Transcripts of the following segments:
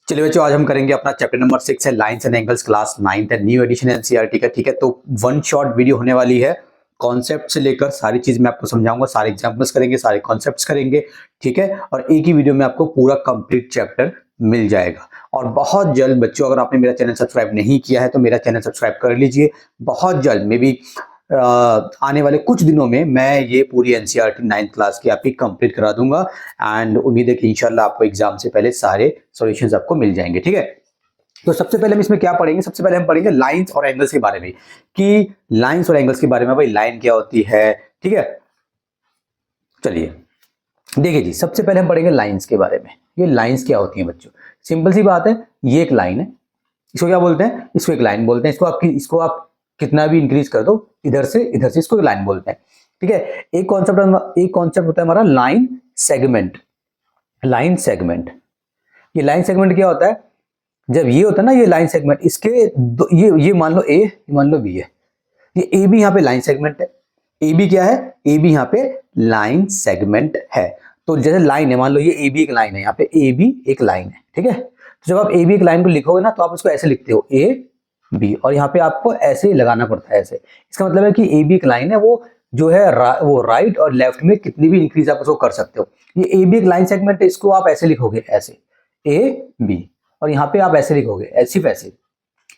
चलिए बच्चों, आज हम करेंगे अपना चैप्टर नंबर 6 है lines and angles, class 9th है, न्यू एडिशन एनसीईआरटी का। ठीक है, तो वन शॉट वीडियो होने वाली है। कॉन्सेप्ट से लेकर सारी चीज मैं आपको समझाऊंगा, सारे एग्जांपल्स करेंगे, सारे कॉन्सेप्ट्स करेंगे। ठीक है, और एक ही वीडियो में आपको पूरा कंप्लीट चैप्टर मिल जाएगा। और बहुत जल्द बच्चों, अगर आपने मेरा चैनल सब्सक्राइब नहीं किया है तो मेरा चैनल सब्सक्राइब कर लीजिए। बहुत जल्द मे बी आने वाले कुछ दिनों में मैं ये पूरी एनसीईआरटी 9th क्लास की आपकी कंप्लीट करा दूंगा। एंड उम्मीद है कि इंशाल्लाह आपको एग्जाम से पहले सारे सॉल्यूशंस आपको मिल जाएंगे। ठीक है, तो सबसे पहले हम इसमें क्या पढ़ेंगे? सबसे पहले हम पढ़ेंगे लाइंस और एंगल्स के बारे में, कि लाइंस और एंगल्स के बारे में भाई लाइन क्या होती है। ठीक है, चलिए देखिए जी, सबसे पहले हम पढ़ेंगे लाइंस के बारे में। ये लाइंस क्या होती हैं बच्चों? सिंपल सी बात है, ये एक लाइन है, इसको क्या बोलते हैं? इसको एक लाइन बोलते हैं। इसको आप कितना भी इंक्रीज कर दो, इधर से इसको लाइन बोलते हैं। ठीक है, एक कॉन्सेप्ट होता है हमारा लाइन सेगमेंट। लाइन सेगमेंट, ये लाइन सेगमेंट क्या होता है? जब ये होता है ना, ये लाइन सेगमेंट, इसके ये मान लो ए, मान लो बी है, ये ए बी यहाँ पे लाइन सेगमेंट है। ए बी क्या है? ए बी यहाँ पे लाइन सेगमेंट है। तो जैसे लाइन है, मान लो ये ए बी एक लाइन है, यहाँ पे ए बी एक लाइन है। ठीक है, तो जब आप ए बी एक लाइन को लिखोगे ना, तो आप उसको ऐसे लिखते हो ए बी, और यहाँ पे आपको ऐसे ही लगाना पड़ता है ऐसे। इसका मतलब है कि ए बी एक लाइन है, वो जो है वो राइट और लेफ्ट में कितनी भी इंक्रीज आप उसको कर सकते हो। ये ए बी एक लाइन सेगमेंट है, इसको आप ऐसे लिखोगे, ऐसे ए बी, और यहाँ पे आप ऐसे लिखोगे, सिर्फ ऐसे।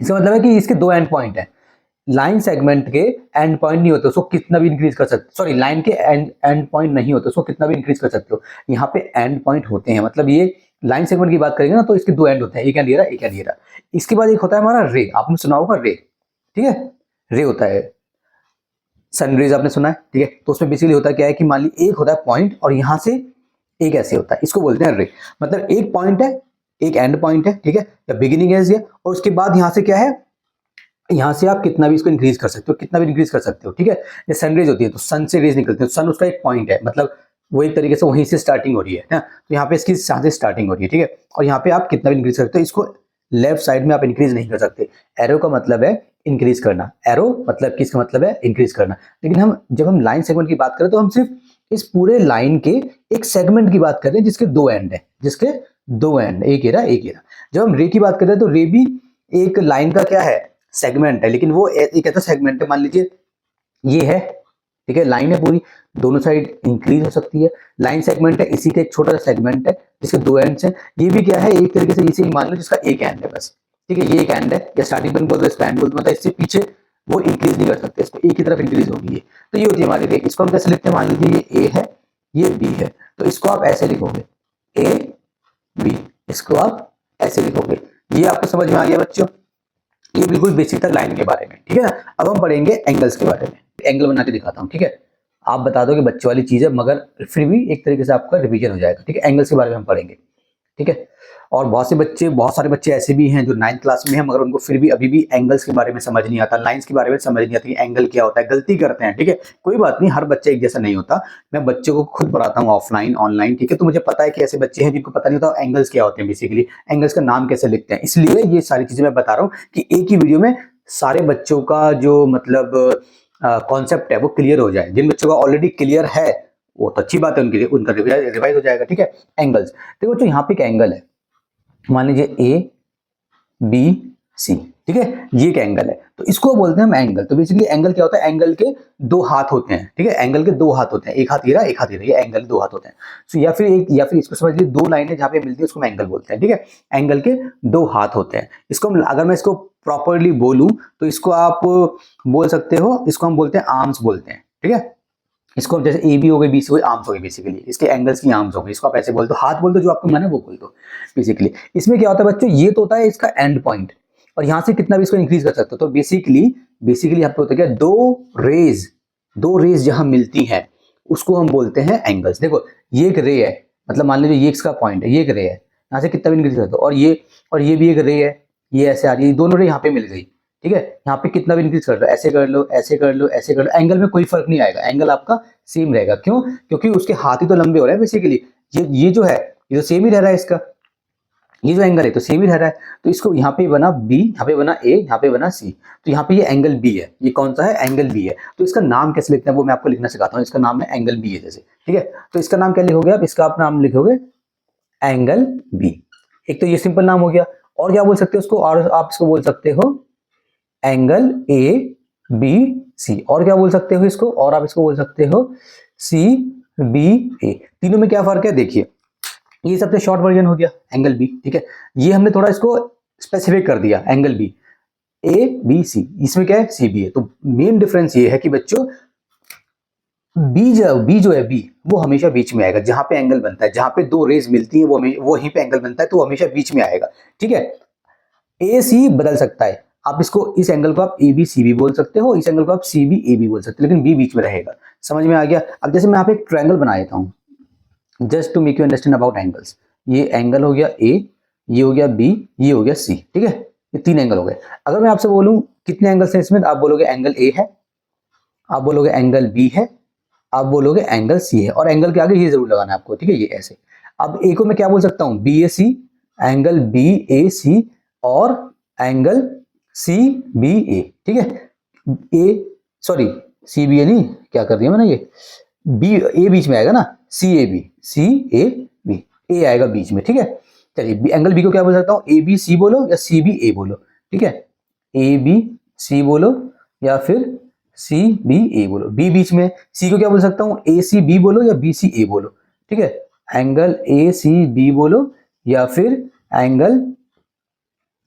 इसका मतलब है कि इसके दो एंड पॉइंट है। लाइन सेगमेंट के एंड पॉइंट नहीं होते, उसको कितना भी इंक्रीज कर सकते, सॉरी लाइन के एंड पॉइंट नहीं होते, उसको कितना भी इंक्रीज कर सकते हो। यहाँ पे एंड पॉइंट होते हैं, मतलब ये लाइन सेगमेंट की बात करेंगे ना, तो इसके दो एंड होते हैं, एक एंड ये रहा, एक एंड ये रहा। इसके बाद एक होता है हमारा रे, आपने सुना होगा रे। ठीक है, रे होता है, सनरेज आपने सुना है। ठीक है, तो उसमें बेसिकली होता क्या है कि मान ली एक होता है पॉइंट, और यहां से एक ऐसे होता है, इसको बोलते हैं रे। मतलब एक पॉइंट है, एक एंड पॉइंट है। ठीक है, या बिगिनिंग है, और उसके बाद यहां से क्या है, यहां से आप कितना भी इसको इंक्रीज कर सकते हो, कितना भी इंक्रीज कर सकते हो। ठीक है, ये सनरेज होती है, तो सन से रेज निकलते हैं, सन उसका एक पॉइंट है, मतलब वो एक तरीके से वहीं से स्टार्टिंग हो रही है ना, तो यहाँ पे इसकी यहाँ से स्टार्टिंग हो रही है। ठीक है, और यहाँ पे आप कितना भी इंक्रीज कर सकते हो, इसको लेफ्ट साइड में आप इंक्रीज नहीं कर सकते। एरो का मतलब है इंक्रीज करना, एरो मतलब किसका मतलब है? इंक्रीज करना। लेकिन जब हम लाइन सेगमेंट की बात करें, तो हम सिर्फ इस पूरे लाइन के एक सेगमेंट की बात कर रहे हैं, जिसके दो एंड है, जिसके दो एंड, एक एरा एक एरा। जब हम रे की बात कर रहे हैं, तो रे भी एक लाइन का क्या है? सेगमेंट है, लेकिन वो एक ऐसा सेगमेंट है, मान लीजिए ये है, ठीक है, लाइन है पूरी, दोनों साइड इंक्रीज हो सकती है। लाइन सेगमेंट है, इसी का एक छोटा सा सेगमेंट है जिसके दो एंड्स हैं। ये भी क्या है? एक तरीके से इसे ही मान लो जिसका एक एंड है बस। ठीक है, ये एक एंड है, या स्टार्टिंग पॉइंट बोलते हैं, इसका एंड बोलते हैं, मतलब इससे पीछे वो इंक्रीज नहीं कर सकते, इसको एक ही तरफ इंक्रीज होगी ये। तो ये होती है हमारी रे। इसको हम कैसे लिखते हैं? मान लीजिए ये ए है, ये बी है, तो इसको आप ऐसे लिखोगे ए बी, इसको आप ऐसे लिखोगे। ये आपको समझ में आ गया बच्चों? ये बिल्कुल बेसिक था लाइन के बारे में। ठीक है ना, अब हम पढ़ेंगे एंगल्स के बारे में। एंगल बना के दिखाता हूँ। ठीक है, आप बता दो कि बच्चे वाली चीज है, मगर फिर भी एक तरीके से आपका रिवीजन हो जाएगा। ठीक है, एंगल्स के बारे में हम पढ़ेंगे। ठीक है, और बहुत सारे बच्चे ऐसे भी हैं जो 9th क्लास में हैं, मगर उनको फिर भी अभी भी एंगल्स के बारे में समझ नहीं आता, लाइंस के बारे में समझ नहीं आती, एंगल क्या होता है, गलती करते हैं। ठीक है, कोई बात नहीं, हर बच्चा एक जैसा नहीं होता। मैं बच्चों को खुद पढ़ाता हूँ, ऑफलाइन ऑनलाइन। ठीक है, तो मुझे पता है कि ऐसे बच्चे हैं जिनको पता नहीं होता एंगल्स क्या होते हैं, बेसिकली एंगल्स का नाम कैसे लिखते हैं। इसलिए ये सारी चीजें मैं बता रहा हूँ कि एक ही वीडियो में सारे बच्चों का जो मतलब कॉन्सेप्ट है वो क्लियर हो जाए। जिन बच्चों का ऑलरेडी क्लियर है वो तो अच्छी बात है, उनके लिए उनका रिवाइज हो जाएगा। ठीक है, एंगल्स देखो बच्चों, यहाँ पे एक एंगल है, मान लीजिए ए बी सी। ठीक है, ये एक एंगल है, तो इसको बोलते हैं हम एंगल। तो बेसिकली एंगल क्या होता है? एंगल के दो हाथ होते हैं। ठीक है, एंगल के दो हाथ होते हैं, एक हाथ ये रहा, एक हाथ ये रहा, ये एंगल दो हाथ होते हैं। तो या फिर इसको समझ लीजिए, दो लाइनें जहां पे मिलती है उसको हम एंगल बोलते हैं। ठीक है, एंगल के दो हाथ होते हैं। इसको अगर मैं इसको प्रॉपरली बोलूं तो इसको आप बोल सकते हो, इसको हम बोलते हैं आर्म्स बोलते हैं। ठीक है, इसको जैसे ए बी हो गई, बी सी हो गई, आर्म्स हो गई, बेसिकली इसके एंगल्स की आर्म्स हो गई। इसको आप ऐसे बोल दो, हाथ बोल दो, जो आपको मन है वो बोल दो। बेसिकली इसमें क्या होता है बच्चों? ये तो होता है इसका एंड पॉइंट, और यहां से कितना भी इसको इंक्रीज कर सकते हो। तो बेसिकली यहाँ पे होता है क्या? दो रेज जहां मिलती हैं उसको हम बोलते हैं एंगल्स। देखो, ये एक रे है, मतलब मान लीजिए ये इसका पॉइंट है, ये एक रे है, यहाँ से कितना भी इंक्रीज कर दो, और ये भी एक रे है, ये ऐसे आ रही है, दोनों रे यहाँ पे मिल गई। ठीक है, यहाँ पे कितना भी इंक्रीज कर लो, ऐसे कर लो, ऐसे कर लो, ऐसे कर लो, एंगल में कोई फर्क नहीं आएगा, एंगल आपका सेम रहेगा। क्यों? क्योंकि उसके हाथ ही तो लंबे हो रहे हैं बेसिकली। ये जो है, ये तो सेम ही रह रहा है, इसका ये जो एंगल है तो सेम ही रह रहा है। तो इसको यहाँ पे बना बी, यहाँ पे बना ए, यहाँ पे बना सी, तो यहाँ पे ये एंगल बी है। ये कौन सा है? एंगल बी है। तो इसका नाम कैसे लिखते हैं वो मैं आपको लिखना सिखाता हूँ। इसका नाम है एंगल बी है जैसे। ठीक है, तो इसका नाम क्या लिखोगे आप? इसका आप नाम लिखोगे एंगल बी। एक तो ये सिंपल नाम हो गया, और क्या बोल सकते हो उसको, और आप इसको बोल सकते हो एंगल ए बी सी, और क्या बोल सकते हो इसको, और आप इसको बोल सकते हो सी बी ए। तीनों में क्या फर्क है देखिए, ये सबसे शॉर्ट वर्जन हो गया एंगल बी, ठीक है। ये हमने थोड़ा इसको स्पेसिफिक कर दिया angle B, A B C, इसमें क्या है सी बी है। तो मेन डिफरेंस ये है कि बच्चों बी जो है बी वो हमेशा बीच में आएगा, जहां पे एंगल बनता है, जहां पे दो रेज मिलती है वो वहीं पे एंगल बनता है, तो वो हमेशा बीच में आएगा, ठीक है। ए सी बदल सकता है, आप इसको, इस एंगल को आप ए बी सी भी बोल सकते हो, इस एंगल को आप सी बी ए बी बोल सकते हो, लेकिन बी बीच में रहेगा। समझ में आ गया। अब जैसे मैं यहाँ पे एक ट्रायंगल बना देता हूँ just to make you understand about angles. ये एंगल हो गया ए, ये हो गया बी, ये हो गया सी, ठीक है। ये तीन एंगल हो गए। अगर मैं आपसे बोलूं कितने एंगल्स हैं इसमें, तो आप बोलोगे एंगल ए है, आप बोलोगे एंगल बी है, आप बोलोगे एंगल सी है, और एंगल के आगे ये जरूर लगाना है आपको, ठीक है, ये ऐसे। अब ए को मैं क्या बोल सकता हूँ, बी ए सी, एंगल बी ए सी और एंगल सी बी ए, ठीक है। ए सॉरी सी बी ए नहीं, क्या कर दिया मैंने, ये बी ए बीच में आएगा ना, सी ए बी, सी ए बी, ए आएगा बीच में, ठीक है। चलिए एंगल बी को क्या बोल सकता हूँ, ए बी सी बोलो या सी बी ए बोलो, ठीक है। ए बी सी बोलो या फिर सी बी ए बोलो, बी बीच में। सी को क्या बोल सकता हूँ, ए सी बी बोलो या बी सी ए बोलो, ठीक है। एंगल ए सी बी बोलो या फिर एंगल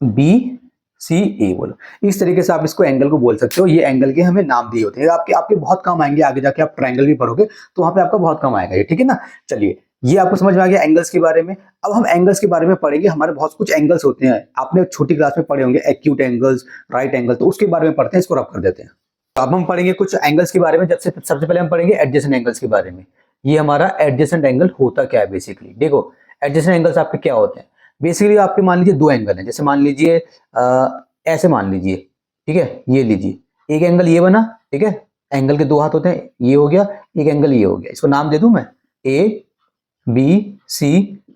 बी सी ए बोलो। इस तरीके से आप इसको एंगल को बोल सकते हो। ये एंगल के हमें नाम दिए होते हैं, आपके आपके बहुत काम आएंगे आगे जाके, आप ट्रायंगल भी पढ़ोगे तो वहां पे आपका बहुत काम आएगा ये, ठीक है ना। चलिए ये आपको समझ में आ गया एंगल्स के बारे में। अब हम एंगल्स के बारे में पढ़ेंगे। हमारे बहुत कुछ एंगल्स होते हैं, आपने छोटी क्लास में पढ़े होंगे, एक्यूट एंगल्स, राइट एंगल, तो उसके बारे में पढ़ते हैं, इसको रब कर देते हैं। तो अब हम पढ़ेंगे कुछ एंगल्स के बारे में। जब से सबसे पहले हम पढ़ेंगे एडजेसेंट एंगल्स के बारे में। ये हमारा एडजेसेंट एंगल होता क्या है बेसिकली। देखो एडजेसेंट एंगल्स आपके क्या होते हैं, बेसिकली आपके मान लीजिए दो एंगल है, जैसे मान लीजिए ऐसे मान लीजिए, ठीक है, ये लीजिए एक एंगल ये बना, ठीक है, एंगल के दो हाथ होते हैं, ये हो गया, एक एंगल ये हो गया, इसको नाम दे दूं मैं ए बी सी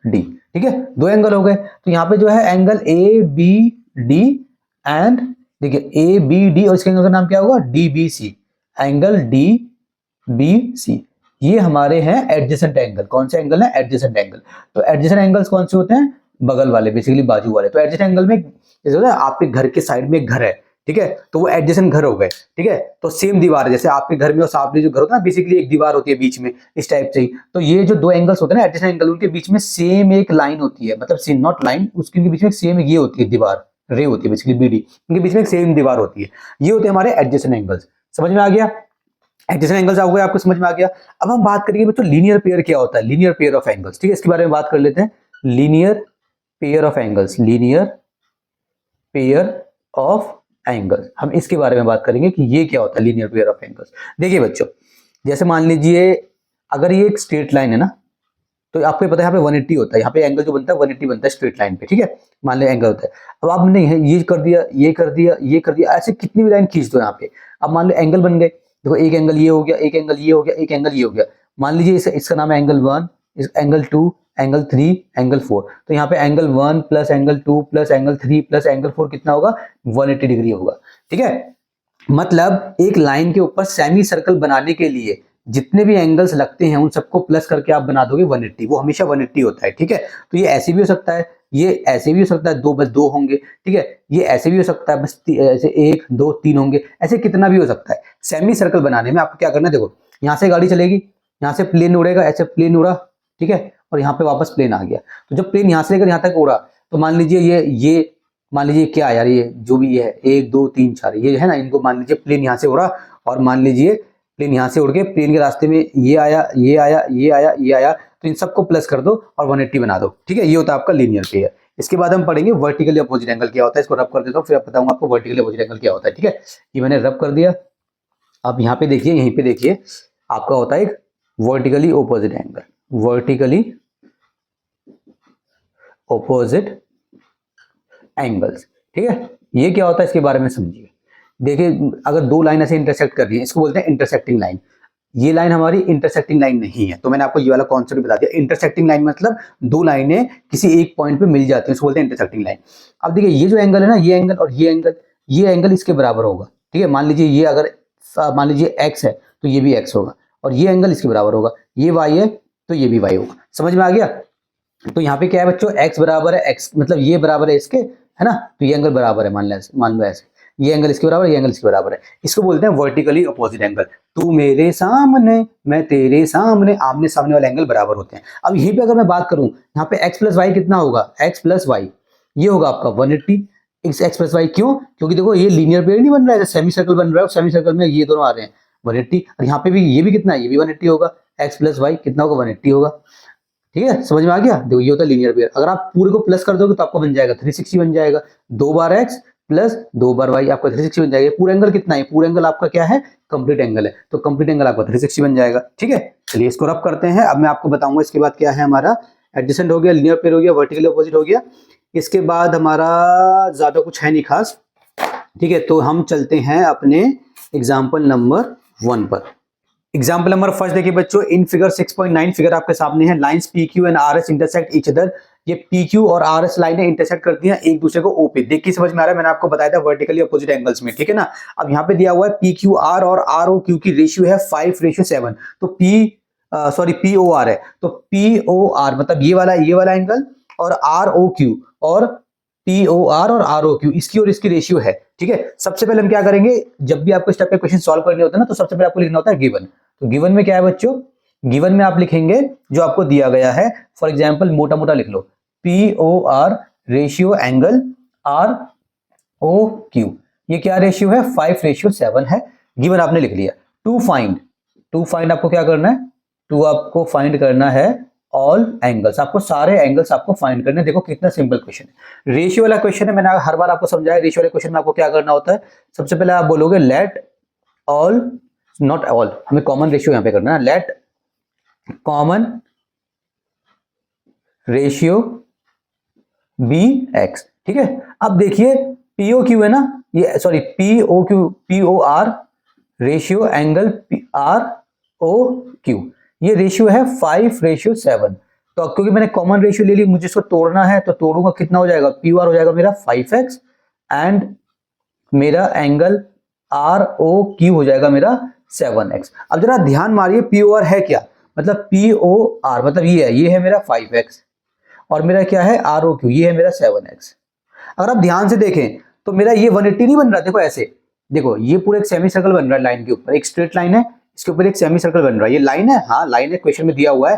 डी, ठीक है, दो एंगल हो गए। तो यहाँ पे जो है angle A B D and देखिए ए बी डी, और इसके एंगल का नाम क्या होगा, D B C, angle D B C, ये हमारे हैं एडजेसेंट एंगल। कौन से एंगल है, एडजेसेंट एंगल। तो एडजेसेंट एंगल्स कौन से होते हैं, बगल वाले, बेसिकली बाजू वाले। तो एडजेसेंट एंगल में जैसे होता है आपके घर के साइड में एक घर है, ठीक है, तो वो एडजेसेंट घर हो गए, ठीक है। तो सेम दीवार है, जैसे आपके घर में और सामने जो घर होता है ना, बेसिकली एक दीवार होती है बीच में, इस टाइप से ही। तो ये जो दो एंगल्स होते हैं ना एडजेसेंट एंगल, उनके बीच में सेम एक लाइन होती है, मतलब सेम नॉट लाइन, उसके बीच में सेम ये होती है दीवार, रे होती है बेसिकली बीडी, उनके बीच में एक सेम दीवार होती है। ये होते हैं हमारे एडजेसेंट एंगल्स। समझ में आ गया, एडजेसेंट एंगल्स हो गए, आपको समझ में आ गया। अब हम बात करेंगे बच्चों लीनियर पेयर क्या होता है, लीनियर पेयर ऑफ एंगल्स, ठीक है, इसके बारे में बात कर लेते हैं। Linear pair of angles, linear pair of angles, हम इसके बारे में बात करेंगे कि ये क्या होता है लीनियर पेयर ऑफ एंगल्स। देखिए बच्चों, जैसे मान लीजिए अगर ये एक स्ट्रेट लाइन है ना, तो आपको पता है यहाँ पे 180 होता है, यहाँ पे एंगल जो बनता है 180 बनता है स्ट्रेट लाइन पे, ठीक है, मान लो एंगल होता है। अब आपने ये कर दिया, ये कर दिया, ये कर दिया, ऐसे कितनी भी लाइन खींच दो यहाँ पे। अब मान लो एंगल बन गए, देखो एक एंगल ये हो गया, एक एंगल ये हो गया, एक एंगल ये हो गया। मान लीजिए इसका नाम है एंगल 1, एंगल 2, एंगल 3, एंगल 4। तो यहाँ पे angle 1 plus angle 2 plus angle 3 plus angle 4 कितना होगा, 180 डिग्री होगा, ठीक है। मतलब एक लाइन के ऊपर सेमी सर्कल बनाने के लिए जितने भी एंगल्स लगते हैं उन सबको प्लस करके आप बना दोगे 180, वो हमेशा 180 होता है, ठीक है। तो ये ऐसे भी हो सकता है, ये ऐसे भी हो सकता है, दो बस दो होंगे, ठीक है, ये ऐसे भी हो सकता है, बस ऐसे 1 2 3 होंगे, ऐसे कितना भी हो सकता है। सेमी सर्कल बनाने में आपको क्या करना है, देखो यहाँ से गाड़ी चलेगी, यहाँ से प्लेन उड़ेगा, ऐसे प्लेन उड़ा, ठीक है, और यहाँ पे वापस प्लेन आ गया। तो जब प्लेन यहाँ से लेकर यहाँ तक उड़ा, तो मान लीजिए ये मान लीजिए क्या यार, ये जो भी है 1 2 3 4 ये है ना, इनको मान लीजिए प्लेन यहाँ से उड़ा, और मान लीजिए प्लेन यहाँ से उड़ के प्लेन के रास्ते में ये आया, ये आया, ये आया, ये आया, तो इन सबको प्लस कर दो और 180 बना दो, ठीक है। ये होता है आपका लीनियर पेयर। इसके बाद हम पढ़ेंगे वर्टिकली अपोजिट एंगल क्या होता है, इसको रब कर देता हूँ, फिर बताऊंगा आपको वर्टिकली अपोजिट एंगल क्या होता है, ठीक है। ये मैंने रब कर दिया। अब यहाँ पे देखिए, यहीं पे देखिए, आपका होता है एक vertically opposite angle, vertically opposite angles, ठीक है। ये क्या होता है इसके बारे में समझिए। देखिए अगर दो लाइन ऐसे इंटरसेक्ट कर रही है, इसको बोलते हैं इंटरसेक्टिंग लाइन। ये लाइन हमारी इंटरसेक्टिंग लाइन नहीं है, तो मैंने आपको ये वाला कॉन्सेप्ट बता दिया। इंटरसेक्टिंग लाइन मतलब दो लाइनें किसी एक पॉइंट पे मिल जाती हैं, इसको बोलते हैं इंटरसेक्टिंग लाइन। अब देखिए ये जो एंगल है ना, ये एंगल और ये एंगल इसके बराबर होगा, ठीक है। मान लीजिए ये अगर मान लीजिए x है तो ये भी x होगा, और ये एंगल इसके बराबर होगा, ये y है तो ये भी y होगा। समझ में आ गया। तो यहाँ पे क्या है बच्चों, x बराबर है x, मतलब ये बराबर है इसके, है ना, तो ये एंगल बराबर है, मान लो ऐसे, ये एंगल इसके बराबर, ये एंगल इसके बराबर है, इसको बोलते हैं वर्टिकली अपोजिट एंगल। तू मेरे सामने मैं तेरे सामने, आमने सामने वाले एंगल बराबर होते हैं। अब यहीं पे अगर मैं बात करूं, यहाँ पे x प्लस वाई कितना होगा, x प्लस वाई, ये होगा आपका 180 x प्लस वाई। क्यों? क्योंकि देखो ये लीनियर पेयर नहीं बन रहा है, सेमी सर्कल बन रहा है, सेमी सर्कल में ये दोनों आ रहे हैं 180, और यहाँ पे भी ये भी कितना है, ये भी 180 होगा, x प्लस वाई कितना होगा, 180 होगा। ठीक है, समझ में आ गया। देखो ये होता है लीनियर पेयर, अगर आप पूरे को प्लस कर दोगे तो आपको बन जाएगा 360 बन जाएगा, 2 बार x प्लस 2 बार y आपका 360 बन जाएगा। पूरा एंगल कितना है, पूरा एंगल आपका क्या है, कंप्लीट एंगल है, तो कंप्लीट एंगल आपका 360 बन जाएगा। ठीक है, चलिए इसको रब करते हैं। अब मैं आपको बताऊंगा इसके बाद क्या है हमारा, एडजेसेंट हो गया, लीनियर पेयर हो गया, वर्टिकली अपोजिट हो गया, इसके बाद हमारा ज्यादा कुछ है नहीं खास। ठीक है, तो हम चलते हैं अपने एग्जाम्पल नंबर 1 पर। एग्जाम्पल नंबर फर्स्ट देखिए बच्चों, इन फिगर 6.9 फिगर आपके सामने है, lines PQ and RS intersect each other. ये PQ और RS लाइनें इंटरसेक्ट करती हैं एक दूसरे को O पे। देख के समझ में आ रहा है, मैंने आपको बताया था वर्टिकली अपोजिट एंगल्स में, ठीक है ना। अब यहाँ पे दिया हुआ है PQR और ROQ की रेशियो है 5:7, तो POR है, तो POR मतलब ये वाला एंगल, और ROQ और POR और ROQ इसकी और इसकी रेशियो है। ठीक है, सबसे पहले हम क्या करेंगे, जब भी आपको इस टाइप के क्वेश्चन सॉल्व करने होते हैं ना, तो सबसे पहले आपको लिखना होता है गिवन। तो गिवन में क्या है बच्चों, गिवन में आप लिखेंगे जो आपको दिया गया है। फॉर एग्जांपल मोटा मोटा लिख लो, POR रेशियो एंगल ROQ, ये क्या रेशियो है, 5:7 है। गिवन आपने लिख लिया। टू फाइंड आपको क्या करना है, आपको फाइंड करना है ऑल एंगल्स, आपको सारे एंगल्स आपको फाइंड करने। देखो कितना सिंपल क्वेश्चन है, रेशियो वाला क्वेश्चन है, मैंने हर बार आपको समझाया। रेशियो वाले क्वेश्चन में आपको क्या करना होता है, सबसे पहले आप बोलोगे लेट ऑल, नॉट ऑल, हमें कॉमन रेशियो यहां पे करना है, let common ratio be x. ठीक है, अब देखिए POQ है ना, ये sorry POR ratio angle ROQ, ये रेशियो है 5:7। तो क्योंकि मैंने कॉमन रेशियो ले ली, मुझे इसको तोड़ना है, तो तोड़ूंगा, कितना हो जाएगा, POR हो जाएगा मेरा 5x एंड मेरा एंगल ROQ हो जाएगा मेरा 7x। अब जरा ध्यान मारिए, POR है क्या, मतलब POR मतलब ये है मेरा 5x, और मेरा क्या है ROQ, ये है मेरा 7x। अगर आप ध्यान से देखें तो मेरा ये 180 नहीं बन रहा, देखो ऐसे, देखो ये पूरा एक सेमी सर्कल बन रहा है, लाइन के ऊपर एक स्ट्रेट लाइन है, इसके ऊपर एक सेमी सर्कल बन रहा है, ये लाइन है, हाँ लाइन है, क्वेश्चन में दिया हुआ है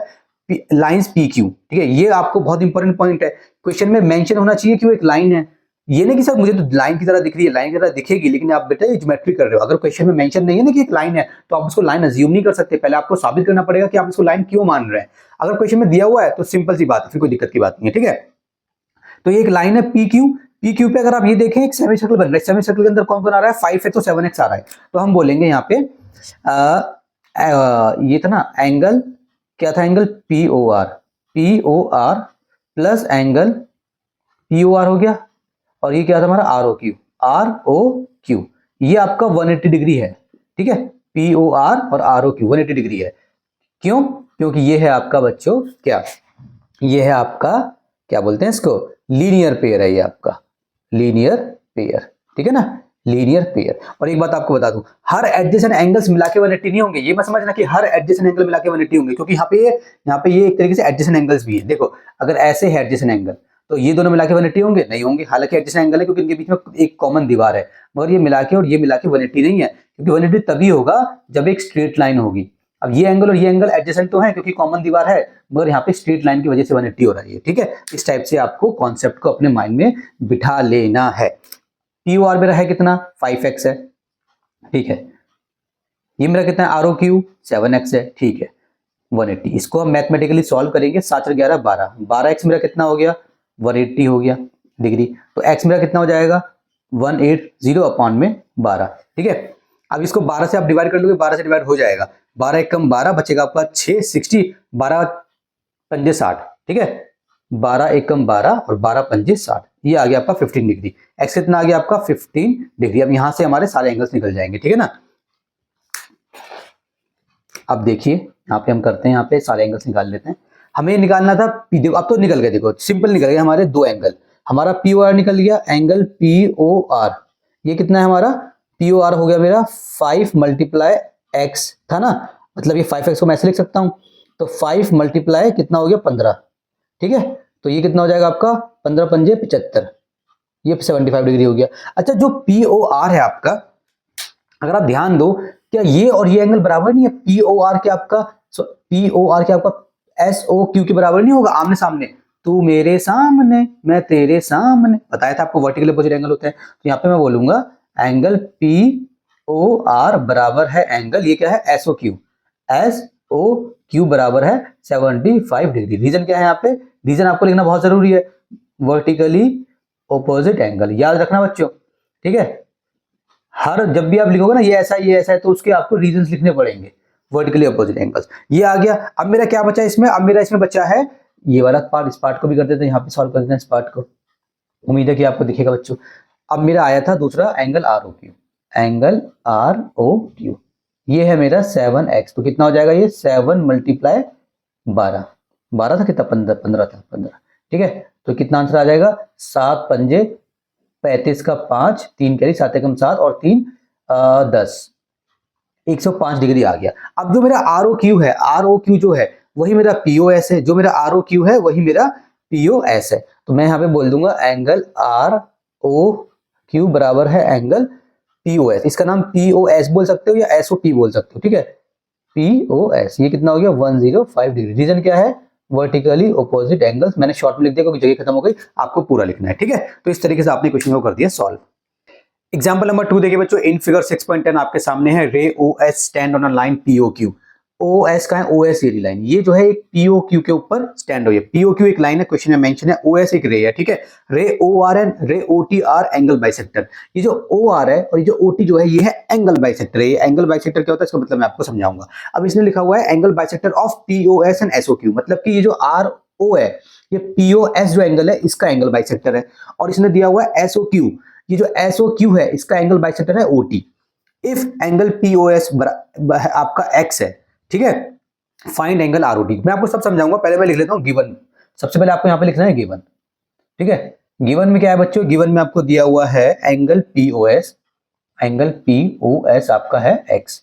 लाइंस PQ। ठीक है, ये आपको बहुत इंपॉर्टेंट पॉइंट है, क्वेश्चन में मेंशन होना चाहिए कि वो एक लाइन है। ये नहीं कि सर मुझे तो लाइन की तरह दिख रही है, लाइन की तरह दिखेगी, लेकिन आप बेटा ये ज्योमेट्री कर रहे हो, अगर क्वेश्चन में मेंशन नहीं है ना कि एक लाइन है, तो आप उसको लाइन अज्यूम नहीं कर सकते, पहले आपको साबित करना पड़ेगा कि आप इसको लाइन क्यों मान रहे हैं। अगर क्वेश्चन में दिया हुआ है तो सिंपल सी बात है, फिर कोई दिक्कत की बात नहीं है। ठीक है, तो ये एक लाइन है PQ पे अगर आप ये देखें एक सेमी सर्कल बन रहा है, सेमी सर्कल के अंदर कौन कौन आ रहा है, 5x और 7x आ रहा है, तो हम बोलेंगे यहाँ पे ये था ना एंगल, क्या था angle POR plus angle POR हो गया, और ये क्या था हमारा ROQ, ये आपका 180 डिग्री है। ठीक है, POR और ROQ 180 डिग्री है। क्यों? क्योंकि ये है आपका बच्चों क्या, ये है आपका क्या बोलते हैं इसको, लीनियर पेयर है, ये आपका लीनियर पेयर। ठीक है ना, लीनियर पेयर। और एक बात आपको बता दूं, हर एडजेसेंट एंगल्स मिला के 180 नहीं होंगे, ये मत समझना कि हर एडजेसेंट एंगल मिला के 180 होंगे, क्योंकि यहाँ पे ये एक तरीके से एडजेसेंट एंगल्स भी है। देखो अगर ऐसे है एडजेसेंट एंगल, तो ये दोनों मिला के 180 होंगे, नहीं होंगे, हालांकि एडजेसेंट एंगल है क्योंकि इनके बीच में एक कॉमन दीवार है, मगर ये मिला के और ये मिला के 180 नहीं है, क्योंकि 180 तभी होगा जब एक स्ट्रेट लाइन होगी। अब ये एंगल और ये एंगल एडजेसेंट तो है क्योंकि कॉमन दीवार है, मगर यहाँ पे स्ट्रेट लाइन की वजह से 180 हो रही है। ठीक है, इस टाइप से आपको कॉन्सेप्ट को अपने माइंड में बिठा लेना है। POR मेरा है कितना, 5x है। ठीक है, ये मेरा कितना है, ROQ 7x है। ठीक है, 180, इसको हम मैथमेटिकली सॉल्व करेंगे, 7 11 12, 12x मेरा कितना हो गया, 180 हो गया डिग्री, तो x मेरा कितना हो जाएगा 180 अपॉन में 12। ठीक है, अब इसको 12 से आप डिवाइड कर लोगे, 12 से डिवाइड हो जाएगा, 12 एकम 12 बचेगा आपका 6 60, 12 पंजे 60। ठीक है, 12 एकम 12 और 12 पंजे 60, ये आ गया आपका 15 डिग्री। एक्स कितना आ गया आपका 15 डिग्री। अब यहां से हमारे सारे एंगल्स निकल जाएंगे। ठीक है ना, अब देखिए यहाँ पे हम करते हैं, यहाँ पे सारे एंगल्स निकाल लेते हैं। हमें निकालना था अब तो निकल गए, देखो सिंपल निकल गए हमारे दो एंगल, हमारा POR निकल गया, एंगल POR ये कितना है हमारा, POR हो गया मेरा 5 × x था ना, मतलब ये 5x को मैं ऐसे लिख सकता हूं, तो 5 × कितना हो गया 15, ठीक है। तो ये कितना हो जाएगा आपका 15 पंजे 75, ये 75 डिग्री हो गया। अच्छा जो POR है आपका, अगर आप ध्यान दो, क्या ये और ये एंगल बराबर नहीं है? POR के आपका SOQ के बराबर नहीं होगा आमने सामने। तू मेरे सामने मैं तेरे सामने, बताया था आपको वर्टिकल अपोजिट एंगल होते हैं। तो यहाँ पे मैं बोलूंगा एंगल POR बराबर है एंगल, ये क्या है SOQ बराबर है 75 डिग्री। रीजन क्या है यहाँ पे? रीजन आपको लिखना बहुत जरूरी है, वर्टिकली ऑपोजिट एंगल, याद रखना बच्चों, ठीक है। हर जब भी आप लिखोगे ना ये ऐसा है तो उसके आपको रीजंस लिखने पड़ेंगे, वर्टिकली अपोजिट एंगल्स। ये आ गया। अब मेरा क्या बचा इसमें? अब मेरा इसमें बचा है ये वाला पार्ट, इस पार्ट को भी कर देते हैं, यहाँ पे सॉल्व कर देते हैं इस पार्ट को। उम्मीद है कि आपको दिखेगा बच्चों। अब मेरा आया था दूसरा एंगल ROQ, एंगल ROQ ये है मेरा 7x, तो कितना हो जाएगा ये 7 × 12 था कितना? 15 था, 15, ठीक है। तो कितना आंसर आ जाएगा? 7 पंजे 35 का 5, 3 कैरी 7 एकम 7 और 3 10, 105 डिग्री आ गया। अब जो मेरा ROQ है, ROQ जो है वही मेरा POS है, जो मेरा ROQ है वही मेरा POS है। तो मैं यहाँ पे बोल दूंगा एंगल ROQ बराबर है एंगल POS। इसका नाम POS बोल सकते हो या SOP बोल सकते हो, ठीक है। POS ये कितना हो गया? 105 डिग्री। रीजन क्या है? Vertically opposite angles. मैंने शॉर्ट में लिख दिया क्योंकि जगह खत्म हो गई, आपको पूरा लिखना है, ठीक है। तो इस तरीके से आपने क्वेश्चन को कर दिया सॉल्व। एग्जांपल नंबर 2 देखिए बच्चों, इन फिगर 6.10 आपके सामने है, रे OS stand on a line POQ। OS का है OS ये लाइन, ये जो है एक POQ के ऊपर स्टैंड हो, है POQ एक लाइन है, क्वेश्चन में मेंशन है, OS एक रे है, ठीक है। रे OR एंड रे OT आर एंगल बाइसेक्टर। ये जो OR है और ये जो OT जो है ये है एंगल बाइसेक्टर। ये एंगल बाइसेक्टर क्या होता है इसका मतलब मैं आपको समझाऊंगा। अब इसने लिखा हुआ है angle bisector of POS and SOQ, मतलब कि ये जो RO है ये POS जो एंगल है इसका एंगल बाइसेक्टर है, और इसने दिया हुआ है SOQ, ये जो SOQ है इसका एंगल बाइसेक्टर है OT। इफ एंगल POS आपका x है, ठीक है, फाइंड एंगल ROT। मैं आपको सब समझाऊंगा, पहले मैं लिख लेता हूं गिवन। सबसे पहले आपको यहां पे लिखना है गिवन, ठीक है। गिवन में क्या है बच्चों? गिवन में आपको दिया हुआ है एंगल POS, एंगल POS आपका है x,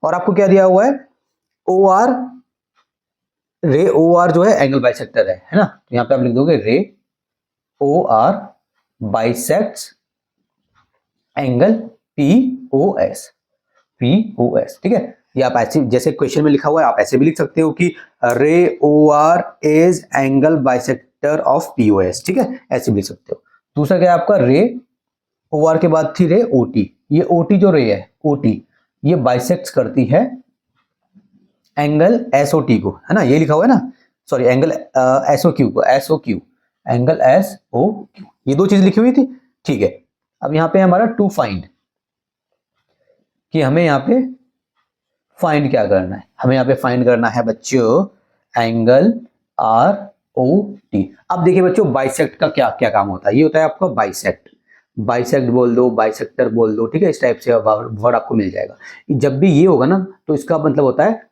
और आपको क्या दिया हुआ है? OR, रे OR जो है एंगल बाइसेक्टर है ना। तो यहां पे आप लिख दोगे रे OR बाइसेक्ट्स एंगल POS, ठीक है। ये आप ऐसे जैसे क्वेश्चन में लिखा हुआ है आप ऐसे भी लिख सकते हो कि रे OR is angle bisector of POS, ठीक है, ऐसे भी लिख सकते हो। दूसरा क्या है आपका? रे OR के बाद थी रे OT। ये OT जो रे है OT ये बाइसेक्ट करती है एंगल SOT को, है ना, ये लिखा हुआ है ना, सॉरी एंगल SOQ को, SOQ एंगल SOQ, ये दो चीज लिखी हुई थी, ठीक है। अब यहाँ पे हमारा टू फाइंड, कि हमें यहाँ पे फाइंड क्या करना है? हमें यहाँ पे फाइंड करना है बच्चों एंगल ROT। अब देखिए बच्चों बाइसेक्ट का क्या क्या काम होता है? ये होता है आपका बाइसेक्ट, बाइसेक्ट बोल दो, बाइसेक्टर बोल दो, ठीक है, इस टाइप से वर्ड आपको मिल जाएगा। जब भी ये होगा ना तो इसका मतलब होता है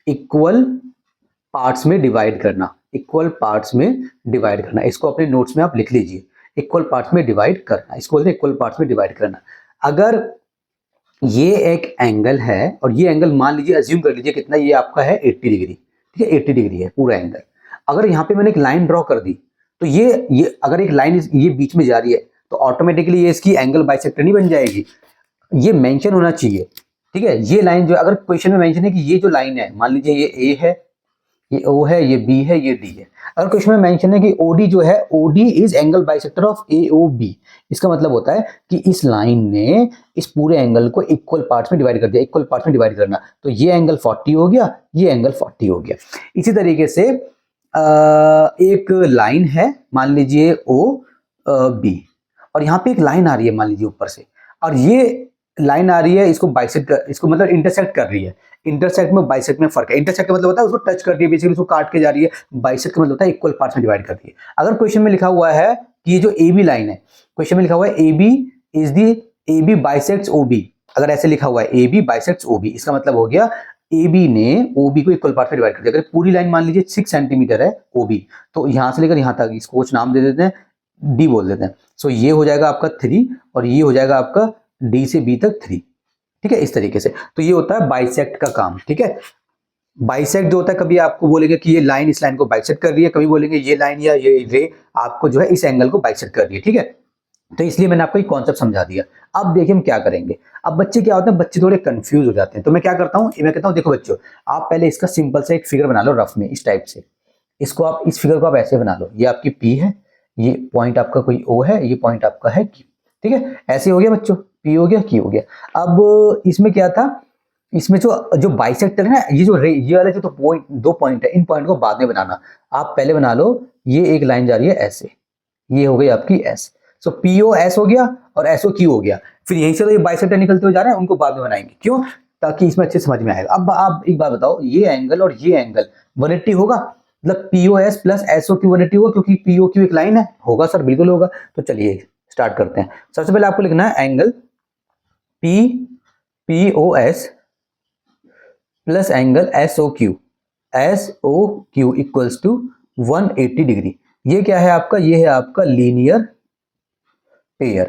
इक्वल पार्ट्स में डिवाइड करना, इक्वल पार्ट्स में डिवाइड करना। इसको अपने नोट्स में आप लिख लीजिए, इक्वल पार्ट्स में डिवाइड करना, इसको बोलते हैं इक्वल पार्ट्स में डिवाइड करना। अगर ये एक एंगल है और ये एंगल मान लीजिए, अज्यूम कर लीजिए कितना, ये आपका है 80 डिग्री, ठीक है, 80 डिग्री है पूरा एंगल। अगर यहाँ पे मैंने एक लाइन ड्रॉ कर दी तो ये अगर एक लाइन ये बीच में जा रही है तो ऑटोमेटिकली ये इसकी एंगल बाइसेक्टर नहीं बन जाएगी, ये मेंशन होना चाहिए, ठीक है। ये लाइन जो अगर क्वेश्चन में मेंशन है कि ये जो लाइन है, मान लीजिए ये A है, ये O है, ये B है, ये D है, अगर क्वेश्चन में मेंशन है कि OD जो है, OD is angle bisector of AOB, इसका मतलब होता है कि इस लाइन ने इस पूरे एंगल को इक्वल पार्ट्स में डिवाइड कर दिया, इक्वल पार्ट्स में डिवाइड करना, तो ये एंगल 40 हो गया, ये एंगल 40 हो गया। इसी तरीके से एक लाइन है, मान लीजिए OB, और यहाँ पे एक लाइन आ रही है मान लीजिए ऊपर से, और ये लाइन आ रही है इसको बाइसेक्ट इसको मतलब इंटरसेक्ट कर रही है। इंटरसेक्ट में बाइसेक्ट में फर्क है। इंटरसेक्ट का मतलब होता है उसको टच कर रही है, बेसिकली उसको काट के जा रही है। बाइसेक्ट का मतलब होता है इक्वल पार्ट्स में डिवाइड कर रही है। अगर क्वेश्चन में लिखा हुआ है कि ये जो AB लाइन है, क्वेश्चन में लिखा हुआ है AB is the AB bisects OB, अगर ऐसे लिखा हुआ है AB बाइसेक्ट्स OB, इसका मतलब हो गया AB ने OB को इक्वल पार्ट में डिवाइड कर दिया। अगर पूरी लाइन मान लीजिए 6 सेंटीमीटर है OB, तो यहां से लेकर यहां तक इसको कुछ नाम दे देते हैं, D बोल देते हैं। सो ये हो जाएगा आपका 3 और ये हो जाएगा आपका D से B तक 3, ठीक है, इस तरीके से। तो ये होता है बाइसेक्ट का काम, ठीक है। बाइसेक्ट जो होता है, कभी आपको बोलेंगे कि ये लाइन इस लाइन को बाइसेक्ट कर रही है, कभी बोलेंगे ये लाइन या ये रे आपको जो है इस एंगल को बाइसेक्ट कर रही है, ठीक है। तो इसलिए मैंने आपको एक कॉन्सेप्ट समझा दिया। अब देखिए हम क्या करेंगे। अब बच्चे क्या होते हैं, बच्चे थोड़े कंफ्यूज हो जाते हैं। तो मैं क्या करता हूँ, मैं कहता हूँ देखो बच्चों, आप पहले इसका सिंपल से एक फिगर बना लो रफ में, इस टाइप से। इसको आप, इस फिगर को आप ऐसे बना लो, ये आपकी पी है, ये पॉइंट आपका कोई ओ है, ये पॉइंट आपका है क्यू, ठीक है। ऐसे हो गया बच्चों, पी हो गया, क्यू हो गया। अब इसमें क्या था, इसमें जो जो बाइसेक्टर है ना, ये जो ये वाले जो तो पॉइंट, दो पॉइंट है, इन पॉइंट को बाद में बनाना। आप पहले बना लो, ये एक लाइन जा रही है ऐसे, ये हो गई आपकी एस। सो पीओ एस हो गया और एसओ क्यू हो गया। फिर यहीं से तो ये बाइसेक्टर निकलते हुए जा रहे हैं, उनको बाद में बनाएंगे, क्यों, ताकि इसमें अच्छे समझ में आएगा। अब आप एक बात बताओ, ये एंगल और ये एंगल 180 होगा, मतलब PO S plus SO Q 180 होगा, क्योंकि पीओ क्यू एक लाइन है, होगा सर, बिल्कुल होगा। तो चलिए स्टार्ट करते हैं। सबसे पहले आपको लिखना है angle P PO S plus angle SO Q equals to 180 degree. ये क्या है आपका, ये है आपका लीनियर पेयर,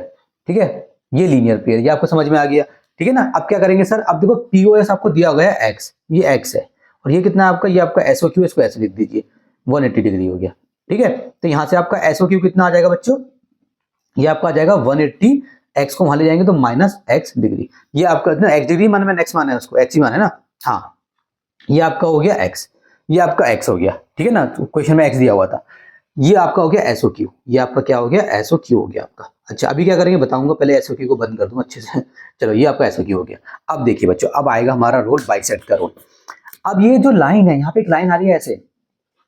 ठीक है, ये लीनियर पेयर, ये आपको समझ में आ गया, ठीक है ना। अब क्या करेंगे सर, अब देखो पीओएस आपको दिया गया है एक्स, ये एक्स है, और ये कितना है आपका, ये आपका एसओ क्यू, इसको ऐसे लिख दीजिए 180 डिग्री हो गया, ठीक है। तो यहां से आपका एसओ क्यू कितना आ जाएगा बच्चों, ये आपका आ जाएगा 180, एक्स को वहां ले जाएंगे तो माइनस एक्स डिग्री, ये आपका एक्स डिग्री माना, मैंने एक्स माना है उसको, एक्स ही माना है ना, हाँ, ये आपका हो गया एक्स, ये आपका एक्स हो गया, ठीक है ना, क्वेश्चन में एक्स दिया हुआ था। ये आपका हो गया एसओ क्यू, ये आपका क्या हो गया, एसओ क्यू हो गया आपका। अच्छा अभी क्या करेंगे बताऊंगा, पहले एसओ क्यू को बंद कर दूं अच्छे से। चलो ये आपका एसओ क्यू हो गया। अब देखिए बच्चों, अब आएगा हमारा रोल बाइसेक्ट का रोल। अब ये जो लाइन है, यहाँ पे एक लाइन आ रही है ऐसे,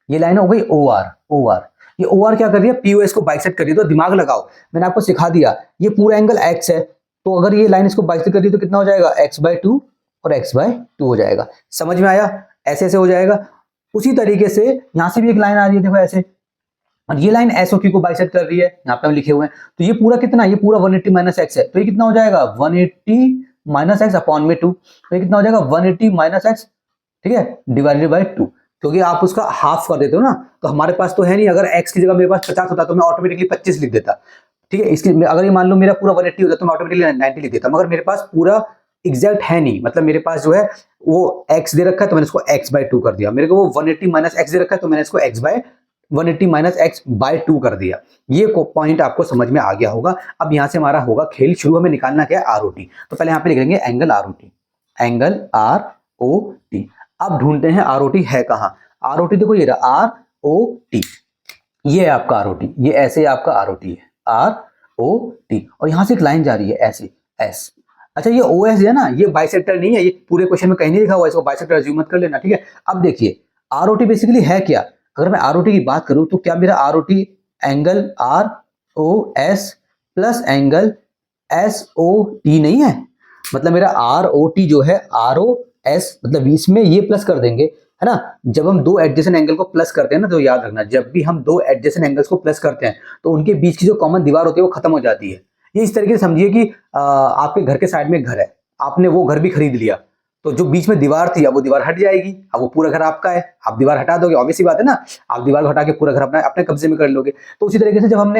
ये लाइन हो गई ओ आर, ओ आर, ये ओ आर क्या कर रही है, पीओएस को बाइसेक्ट कर रही है। तो दिमाग लगाओ, मैंने आपको सिखा दिया, ये पूरा एंगल एक्स है, तो अगर ये लाइन इसको बाइसेक्ट कर रही है तो कितना हो जाएगा, x/2 और x/2 हो जाएगा। समझ में आया, ऐसे ऐसे हो जाएगा। उसी तरीके से यहां से भी एक लाइन आ रही है, देखो ऐसे, और ये लाइन एसओ क्यू को बाइसेक्ट कर रही है, यहाँ पे हम लिखे हुए हैं। तो ये पूरा कितना, ये पूरा 180 माइनस एक्स है, तो ये कितना हो जाएगा, 180 माइनस एक्स अपॉन में 2, तो ये कितना हो जाएगा 180 माइनस एक्स, ठीक है, डिवाइडेड बाय 2। क्योंकि आप उसका हाफ कर देते हो ना, तो हमारे पास तो है नहीं, अगर एक्स की जगह मेरे पास 50 होता तो मैं ऑटोमेटिकली 25 लिख देता, ठीक है। इसकी अगर ये मान लो मेरा पूरा 180 होता तो मैं ऑटोमेटिकली 90 लिख देता, मगर मेरे पास पूरा एग्जैक्ट है नहीं, मतलब मेरे पास जो है वो x दे रखा है, तो मैंने इसको x/2 कर दिया। मेरे को वो 180 माइनस एक्स दे रखा है, तो मैंने इसको 180 माइनस x/2 कर दिया। ये पॉइंट आपको समझ में आ गया होगा। अब यहां से हमारा होगा खेल शुरू, हमें निकालना क्या है, आरओटी। तो पहले यहाँ पे लिख लेंगे एंगल आरओटी, एंगल आरओटी। अब ढूंढते हैं आरओटी है कहाँ। आरओटी देखो ये रहा, आरओटी, ये है आपका आरओटी, ये ऐसे आपका आरओटी है, आरओटी, और यहां से एक लाइन जा रही है ऐसे, एस। अच्छा ये ओएस है ना, ये बाइसेक्टर नहीं है, ये पूरे क्वेश्चन में कहीं नहीं लिखा हुआ है, इसको बाइसेक्टर अज्यूम मत कर लेना, ठीक है। अब देखिए आरओटी बेसिकली है क्या, अगर मैं आरओटी की बात करूं तो क्या मेरा R O T angle R O S plus angle S O T नहीं है, मतलब मेरा आर ओ टी जो है आर ओ एस, मतलब इसमें ये प्लस कर देंगे, है ना। जब हम दो एडजेसेंट एंगल को प्लस करते हैं ना, तो याद रखना, जब भी हम दो एडजेसेंट एंगल्स को प्लस करते हैं तो उनके बीच की जो कॉमन दीवार होती है वो खत्म हो जाती है। ये इस तरीके से समझिए कि आपके घर के साइड में एक घर है, आपने वो घर भी खरीद लिया, तो जो बीच में दीवार थी अब वो दीवार हट जाएगी, अब वो पूरा घर आपका है, आप दीवार हटा दोगे, ऑब्वियस सी बात है ना, आप दीवार को हटा के पूरा घर अपना अपने कब्जे में कर लोगे। तो उसी तरीके से जब हम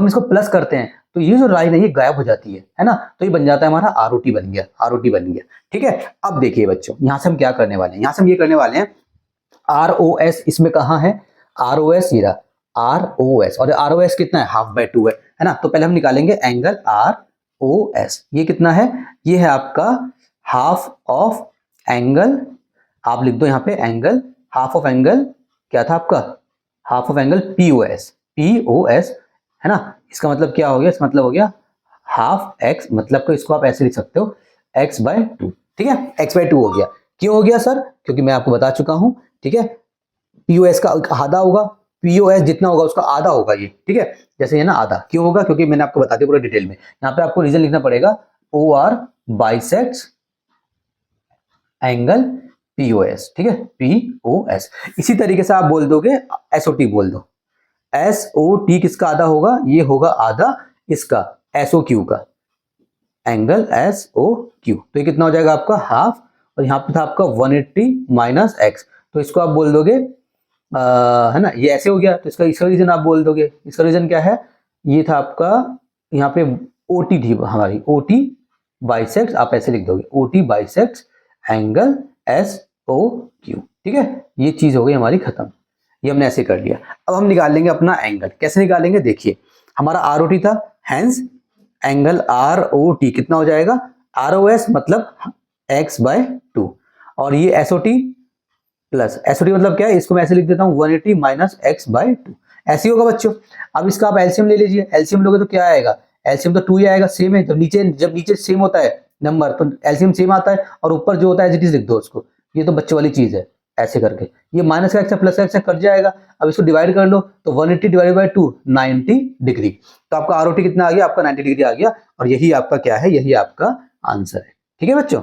इसको प्लस करते हैं तो ये जो लाइन है ये गायब हो जाती है ना, तो ये बन जाता है हमारा आरओटी बन गया, आरओटी बन गया, ठीक है। अब देखिए बच्चों, यहां से हम क्या करने वाले हैं, यहां से हम ये करने वाले हैं, आर ओ एस इसमें कहां है, आर ओ एस ये रहा, आर ओ एस, और आर ओ एस कितना है, 1/2 है ना। तो पहले हम निकालेंगे एंगल आर ओ एस, ये कितना है, ये है आपका हाफ ऑफ एंगल, आप लिख दो यहाँ पे एंगल, हाफ ऑफ एंगल क्या था आपका, half of angle POS, POS, है ना। इसका मतलब क्या हो गया, इसका मतलब हो गया हाफ एक्स, मतलब को इसको आप ऐसे लिख सकते हो x/2, ठीक है, x/2 हो गया। क्यों हो गया सर, क्योंकि मैं आपको बता चुका हूं, ठीक है, पीओएस का आधा होगा, पीओएस जितना होगा उसका आधा होगा ये, ठीक है, जैसे ये ना आधा, क्यों होगा, क्योंकि मैंने आपको बता दिया पूरा डिटेल में। यहाँ पे आपको रीजन लिखना पड़ेगा, O R bisects angle POS, ठीक है, पीओएस। इसी तरीके से आप बोल दोगे एसओटी बोल दो, एसओटी किसका आधा होगा, ये होगा आधा इसका एसओ क्यू का, एंगल एसओ क्यू, तो ये कितना हो जाएगा आपका हाफ, और यहाँ पे था आपका 180 माइनस एक्स, तो इसको आप बोल दोगे है ना, ये ऐसे हो गया, तो इसका रीजन आप बोल दोगे, इसका रीजन क्या है, ये था आपका यहाँ पे ओटी थी हमारी, ओटी बाइसेक्ट्स, आप ऐसे लिख दोगे OT bisects angle S O Q. ठीक है, ये चीज हो गई हमारी खत्म, ये हमने ऐसे कर लिया। अब हम निकाल लेंगे अपना एंगल। कैसे निकालेंगे, देखिए हमारा आर ओ टी था, hence angle R O T कितना हो जाएगा, आर ओ एस मतलब एक्स बाय टू, और ये S O T plus S O T मतलब क्या है, इसको मैं ऐसे लिख देता हूँ 180 माइनस एक्स बाय टू, ऐसे ही होगा बच्चों। अब इसका आप एलसीएम ले लीजिए, एलसीएम लोगे तो क्या आएगा, एलसीएम तो 2 ही आएगा, सेम है। तो नीचे जब नीचे सेम होता है नंबर तो एलसीएम सेम आता है, और ऊपर जो होता है एज इट इज लिख दो उसको। ये तो बच्चों वाली चीज है, ऐसे करके ये माइनस का एक्स प्लस का एक्स कट जाएगा। अब इसको डिवाइड कर लो तो 180 डिवाइड बाय 2 90 डिग्री, तो आपका आरओटी कितना आ गया, आपका 90 डिग्री आ गया, और यही आपका क्या है, यही आपका आंसर है। ठीक है बच्चों।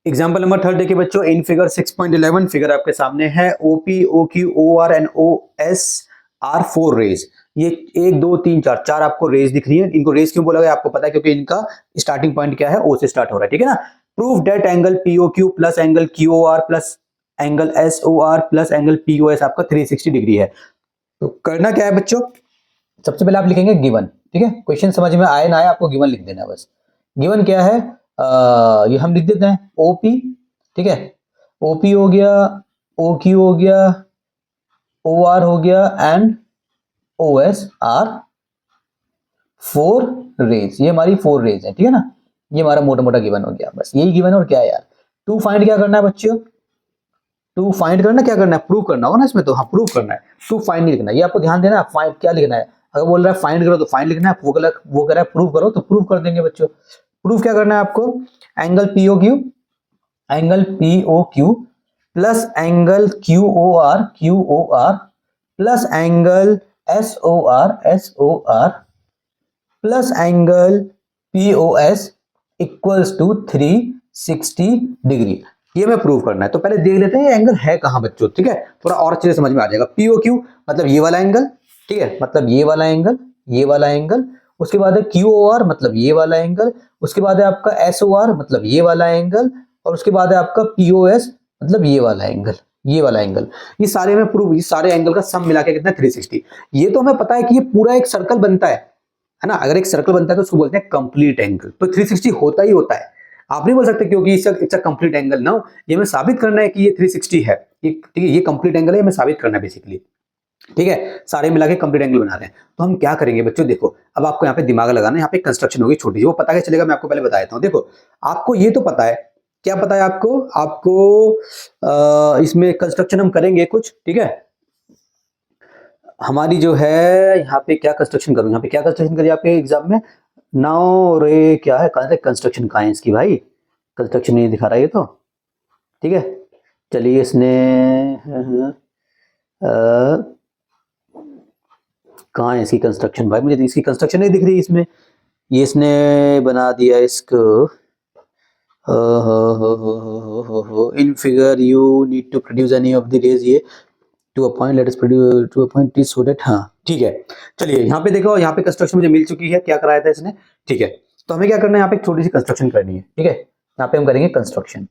एग्जाम्पल नंबर 3 देखिए बच्चों, इन फिगर 6.11 फिगर आपके सामने है, OP O Q O R and O S R 4 rays. ये 1 2 3 4 4 आपको रेज दिख रही है। इनको रेज क्यों बोला गया आपको पता है, क्योंकि इनका स्टार्टिंग पॉइंट क्या है, ओ से स्टार्ट हो रहा है। ठीक है ना। Prove that angle P O Q plus angle Q O R plus angle S O R plus angle P O S आपका 360 डिग्री है। तो करना क्या है बच्चों, सबसे पहले आप लिखेंगे गिवन। ठीक है, क्वेश्चन समझ में आए ना आए आपको गिवन लिख देना है बस। गिवन क्या है, ये हम लिख देते हैं ओपी। ठीक है, ओपी हो गया, ओ क्यू हो गया, ओ आर हो गया and O S R 4 rays. ये हमारी 4 रेज है। ठीक है ना, ये हमारा मोटा मोटा गिवन हो गया, बस यही गिवन है। और क्या है यार, टू फाइंड क्या करना है बच्चों, टू फाइंड करना क्या करना है, प्रूव करना होगा ना इसमें, तो हाँ प्रूव करना है, टू फाइंड नहीं लिखना है। ये आपको ध्यान देना है, फाइंड क्या लिखना है। अगर बोल रहा है फाइंड करो तो फाइंड लिखना है, वो कह रहा है प्रूव करो तो प्रूव कर देंगे बच्चों। प्रूव क्या करना है आपको, angle PO Q plus angle Q O R plus angle S O R plus angle P O S equals to 360 degree. ये हमें प्रूव करना है। तो पहले देख लेते हैं ये एंगल है कहां बच्चों। ठीक है, थोड़ा और अच्छे से समझ में आ जाएगा। पीओ क्यू मतलब ये वाला एंगल, ठीक है, मतलब ये वाला एंगल, ये वाला एंगल। उसके बाद है क्यू ओ आर मतलब ये वाला एंगल। उसके बाद है आपका एस ओ आर मतलब ये वाला एंगल। और उसके बाद है आपका पी ओ एस मतलब ये वाला एंगल, ये वाला एंगल। ये सारे में प्रूव, ये सारे एंगल का सम मिला के कितना 360। ये तो हमें पता है कि ये पूरा एक सर्कल बनता है ना। अगर एक सर्कल बनता है तो उसको बोलते हैं कंप्लीट एंगल। तो 360 होता ही होता है, आप नहीं बोल सकते क्योंकि इट्स अ कंप्लीट एंगल ना। ये हमें साबित करना है कि ये 360 है। ठीक है, ये कंप्लीट एंगल है, हमें साबित करना है बेसिकली। ठीक है, सारे मिला के कंप्लीट एंगल बना रहे हैं। तो हम क्या करेंगे बच्चों, देखो अब आपको यहाँ पे दिमाग लगाना है। यहाँ पे कंस्ट्रक्शन होगी छोटी सी, वो पता क्या चलेगा, मैं आपको पहले बता देता हूँ। देखो आपको ये तो पता है, क्या पता है आपको, इसमें कंस्ट्रक्शन हम करेंगे कुछ। ठीक है, हमारी जो है यहाँ पे क्या कंस्ट्रक्शन करूँ, यहाँ पे क्या कंस्ट्रक्शन करिए आपके एग्जाम में। नाउ रे क्या है, कहाँ से कंस्ट्रक्शन कहाँ है इसकी भाई, कंस्ट्रक्शन नहीं दिखा रहा है ये तो। ठीक है, चलिए इसने कहाँ है इसकी कंस्ट्रक्शन भाई, मुझे तो इसकी कंस्ट्रक्शन नहीं दिख रही इसमें। ये इसने बना दिया इसको, in figure you need to produce any of the rays ये to a point, let us produce to a point T so that. हाँ ठीक है, चलिए यहाँ पे देखो, यहाँ पे कंस्ट्रक्शन मुझे मिल चुकी है, क्या कराया था इसने। ठीक है, तो हमें क्या करना है, यहाँ पे छोटी सी कंस्ट्रक्शन करनी है। ठीक है, यहाँ पे हम करेंगे कंस्ट्रक्शन।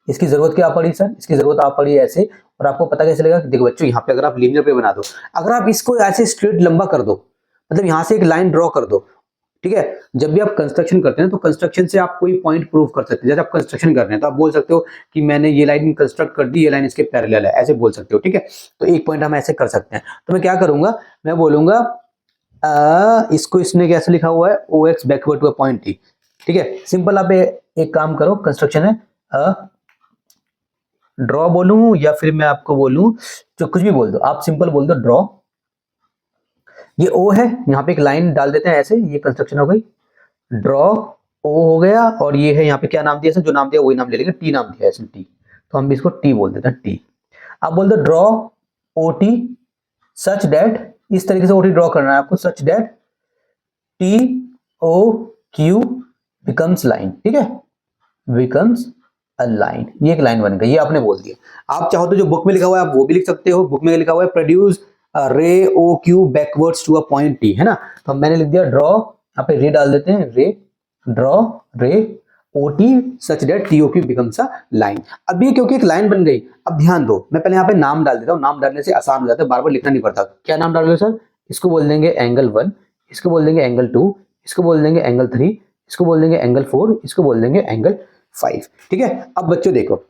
इसकी जरूरत क्या पड़ी सर, इसकी जरूरत आप पड़ी ऐसे, और आपको पता कैसे चलेगा, देखो बच्चों यहाँ पे अगर आप लीनियर पे बना दो, अगर आप इसको ऐसे स्ट्रेट लंबा कर दो, मतलब यहाँ से एक लाइन ड्रॉ कर दो। ठीक है, जब भी आप कंस्ट्रक्शन करते हैं तो कंस्ट्रक्शन से आप कोई पॉइंट प्रूव कर सकते हैं। जैसे आप कंस्ट्रक्शन कर रहे हैं तो आप बोल सकते हो कि मैंने ये लाइन कंस्ट्रक्ट कर दी, ये लाइन इसके पैरेलल है, ऐसे बोल सकते हो। ठीक है, तो एक पॉइंट हम ऐसे कर सकते हैं। तो मैं क्या करूंगा, मैं बोलूंगा इसको, इसने कैसे लिखा हुआ है, O X backward to a point T. ठीक है, सिंपल। आप एक काम करो, कंस्ट्रक्शन है ड्रॉ बोलूं या फिर मैं आपको बोलूं, जो कुछ भी बोल दो आप, सिंपल बोल दो ड्रॉ। ये ओ है, यहाँ पे एक लाइन डाल देते हैं ऐसे, ये कंस्ट्रक्शन हो गई। ड्रॉ ओ हो गया, और ये है यहाँ पे क्या नाम दिया, जो नाम दिया वही नाम ले लेंगे, टी नाम दिया है टी, तो हम इसको टी बोल देते हैं, टी। आप बोल दो draw O T such that, इस तरीके से ओ टी ड्रॉ करना है आपको, such that T O Q becomes line. ठीक है, बिकम्स अ लाइन, ये एक लाइन बन गई, ये आपने बोल दिया। आप चाहो तो जो बुक में लिखा हुआ है आप वो भी लिख सकते हो। बुक में लिखा हुआ है produce ray O Q backwards to a point T, है ना। तो मैंने लिख दिया ड्रॉ, यहाँ पे रे डाल देते हैं, ray draw ray O T such that T O Q becomes a line. अब ये क्योंकि एक लाइन बन गई, अब ध्यान दो, मैं पहले यहाँ पे नाम डाल देता हूँ, नाम डालने से आसान हो जाता है, बार बार लिखना नहीं पड़ता। क्या नाम डालोगे सर, इसको बोल देंगे एंगल 1, इसको बोल देंगे एंगल 2, इसको बोल देंगे एंगल 3, इसको बोल देंगे एंगल 4, इसको बोल देंगे एंगल 5। ठीक है, अब बच्चों देखो,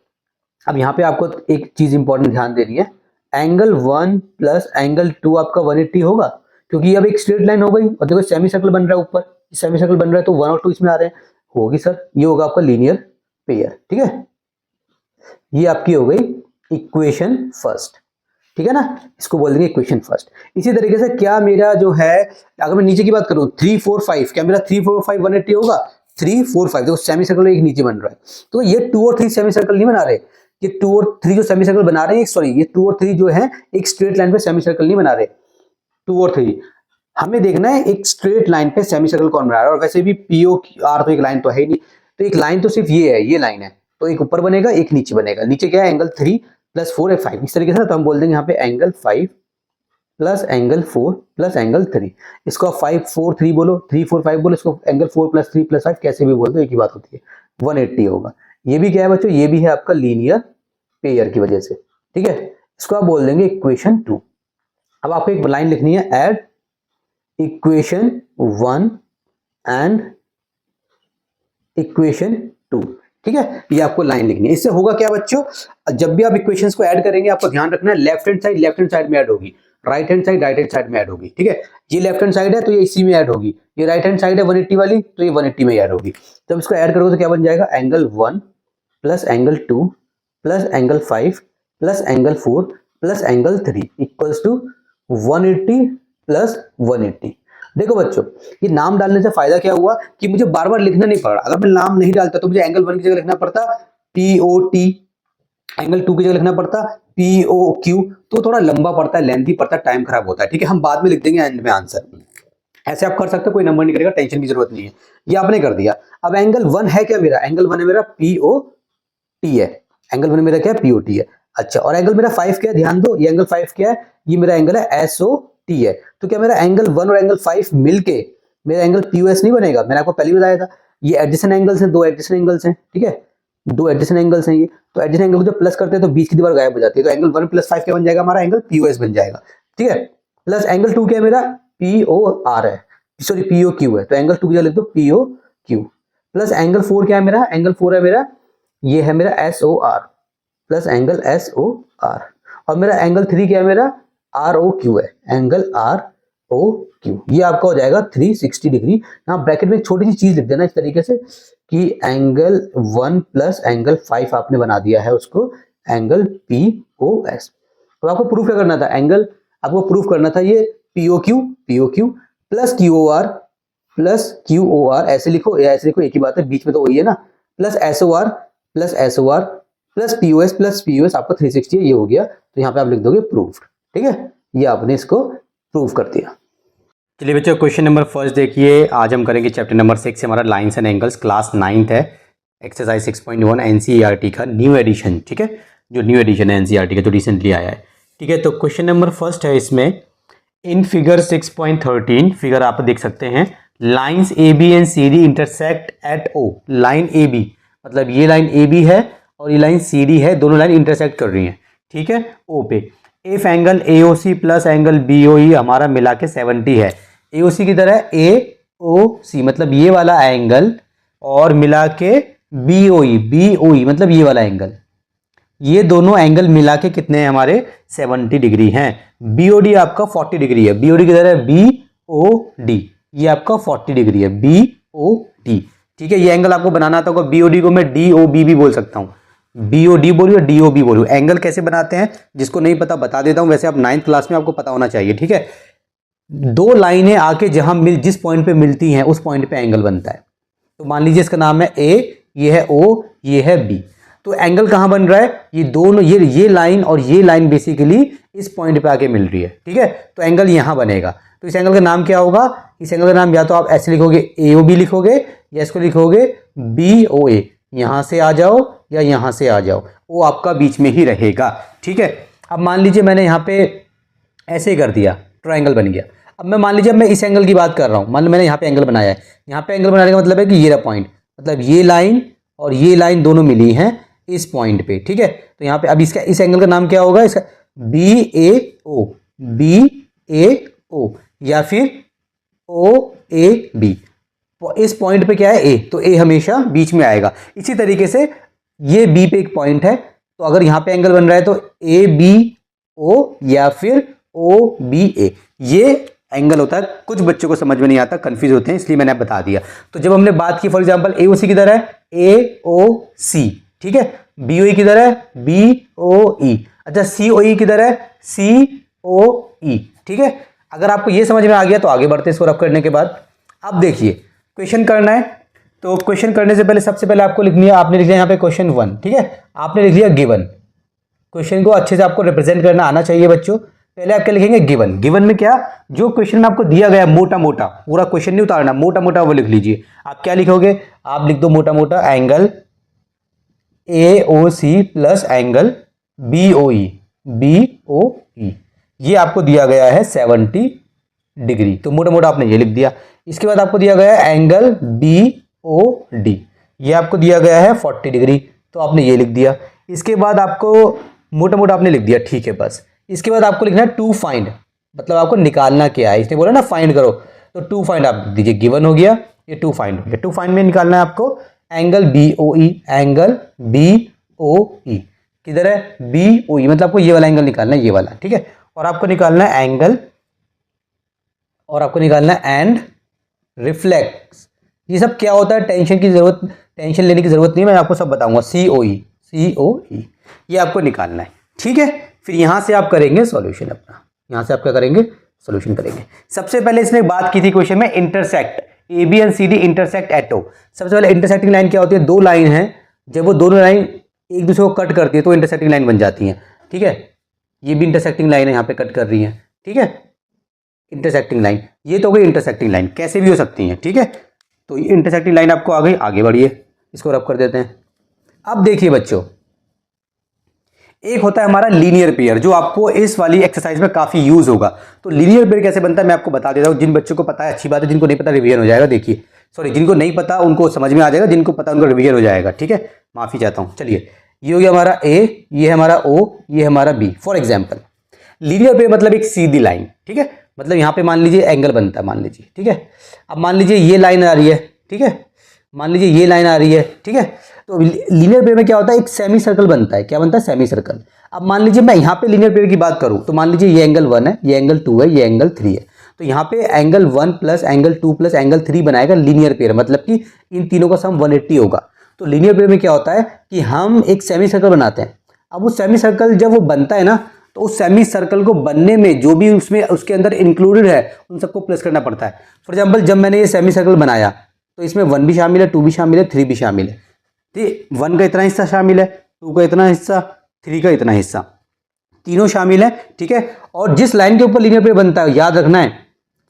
अब यहाँ पे आपको एक चीज इंपॉर्टेंट ध्यान देनी है, एंगल 1 प्लस एंगल 2 आपका 180 होगा, क्योंकि अब एक स्ट्रेट लाइन हो गई और देखो सेमी सर्कल बन रहा है, ऊपर सेमी सर्कल बन रहा है तो 1 और 2 इसमें आ रहे हैं, होगी सर, ये होगा आपका लीनियर पेयर। ठीक है, ये आपकी हो गई इक्वेशन फर्स्ट। ठीक है ना, इसको बोल देंगे इक्वेशन फर्स्ट। इसी तरीके से क्या मेरा जो है, अगर मैं नीचे की बात करूं 3 4 5, क्या मेरा 3 4 5 180 होगा? 3 4 5 देखो सेमी सर्कल एक नीचे बन रहा है, तो ये 2 और 3 सेमी सर्कल नहीं बना रहे, ये 2 और 3 जो सेमी सर्कल बना रहे हैं, सॉरी ये 2 और 3 जो है एक स्ट्रेट लाइन पे सेमी सर्कल नहीं बना रहे। 2 और 3 हमें देखना है एक स्ट्रेट लाइन पे सेमी सर्कल कौन बना रहा है, और वैसे भी पीओ आर तो एक लाइन तो है ही नहीं, तो एक लाइन तो सिर्फ ये है, ये लाइन है, तो एक ऊपर बनेगा एक नीचे बनेगा। नीचे क्या है? एंगल 3 प्लस 4 है 5, इस तरीके से, तो हम बोल देंगे यहाँ पे angle 5 plus angle 4 plus angle 3। इसको 5 4 3 बोलो, 3 4 5 बोलो, इसको एंगल 4 प्लस 3 प्लस 5 कैसे भी बोल दो, एक ही बात होती है, 180 होगा। ये भी क्या है बच्चों? ये भी है आपका लीनियर पेयर की वजह से। ठीक है, इसको आप बोल देंगे इक्वेशन 2। अब आपको एक लाइन लिखनी है, ऐड इक्वेशन 1 एंड इक्वेशन 2। ठीक है, ये आपको लाइन लिखनी है। इससे होगा क्या बच्चों, जब भी आप इक्वेशंस को ऐड करेंगे आपको ध्यान रखना है लेफ्ट हैंड साइड में ऐड होगी, राइट हैंड साइड में ऐड होगी। ठीक है, ये लेफ्ट हैंड साइड है तो ये इसी में ऐड होगी, ये राइट हैंड साइड है 180 वाली तो ये 180 में ऐड होगी। जब इसको ऐड करोगे तो क्या बन जाएगा? Angle 1 plus angle 2 plus angle 5 plus angle 4 plus angle 3 equals to 180 plus 180। देखो बच्चों, ये नाम डालने से फायदा क्या हुआ कि मुझे बार बार लिखना नहीं पड़ रहा। अगर मैं नाम नहीं डालता तो मुझे एंगल 1 की जगह लिखना पड़ता POT, एंगल 2 की जगह लिखना पड़ता POQ, तो थोड़ा लंबा पड़ता है, लेंथी पड़ता है, टाइम खराब होता है। ठीक है, हम बाद में लिख देंगे एंड में आंसर, ऐसे आप कर सकते हो, कोई नंबर नहीं करेगा, टेंशन की जरूरत नहीं है, ये आपने कर दिया। अब एंगल 1 है क्या मेरा? एंगल 1 है मेरा POT है, एंगल 1 मेरा क्या है? POT है। अच्छा, और एंगल मेरा 5 क्या है? ध्यान दो, ये एंगल 5 क्या है? ये मेरा एंगल है SOT है। तो क्या मेरा एंगल 1 और एंगल 5 मिलके मेरा एंगल POS नहीं बनेगा? मैंने आपको पहले बताया था, ये एडजेसेंट एंगल्स हैं, 2 एडजेसेंट एंगल्स हैं। ठीक है, 2 एडजेसेंट एंगल्स हैं ये, तो एडजेसेंट एंगल को जब प्लस करते हैं तो बीच की दीवार गायब हो जाती है, तो एंगल 1 प्लस 5 क्या बन जाएगा? हमारा एंगल POS बन जाएगा। ठीक है, प्लस एंगल 2 क्या है मेरा? POR है, सॉरी POQ है, तो एंगल 2 की जगह लिख दो POQ। प्लस एंगल 4 क्या है मेरा? एंगल 4 है मेरा, ये है मेरा SOR प्लस एंगल SOR, और मेरा एंगल 3 क्या है? मेरा ROQ है, एंगल ROQ। ये आपका हो जाएगा 360 डिग्री। यहाँ ब्रैकेट में एक छोटी सी चीज लिख देना इस तरीके से कि एंगल 1 प्लस एंगल 5 आपने बना दिया है उसको एंगल POS। तो आपको प्रूफ क्या करना था? एंगल आपको प्रूफ करना था ये POQ प्लस QOR, ऐसे लिखो या ऐसे लिखो, एक ही बात है, बीच में तो वही है ना, प्लस SOR प्लस POS आपका 360 है, ये हो गया। तो यहाँ पे आप लिख दोगे प्रूफ। ठीक है, ये आपने इसको प्रूव कर दिया। चलिए बच्चों, क्वेश्चन नंबर फर्स्ट देखिए, आज हम करेंगे चैप्टर नंबर 6, हमारा lines and angles, class 9th है, एक्सरसाइज 6.1 NCERT का न्यू एडिशन। ठीक है, जो न्यू एडिशन है NCERT का, जो रिसेंटली आया है। ठीक है, तो क्वेश्चन नंबर फर्स्ट है इसमें, इन फिगर 6.13 फिगर आप देख सकते हैं, lines AB and CD intersect at O। Line AB मतलब ये लाइन AB है और ये लाइन CD है, दोनों लाइन इंटरसेक्ट कर रही हैं। ठीक है, O पे। If angle AOC plus angle BOE हमारा मिला के 70 है, AOC की तरह AOC मतलब ये वाला एंगल और मिला के BOE मतलब ये वाला एंगल, ये दोनों एंगल मिला के कितने हैं हमारे? 70 डिग्री हैं। BOD आपका 40 डिग्री है, BOD की तरह BOD, ये आपका 40 डिग्री है BOD। ठीक है, ये एंगल आपको बनाना आता होगा, BOD को मैं DOB भी बोल सकता हूँ, BOD बोलूँ या DOB बोलूँ। एंगल कैसे बनाते हैं जिसको नहीं पता बता देता हूँ, वैसे आप 9th क्लास में आपको पता होना चाहिए। ठीक है, दो लाइनें आके जहां जिस पॉइंट पे मिलती हैं उस पॉइंट पे एंगल बनता है। तो मान लीजिए इसका नाम है A, ये है O, ये है B। तो एंगल कहां बन रहा है? ये दोनों, ये लाइन और ये लाइन बेसिकली इस पॉइंट पे आके मिल रही है। ठीक है, तो एंगल यहां बनेगा। तो इस एंगल का नाम क्या होगा? इस एंगल का नाम या तो आप ऐसे लिखोगे AOB लिखोगे, या इसको लिखोगे BOA। यहां से आ जाओ या यहां से आ जाओ, वो आपका बीच में ही रहेगा। ठीक है, अब मान लीजिए मैंने यहाँ पे ऐसे कर दिया, ट्रायंगल बन गया। अब मैं मान लीजिए मैं इस एंगल की बात कर रहा हूँ, मान लो मैंने यहाँ पे एंगल बनाया है, यहाँ पे एंगल बनाने का मतलब है कि ये रहा पॉइंट, मतलब ये लाइन और ये लाइन दोनों मिली हैं इस पॉइंट पे। ठीक है, तो यहाँ पे अब इसका इस एंगल का नाम क्या होगा? इसका BAO या फिर OAB। इस पॉइंट पे क्या है ए, तो ए हमेशा बीच में आएगा। इसी तरीके से ये बी पे एक पॉइंट है, तो अगर यहां पे एंगल बन रहा है तो ए बी ओ या फिर ओ बी ए, ये एंगल होता है। कुछ बच्चों को समझ में नहीं आता, कंफ्यूज होते हैं, इसलिए मैंने बता दिया। तो जब हमने बात की फॉर एग्जांपल ए ओ सी किधर है, ए ओ सी, ठीक है, बी ओ ई किधर है, बी ओ ई, अच्छा सी ओ ई किधर है, सी ओ ई, ठीक है। अगर आपको ये समझ में आ गया तो आगे बढ़ते हैं इसको रब करने के बाद। अब देखिए क्वेश्चन करना है, तो क्वेश्चन करने से पहले सबसे पहले आपको लिखनी है, आपने लिख लिया यहाँ पे क्वेश्चन 1, ठीक है, आपने लिख लिया गिवन। क्वेश्चन को अच्छे से आपको रिप्रेजेंट करना आना चाहिए बच्चों। पहले आप क्या लिखेंगे, गिवन। गिवन में क्या, जो क्वेश्चन में आपको दिया गया मोटा मोटा, पूरा क्वेश्चन नहीं उतारना, मोटा मोटा वो लिख लीजिए। आप क्या लिखोगे, आप लिख दो मोटा मोटा angle A O C plus angle B O E, B O E, ये आपको दिया गया है 70 डिग्री, तो मोटा मोटा आपने ये लिख दिया। इसके बाद आपको दिया गया है एंगल बी ओ डी, ये आपको दिया गया है 40 डिग्री, तो आपने ये लिख दिया। इसके बाद आपको मोटा मोटा आपने लिख दिया, ठीक है बस। इसके बाद आपको लिखना है टू फाइंड, मतलब आपको निकालना क्या है, इसने बोला ना फाइंड करो, तो टू फाइंड आप लिख दीजिए। गिवन हो गया, ये टू फाइंड हो गया। टू फाइंड में निकालना है आपको एंगल बी ओ ई, एंगल बी ओ ई किधर है, बी ओ ई, मतलब आपको ये वाला एंगल निकालना है, ये वाला, ठीक है। और आपको निकालना है एंगल, और आपको निकालना है एंड रिफ्लेक्स। ये सब क्या होता है, टेंशन की जरूरत, टेंशन लेने की जरूरत नहीं है, मैं आपको सब बताऊंगा। सी ओ ई, सी ओ ई, ये आपको निकालना है, ठीक है। फिर यहां से आप करेंगे सॉल्यूशन अपना, यहां से आप क्या करेंगे, सॉल्यूशन करेंगे। सबसे पहले इसने बात की थी क्वेश्चन में, intersect A B and C D intersect at O. सबसे पहले इंटरसेक्टिंग लाइन क्या होती है, दो लाइन है, जब वो दोनों लाइन एक दूसरे को कट करती है तो इंटरसेक्टिंग लाइन बन जाती है, ठीक है। ये भी इंटरसेक्टिंग लाइन है, यहाँ पे कट कर रही है, ठीक है, इंटरसेक्टिंग लाइन, ये तो हो गई इंटरसेक्टिंग लाइन, कैसे भी हो सकती है, ठीक है। तो ये इंटरसेक्टिंग लाइन आपको आ गई, आगे बढ़िए, इसको रब कर देते हैं। अब देखिए बच्चों, एक होता है हमारा लीनियर पेयर, जो आपको इस वाली एक्सरसाइज में काफी यूज होगा। तो लीनियर पेयर कैसे बनता है मैं आपको बता देता हूं। जिन बच्चों को पता है अच्छी बात है, जिनको नहीं पता रिवीजन हो जाएगा। देखिए, सॉरी, जिनको नहीं पता उनको समझ में आ जाएगा, जिनको पता उनको रिवीजन हो जाएगा, ठीक है, माफी चाहता हूं। चलिए, ये हो गया हमारा ए, ये है हमारा ओ, ये है हमारा B. For example linear pair मतलब एक सीधी लाइन, ठीक है, मतलब यहाँ पे मान लीजिए एंगल बनता है, मान लीजिए, ठीक है। अब मान लीजिए ये लाइन आ रही है, ठीक है, मान लीजिए ये लाइन आ रही है, ठीक है। तो लीनियर पेयर में क्या होता है, एक सेमी सर्कल बनता है, क्या बनता है, सेमी सर्कल। अब मान लीजिए मैं यहाँ पे लीनियर पेयर की बात करूँ, तो मान लीजिए ये एंगल 1 है, ये एंगल 2 है, ये एंगल 3 है, तो यहाँ पे angle 1 plus angle 2 plus angle 3 बनाएगा लीनियर पेयर, मतलब कि इन तीनों का सम 180 होगा। तो लीनियर पेयर में क्या होता है कि हम एक सेमी सर्कल बनाते हैं। अब वो सेमी सर्कल जब वो बनता है ना, तो उस सेमी सर्कल को बनने में जो भी उसमें उसके अंदर इंक्लूडेड है उन सबको प्लस करना पड़ता है। फॉर एग्जाम्पल जब मैंने ये सेमी सर्कल बनाया तो इसमें 1 भी शामिल है, 2 भी शामिल है, 3 भी शामिल है, ठीक, 1 का इतना हिस्सा शामिल है, 2 का इतना हिस्सा, 3 का इतना हिस्सा, तीनों शामिल है, ठीक है। और जिस लाइन के ऊपर लीनियर पेयर बनता है, याद रखना है,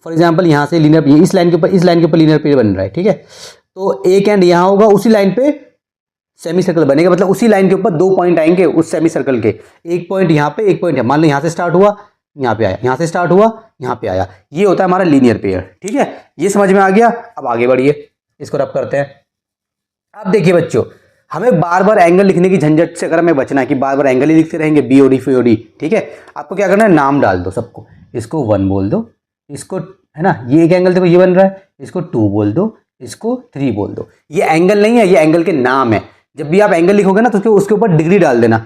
फॉर एग्जाम्पल यहाँ से लीनियर, इस लाइन के ऊपर लीनियर पेयर बन रहा है, ठीक है, तो एक एंड यहाँ होगा, उसी लाइन पे सेमी सर्कल बनेगा, मतलब उसी लाइन के ऊपर 2 पॉइंट आएंगे उस सेमी सर्कल के, एक पॉइंट यहाँ पे, एक पॉइंट है, मान लो यहाँ से स्टार्ट हुआ, यहाँ पे आया, यहाँ से स्टार्ट हुआ, यहाँ पे आया, ये होता है हमारा लीनियर पेयर, ठीक है। ये समझ में आ गया। अब आगे बढ़िए, इसको रब करते हैं। अब देखिए बच्चों, हमें बार बार एंगल लिखने की झंझट से अगर हमें बचना है कि बार बार एंगल ही लिखते रहेंगे, बी ओ डी फी ओ डी, ठीक है, आपको क्या करना है, नाम डाल दो सबको, इसको 1 बोल दो, इसको, है ना, ये एक एंगल देखो ये बन रहा है, इसको 2 बोल दो, इसको 3 बोल दो। ये एंगल नहीं है, ये एंगल के नाम है। जब भी आप एंगल लिखोगे ना तो उसके ऊपर डिग्री डाल देना।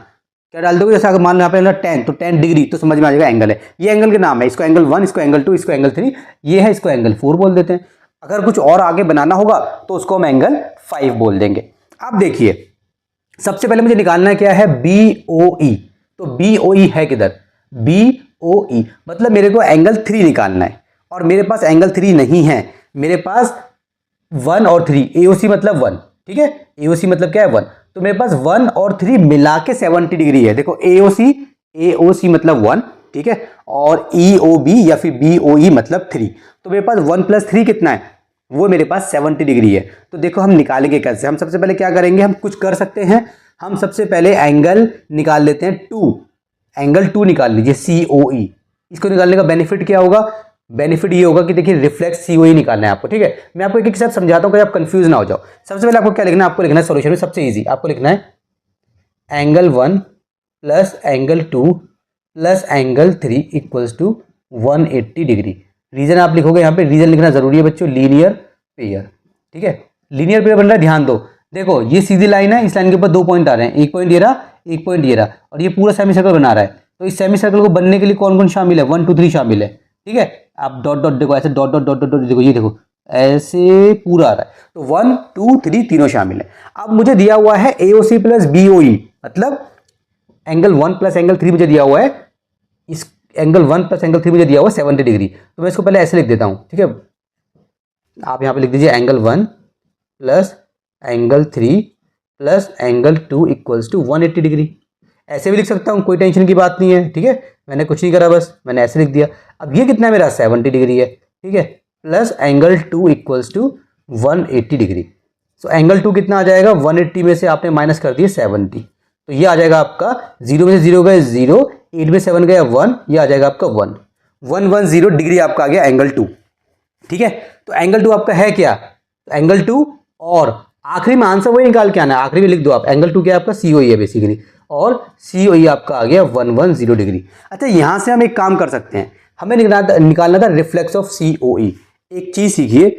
क्या डाल दोगे, जैसे अगर मान लो यहाँ पे 10, तो 10 डिग्री, तो समझ में आ जाएगा एंगल है। ये एंगल के नाम है, इसको एंगल 1, इसको एंगल 2, इसको एंगल 3, ये है, इसको एंगल 4 बोल देते हैं। अगर कुछ और आगे बनाना होगा तो उसको हम एंगल 5 बोल देंगे। अब देखिए, सबसे पहले मुझे निकालना क्या है, बी ओ ई। तो बी ओ ई है किधर, बी ओ ई, मतलब मेरे को एंगल 3 निकालना है, और मेरे पास एंगल 3 नहीं है, मेरे पास 1 और 3, ए ओ सी मतलब 1, ठीक है, ए ओ सी मतलब क्या है 1, तो मेरे पास 1 और 3 मिला के 70 डिग्री है। देखो ए ओ सी मतलब 1, ठीक है, और ई ओ बी या फिर बी ओ ई मतलब 3, तो मेरे पास 1 + 3 कितना है, वो मेरे पास 70 डिग्री है। तो देखो हम निकालेंगे कैसे, हम सबसे पहले क्या करेंगे, हम कुछ कर सकते हैं, हम सबसे पहले एंगल निकाल लेते हैं 2, एंगल 2 निकाल लीजिए, सी ओ ई। इसको निकालने का बेनिफिट क्या होगा, बेनिफिट ये होगा कि देखिए रिफ्लेक्स सी ओ ई निकालना है आपको, ठीक है। मैं आपको एक एक स्टेप समझाता हूँ कि आप कंफ्यूज ना हो जाओ। सबसे पहले आपको क्या लिखना है, आपको लिखना है सॉल्यूशन में सबसे इजी, आपको लिखना है angle 1 plus angle 2 plus angle 3 equals to 180 degree. Reason आप लिखोगे, यहाँ पे रीजन लिखना जरूरी है बच्चों, लीनियर पेयर, ठीक है, लीनियर पेयर बन रहा है, ध्यान दो, देखो ये सीधी लाइन है, इस लाइन के ऊपर 2 पॉइंट आ रहे हैं, एक पॉइंट ये रहा, एक पॉइंट ये रहा, और ये पूरा सेमी सर्कल बना रहा है। तो इस सेमी सर्कल को बनने के लिए कौन कौन शामिल है, 1 2 3 शामिल है, ठीक है। आप डॉट डॉट देखो, ऐसे डॉट डॉट डॉट डॉट देखो, ये देखो ऐसे पूरा आ रहा है, तो 1 2 3 तीनों शामिल है। अब मुझे दिया हुआ है AOC प्लस BOE, मतलब एंगल 1 प्लस एंगल 3 मुझे दिया हुआ है, इस एंगल 1 प्लस एंगल 3 मुझे दिया हुआ है 70 डिग्री। तो मैं इसको पहले ऐसे लिख देता हूं, ठीक है। आप यहां पे लिख दीजिए angle 1 plus angle 3 plus angle 2 equals to 180 degree. ऐसे भी लिख सकता हूं, कोई टेंशन की बात नहीं है, ठीक है। मैंने कुछ नहीं करा, बस मैंने ऐसे लिख दिया। अब ये कितना है मेरा, 70 डिग्री है, ठीक है, plus angle 2 equals to 180 degree. So angle 2 कितना आ जाएगा, 180 में से आपने माइनस कर दिया 70, तो ये आ जाएगा आपका 0 में से 0 गए 0, 8 में 7 गया 1, ये आ जाएगा आपका 110 डिग्री आपका आ गया एंगल 2, ठीक है। तो एंगल 2 आपका है क्या, तो एंगल 2, और आखिरी में आंसर वही निकाल के आना है, आखिरी में लिख दो आप, एंगल 2 क्या आपका COE है बेसिकली, और COE आपका आ गया 110 डिग्री। अच्छा, यहां से हम एक काम कर सकते हैं, हमें निकालना था रिफ्लेक्स ऑफ COE। एक चीज सीखिए,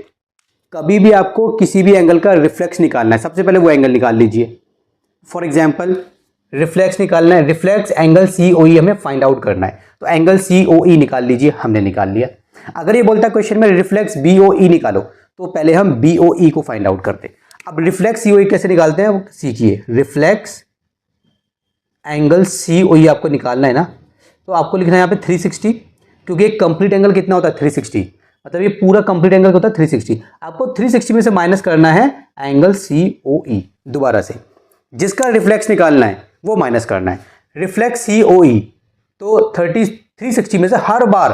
कभी भी आपको किसी भी एंगल का रिफ्लेक्स निकालना है, सबसे पहले वो एंगल निकाल लीजिए। फॉर एग्जाम्पल रिफ्लेक्स निकालना है, रिफ्लेक्स एंगल COE हमें फाइंड आउट करना है, तो एंगल COE निकाल लीजिए, हमने निकाल लिया। अगर ये बोलता क्वेश्चन में रिफ्लेक्स BOE निकालो, तो पहले हम BOE को फाइंड आउट करते। अब रिफ्लेक्स COE कैसे निकालते हैं वो सीखिए। रिफ्लेक्स एंगल COE आपको निकालना है ना, तो आपको लिखना है यहाँ पे 360, क्योंकि एक कंप्लीट एंगल कितना होता है 360, मतलब ये पूरा कंप्लीट एंगल होता है 360। आपको 360 में से माइनस करना है एंगल COE, दोबारा से जिसका रिफ्लेक्स निकालना है वो माइनस करना है। रिफ्लेक्स COE तो 360 में से हर बार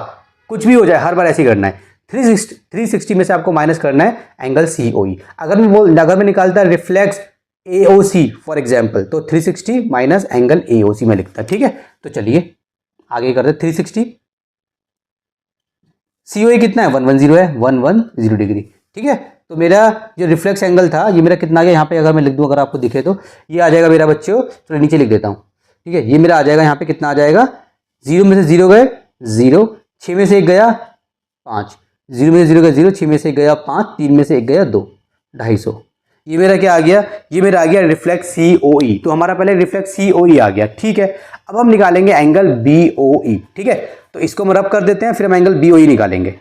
कुछ भी हो जाए, हर बार ऐसे ही करना है, 360 में से आपको माइनस करना है एंगल COE। अगर मैं निकालता रिफ्लेक्स AOC फॉर एग्जाम्पल, तो 360 माइनस एंगल AOC में लिखता, ठीक है। तो चलिए आगे करते, 360 COE कितना है, 110 है, 110 डिग्री, ठीक है। तो मेरा जो रिफ्लेक्स एंगल था ये मेरा कितना आ गया, यहाँ पे अगर मैं लिख दूँ, अगर आपको दिखे तो ये आ जाएगा मेरा बच्चों, तो नीचे लिख देता हूँ, ठीक है। ये मेरा आ जाएगा यहाँ पे कितना आ जाएगा, 0 में से 0 गए 0, 6 में से 1 गया 5, 0 में से 0 गया 0, 6 में से 1 गया 5, 3 में से 1 गया 2, 250। ये मेरा क्या आ गया, ये मेरा आ गया रिफ्लेक्स COE। तो हमारा पहले रिफ्लेक्स COE आ गया, ठीक है। अब हम निकालेंगे एंगल BOE, ठीक है। तो इसको हम रब कर देते हैं, फिर हम एंगल BOE निकालेंगे।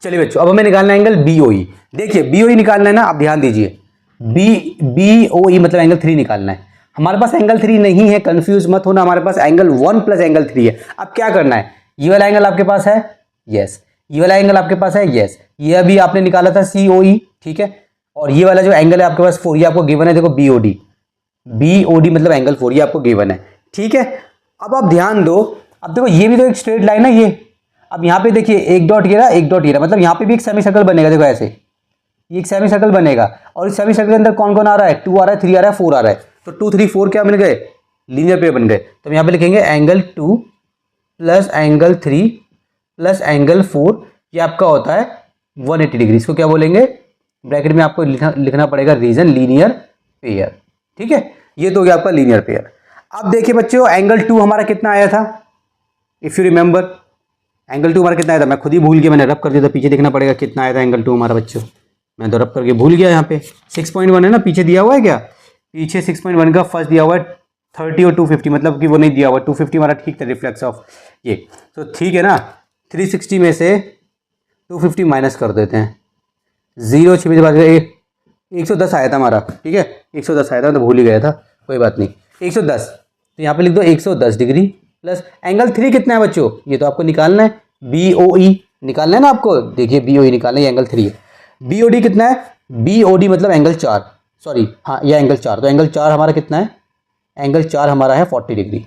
चलिए बच्चों, अब हमें निकालना है एंगल BOE। देखिए BOE निकालना है ना, आप ध्यान दीजिए, BOE मतलब एंगल 3 निकालना है। हमारे पास एंगल 3 नहीं है, कंफ्यूज मत होना, हमारे पास एंगल 1 प्लस एंगल 3 है। अब क्या करना है, ये वाला एंगल आपके पास है, यस, ये वाला एंगल आपके पास है, यस, ये अभी आपने निकाला था COE, ठीक है। और ये वाला जो एंगल है आपके पास 4, ये आपको गिवन है, देखो BOD मतलब एंगल 4, ये आपको गिवन है, ठीक है। अब आप ध्यान दो, अब देखो ये भी तो एक स्ट्रेट लाइन है ये। अब यहाँ पे देखिए एक डॉट ये रहा, एक डॉट ये रहा, मतलब यहाँ पे भी एक सेमी सर्कल बनेगा, देखो ऐसे ये एक सेमी सर्कल बनेगा। और इस सेमी सर्कल के अंदर कौन कौन आ रहा है, 2 आ रहा है, 3 आ रहा है, 4 आ रहा है। तो 2 3 4 क्या बन गए, लीनियर पेयर बन गए। तो हम यहाँ पे लिखेंगे angle 2 plus angle 3 plus angle 4, ये आपका होता है 180 डिग्री। इसको क्या बोलेंगे, ब्रैकेट में आपको लिखना पड़ेगा रीजन लीनियर पेयर, ठीक है। ये तो हो गया आपका लीनियर पेयर। अब देखिए बच्चों, एंगल 2 हमारा कितना आया था, इफ यू रिमेंबर, एंगल 2 हमारा कितना आया था, मैं खुद ही भूल गया, मैंने रब कर दिया था, पीछे देखना पड़ेगा कितना आया था एंगल 2 हमारा बच्चों, मैं तो रब करके भूल गया। यहाँ पे 6.1 है ना, पीछे दिया हुआ है क्या, पीछे 6.1 का फर्स्ट दिया हुआ है 30 और 250, मतलब कि वो नहीं दिया हुआ, 250 हमारा ठीक था रिफ्लेक्स ऑफ ये, तो ठीक है ना। 360 में से 250 माइनस कर देते हैं, 0 6 में बाद 110 आया था हमारा, ठीक है, 110 आया था, तो भूल ही गया था, कोई बात नहीं, 110। तो यहाँ पे लिख दो 110 डिग्री प्लस एंगल 3 कितना है बच्चों, ये तो आपको निकालना है, BOE निकालना है ना आपको, देखिए BOE निकालना है, एंगल 3 है। BOD कितना है, BOD मतलब एंगल 4, सॉरी हाँ यह एंगल 4, तो एंगल 4 हमारा कितना है, एंगल 4 हमारा है 40 डिग्री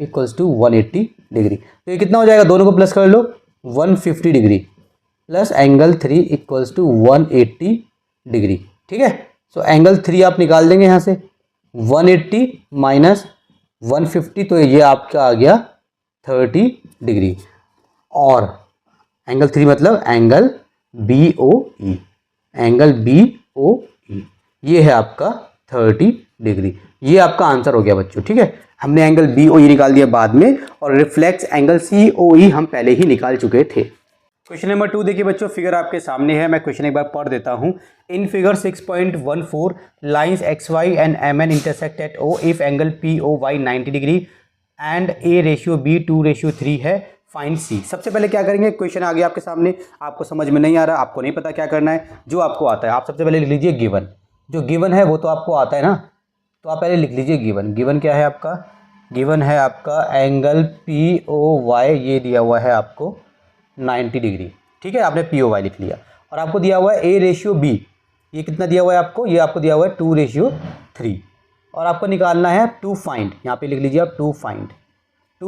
इक्वल्स टू 180 डिग्री। तो ये कितना हो जाएगा, दोनों को प्लस कर लो, 150 degree plus angle 3 equals to 180 degree, ठीक है। सो एंगल 3 आप निकाल देंगे यहाँ से, 180 माइनस 150, तो ये आपका आ गया 30 डिग्री। और एंगल 3 मतलब एंगल BOE, एंगल BOE ये है आपका 30 डिग्री। ये आपका आंसर हो गया बच्चों, ठीक है। हमने एंगल BOE निकाल दिया बाद में, और रिफ्लेक्स एंगल COE हम पहले ही निकाल चुके थे। क्वेश्चन नंबर 2 देखिए बच्चों, फिगर आपके सामने है, मैं क्वेश्चन एक बार पढ़ देता हूं। In figure 6.14 lines XY and MN intersect at O if angle POY 90 degree and A/B 2/3 है, फाइंड C। सबसे पहले क्या करेंगे, क्वेश्चन आ गया आपके सामने, आपको समझ में नहीं आ रहा, आपको नहीं पता क्या करना है, जो आपको आता है आप सबसे पहले लिख लीजिए गिवन। जो गिवन है वो तो आपको आता है ना, तो आप पहले लिख लीजिए गिवन। गिवन क्या है आपका, गिवन है आपका एंगल POY, ये दिया हुआ है आपको 90 डिग्री, ठीक है। आपने POY लिख लिया, और आपको दिया हुआ है A/B, ये कितना दिया हुआ है आपको, ये आपको दिया हुआ है 2/3, और आपको निकालना है टू फाइंड, यहाँ पे लिख लीजिए आप टू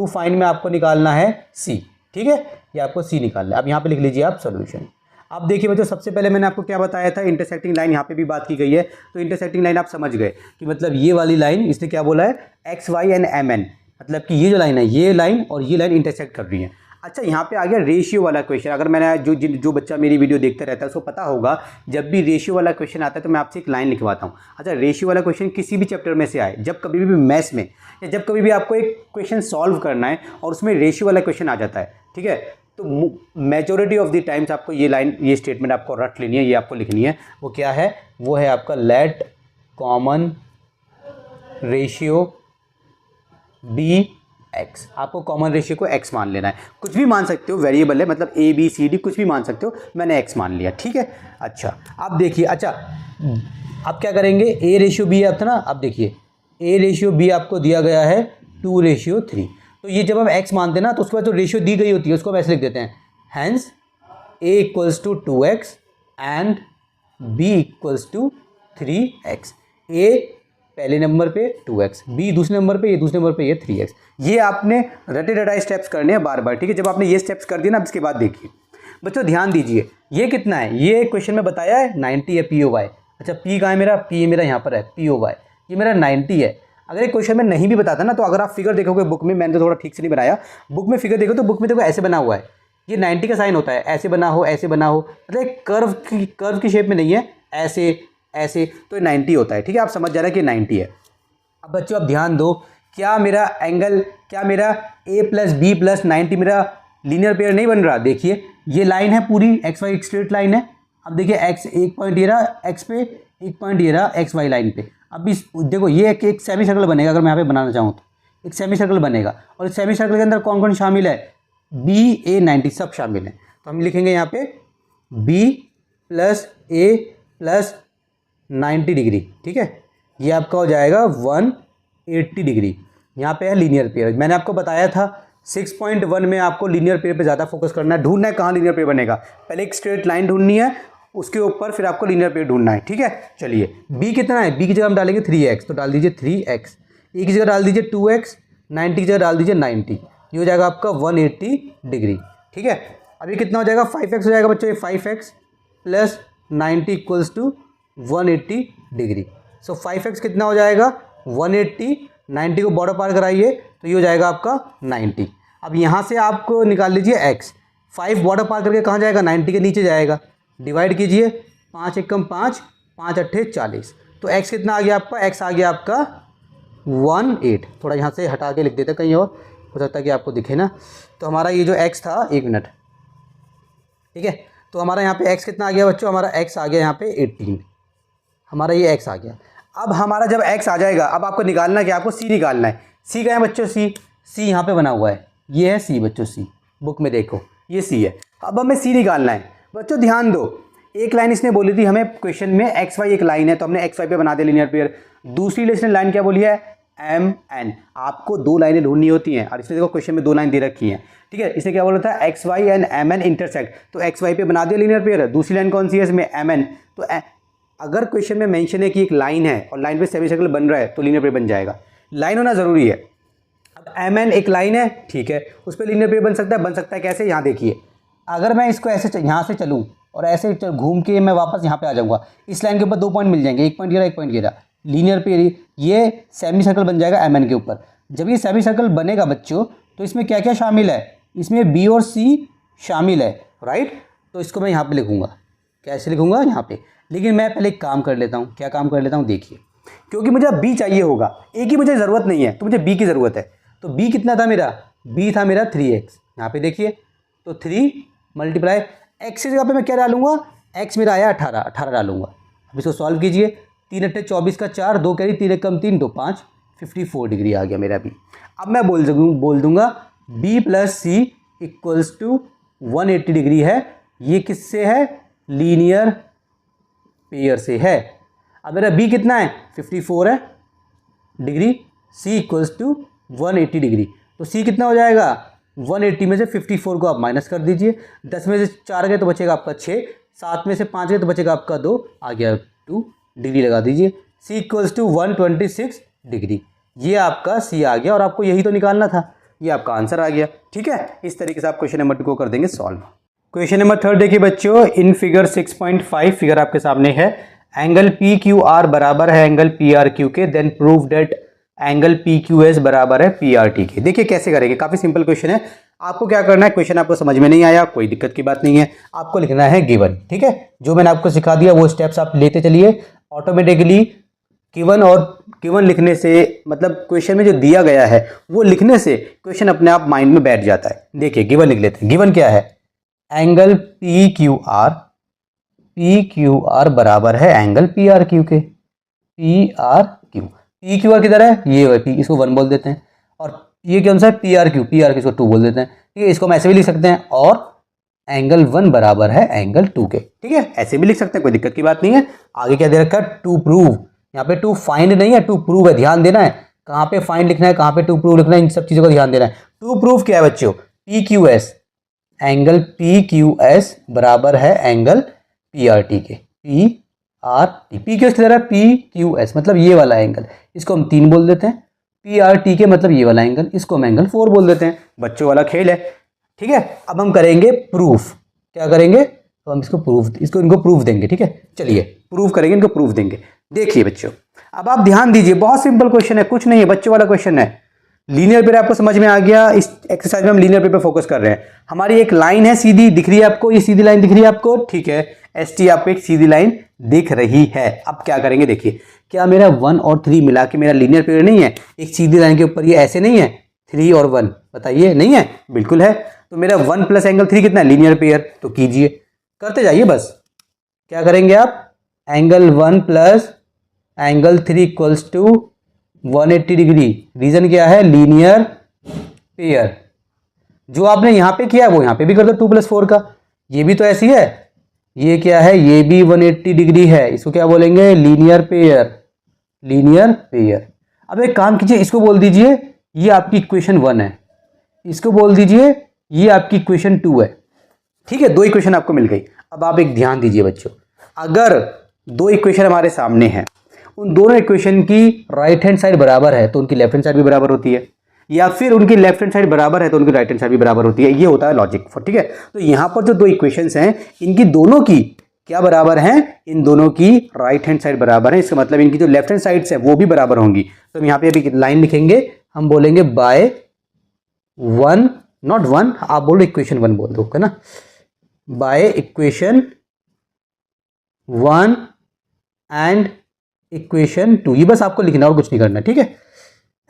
फाइंड में आपको निकालना है C, ठीक है। ये आपको C निकालना है। अब यहाँ पे लिख लीजिए आप सोल्यूशन। अब देखिए बच्चों, सबसे पहले मैंने आपको क्या बताया था, इंटरसेक्टिंग लाइन, यहाँ पे भी बात की गई है। तो इंटरसेक्टिंग लाइन आप समझ गए कि मतलब ये वाली लाइन, इसने क्या बोला है, XY एंड MN, मतलब कि ये जो लाइन है, ये लाइन और ये लाइन इंटरसेक्ट कर रही है। अच्छा, यहाँ पे आ गया रेशियो वाला क्वेश्चन। अगर मैंने जो बच्चा मेरी वीडियो देखता रहता है उसको पता होगा, जब भी रेशियो वाला क्वेश्चन आता है तो मैं आपसे एक लाइन लिखवाता हूँ। अच्छा, रेशियो वाला क्वेश्चन किसी भी चैप्टर में से आए, जब कभी भी मैथ्स में या जब कभी भी आपको एक क्वेश्चन सॉल्व करना है और उसमें रेशियो वाला क्वेश्चन आ जाता है, ठीक है, तो मेजोरिटी ऑफ द टाइम्स आपको ये लाइन, ये स्टेटमेंट आपको रट लेनी है, ये आपको लिखनी है। वो क्या है, वो है आपका let common ratio B x। आपको कॉमन रेशियो को x मान लेना है, कुछ भी मान सकते हो, वेरिएबल है, मतलब ABCD कुछ भी मान सकते हो, मैंने x मान लिया, ठीक है। अच्छा, अब देखिए, अच्छा अब क्या करेंगे, A/B अब था ना, अब देखिए A/B आपको दिया गया है 2/3। तो ये जब हम x मानते हैं ना, तो उसके बाद जो रेशियो दी गई होती है उसको हम ऐसे लिख देते हैं, hence A = 2x and B = 3x। A पहले नंबर पे 2x, B दूसरे नंबर पे, ये दूसरे नंबर पे ये 3x। ये आपने रटे रटाई स्टेप्स करने हैं बार बार, ठीक है। जब आपने ये स्टेप्स कर दिए ना, अब इसके बाद देखिए बच्चों, ध्यान दीजिए, ये कितना है, ये क्वेश्चन में बताया है 90 है POY। अच्छा, P कहाँ है मेरा, P मेरा यहाँ पर है, POY ये मेरा 90 है। अगर एक क्वेश्चन में नहीं भी बताता ना, तो अगर आप फिगर देखोगे बुक में, मैंने तो थोड़ा ठीक से नहीं बनाया, बुक में फिगर देखो तो बुक में देखो ऐसे बना हुआ है, ये 90 का साइन होता है, ऐसे बना हो, ऐसे बना हो, मतलब एक कर्व की शेप में नहीं है, ऐसे ऐसे, तो ये 90 होता है, ठीक है। आप समझ जा रहे हैं कि 90 है। अब बच्चों आप ध्यान दो, क्या मेरा A + B + 90 मेरा लीनियर पेयर नहीं बन रहा। देखिए ये लाइन है पूरी, XY एक स्ट्रेट लाइन है। अब देखिए x एक पॉइंट ये रहा x पे, एक पॉइंट ये रहा XY लाइन पे। अब इस देखो, ये एक सेमी सर्कल बनेगा, अगर मैं यहाँ पे बनाना चाहूँ तो एक सेमी सर्कल बनेगा, और इस सेमी सर्कल के अंदर कौन कौन शामिल है, B A 90 सब शामिल है। तो हम लिखेंगे यहाँ पे B + A + 90 डिग्री, ठीक है। ये आपका हो जाएगा 180 डिग्री। यहाँ पे है लीनियर पेयर, मैंने आपको बताया था 6.1 में आपको लीनियर पेयर पे ज़्यादा फोकस करना है, ढूंढना है कहाँ लीनियर पेयर बनेगा। पहले एक स्ट्रेट लाइन ढूंढनी है, उसके ऊपर फिर आपको लीनियर पेयर ढूंढना है, ठीक है। चलिए, B कितना है, B की जगह हम डालेंगे 3x, तो डाल दीजिए 3x, A की जगह डाल दीजिए 2x, 90 की जगह डाल दीजिए 90, ये हो जाएगा आपका 180 डिग्री, ठीक है। अभी कितना हो जाएगा, 5x हो जाएगा बच्चों, ये 5x + 90 = 180 डिग्री। सो 5x कितना हो जाएगा, 180, 90 को बॉर्डर पार कराइए तो ये हो जाएगा आपका 90। अब यहाँ से आपको निकाल लीजिए x, 5 बॉर्डर पार करके कहाँ जाएगा, 90 के नीचे जाएगा, डिवाइड कीजिए, 5 एकम 5, 5 अट्ठे 40, तो x कितना आ गया आपका, x आ गया आपका 18। थोड़ा यहाँ से हटा के लिख देते कहीं और, हो सकता है कि आपको दिखे ना। तो हमारा ये जो x था, 1 मिनट, ठीक है, तो हमारा यहाँ पे x कितना आ गया बच्चों, हमारा x आ गया यहाँ पे 18, हमारा ये x आ गया। अब हमारा जब x आ जाएगा, अब आपको निकालना क्या, आपको C निकालना है। C का है बच्चों, C यहाँ पे बना हुआ है, ये है C बच्चों, C बुक में देखो ये C है। अब हमें C निकालना है बच्चों, ध्यान दो, एक लाइन इसने बोली थी हमें क्वेश्चन में, XY एक लाइन है तो हमने XY पे बना दिया लीनियर पेयर। दूसरी इसने लाइन क्या बोली है, MN। आपको 2 लाइनें ढूंढनी होती हैं, और इसमें देखो क्वेश्चन में 2 लाइन दे रखी हैं, ठीक है। इसने क्या बोला था, XY एंड MN इंटरसेक्ट, तो XY पे बना दिया लीनियर पेयर। दूसरी लाइन कौन सी है इसमें, MN। तो अगर क्वेश्चन में मेंशन है कि एक लाइन है और लाइन पे सेमी सर्कल बन रहा है, तो लीनियर पेयर बन जाएगा, लाइन होना जरूरी है। अब MN एक लाइन है, ठीक है, उस पर लीनियर पेयर बन सकता है कैसे, यहाँ देखिए, अगर मैं इसको ऐसे यहाँ से चलूँ और ऐसे घूम के मैं वापस यहाँ पे आ जाऊँगा, इस लाइन के ऊपर 2 पॉइंट मिल जाएंगे, एक पॉइंट गिरा, एक पॉइंट गिरा, लीनियर पेयर, ये सेमी सर्कल बन जाएगा MN के ऊपर। जब ये सेमी सर्कल बनेगा बच्चों, तो इसमें क्या क्या शामिल है, इसमें B और C शामिल है, राइट। तो इसको मैं यहाँ पे लिखूँगा, कैसे लिखूँगा यहाँ पे। लेकिन मैं पहले एक काम कर लेता हूँ, क्या काम कर लेता हूँ देखिए, क्योंकि मुझे अब बी चाहिए होगा, ए की मुझे ज़रूरत नहीं है, तो मुझे बी की ज़रूरत है। तो बी कितना था मेरा, बी था मेरा 3x, यहाँ पे देखिए, तो 3 मल्टीप्लाई एक्स की जगह पे मैं क्या डालूंगा, एक्स मेरा आया 18, 18 डालूंगा। अब इसको सॉल्व कीजिए, 3 अट्ठे 24 का 4, 2 कैरी, 3 एक कम 3, 2 5, 54 डिग्री आ गया मेरा बी। अब मैं बोल दूंगा B plus C equals to 180 degree है। ये किससे है, लीनियर पेयर से है। अब मेरा बी कितना है, 54 है degree, C equals to 180 degree. तो सी कितना हो जाएगा, 180 में से 54 को आप माइनस कर दीजिए, 10 में से 4 गए तो बचेगा आपका 6, 7 में से 5 गए तो बचेगा आपका 2, आ गया 2 डिग्री लगा दीजिए। सी इक्वल्स टू 126 डिग्री, ये आपका सी आ गया और आपको यही तो निकालना था, ये आपका आंसर आ गया। ठीक है, इस तरीके से आप क्वेश्चन नंबर 2 को कर देंगे सॉल्व। क्वेश्चन नंबर 3 देखिए बच्चों, इन फिगर 6.5 फिगर आपके सामने है, एंगल पी क्यू आर बराबर है एंगल पी आर क्यू के, then prove that angle P Q S बराबर है पी आर टी के। देखिए कैसे करेंगे, काफी सिंपल क्वेश्चन है। आपको क्या करना है, क्वेश्चन आपको समझ में नहीं आया कोई दिक्कत की बात नहीं है, आपको लिखना है गिवन। ठीक है, जो मैंने आपको सिखा दिया वो स्टेप्स आप लेते चलिए, ऑटोमेटिकली गिवन और गिवन लिखने से मतलब क्वेश्चन में जो दिया गया है वो लिखने से क्वेश्चन अपने आप माइंड में बैठ जाता है। देखिए गिवन लिख लेते हैं, गिवन क्या है, एंगल पी क्यू आर बराबर है एंगल पी आर क्यू के, पी आर क्यू किधर है, ये है पी, इसको 1 बोल देते हैं, और ये कौन सा है, पी आर क्यू इसको 2 बोल देते हैं। ठीक है, इसको हम ऐसे भी लिख सकते हैं, और एंगल 1 बराबर है एंगल 2 के। ठीक है, ऐसे भी लिख सकते हैं, कोई दिक्कत की बात नहीं है। आगे क्या दे रखा है, टू प्रूव, यहाँ पे टू फाइंड नहीं है, टू प्रूव है, ध्यान देना है कहाँ पे फाइंड लिखना है, कहाँ पे टू प्रूव लिखना है, इन सब चीजों का ध्यान देना है। टू प्रूव क्या है बच्चों, P Q S, angle P Q S बराबर है एंगल पी आर टी के, P R T, P Q S किधर है, पी क्यू एस मतलब ये वाला एंगल, इसको हम 3 बोल देते हैं, पी आर टी के मतलब ये वाला एंगल, इसको हम एंगल 4 बोल देते हैं। बच्चों वाला खेल है। ठीक है, अब हम करेंगे प्रूफ, क्या करेंगे, तो हम इसको इनको प्रूफ देंगे। ठीक है, चलिए प्रूफ करेंगे, इनको प्रूफ देंगे। देखिए बच्चों, अब आप ध्यान दीजिए, बहुत सिंपल क्वेश्चन है, कुछ नहीं है, बच्चों वाला क्वेश्चन है। लीनियर पेयर आपको समझ में आ गया, इस एक्सरसाइज में हम लीनियर पेयर पे फोकस कर रहे हैं। हमारी एक लाइन है सीधी, दिख रही है आपको, ये सीधी लाइन दिख रही है आपको। ठीक है, एस टी आपको एक सीधी लाइन दिख रही है। अब क्या करेंगे, देखिए क्या मेरा 1 और 3 मिला के मेरा लीनियर पेयर नहीं है, एक सीधी लाइन के ऊपर ये ऐसे नहीं है, 3 और 1 बताइए, नहीं है, बिल्कुल है। तो मेरा 1 प्लस एंगल 3 कितना है, लीनियर पेयर। तो कीजिए, करते जाइए बस। क्या करेंगे आप, angle 1 plus angle 3 equals to 180 degree. Reason क्या है, लीनियर पेयर। जो आपने यहां पे किया वो यहां पे भी कर दो, 2 + 4 का। ये भी तो ऐसी है, ये क्या है, ये भी 180 डिग्री है, इसको क्या बोलेंगे, लीनियर पेयर, लीनियर पेयर। अब एक काम कीजिए, इसको बोल दीजिए ये आपकी इक्वेशन 1 है, इसको बोल दीजिए ये आपकी इक्वेशन 2 है। ठीक है, 2 इक्वेशन आपको मिल गई। अब आप एक ध्यान दीजिए बच्चों, अगर 2 इक्वेशन हमारे सामने हैं, उन दोनों इक्वेशन की राइट हैंड साइड बराबर है तो उनकी लेफ्ट हैंड साइड भी बराबर होती है, या फिर उनकी लेफ्ट हैंड साइड बराबर है तो उनकी राइट हैंड साइड भी बराबर होती है। ये होता है लॉजिक। ठीक है, तो यहां पर जो 2 इक्वेशंस हैं, इनकी दोनों की क्या बराबर हैं, इन दोनों की राइट हैंड साइड बराबर है, इसका मतलब इनकी जो लेफ्ट हैंड साइड्स है वो भी बराबर होंगी। तो हम यहाँ पे अभी लाइन लिखेंगे, हम बोलेंगे बाय 1, नॉट 1, आप बोलो इक्वेशन 1 बोल दो, है ना, बाय इक्वेशन 1 एंड इक्वेशन 2, ये बस आपको लिखना और कुछ नहीं करना। ठीक है,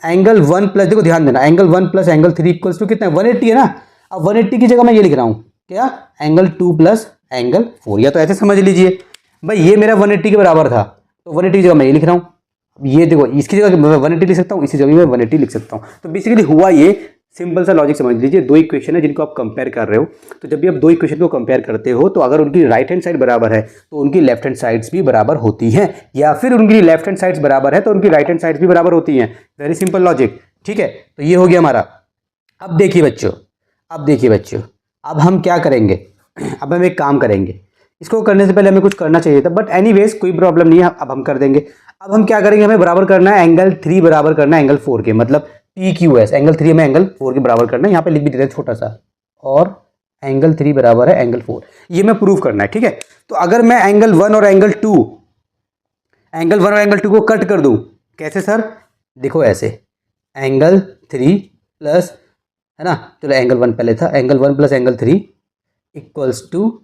एंगल 1 प्लस, देखो ध्यान देना, angle 1 plus angle 3 equals to कितना है, 180 है ना। अब 180 की जगह मैं ये लिख रहा हूं, क्या, एंगल 2 प्लस एंगल 4, या तो ऐसे समझ लीजिए भाई, ये मेरा 180 के बराबर था, तो 180 की जगह मैं ये लिख रहा हूं। ये देखो, इसकी जगह मैं 180 लिख सकता हूं, इसी जगह मैं 180 लिख सकता हूं। तो बेसिकली हुआ ये, सिंपल सा लॉजिक समझ लीजिए, 2 इक्वेशन है जिनको आप कंपेयर कर रहे हो। तो जब भी आप 2 इक्वेशन को कंपेयर करते हो, तो अगर उनकी राइट हैंड साइड बराबर है तो उनकी लेफ्ट हैंड साइड्स भी बराबर होती हैं, या फिर उनकी लेफ्ट हैंड साइड्स बराबर है तो उनकी राइट हैंड साइड्स भी बराबर होती हैं। Very simple logic. ठीक है, तो ये हो गया हमारा। अब देखिए बच्चों, अब हम क्या करेंगे, अब हम एक काम करेंगे, इसको करने से पहले हमें कुछ करना चाहिए था, बट एनीवेज कोई प्रॉब्लम नहीं है, अब हम कर देंगे। अब हम क्या करेंगे, हमें बराबर करना है एंगल 3 बराबर करना है एंगल 4 के, मतलब पी क्यू एस, एंगल 3 में एंगल 4 के बराबर करना है, यहाँ पे लिख भी देते हैं छोटा सा, और एंगल 3 बराबर है एंगल 4, ये मैं प्रूव करना है। ठीक है, तो अगर मैं एंगल 1 और एंगल 2 को कट कर दूं, कैसे सर, देखो ऐसे, एंगल 3 प्लस, है ना, चलो एंगल 1 पहले था, angle 1 plus angle 3 equals to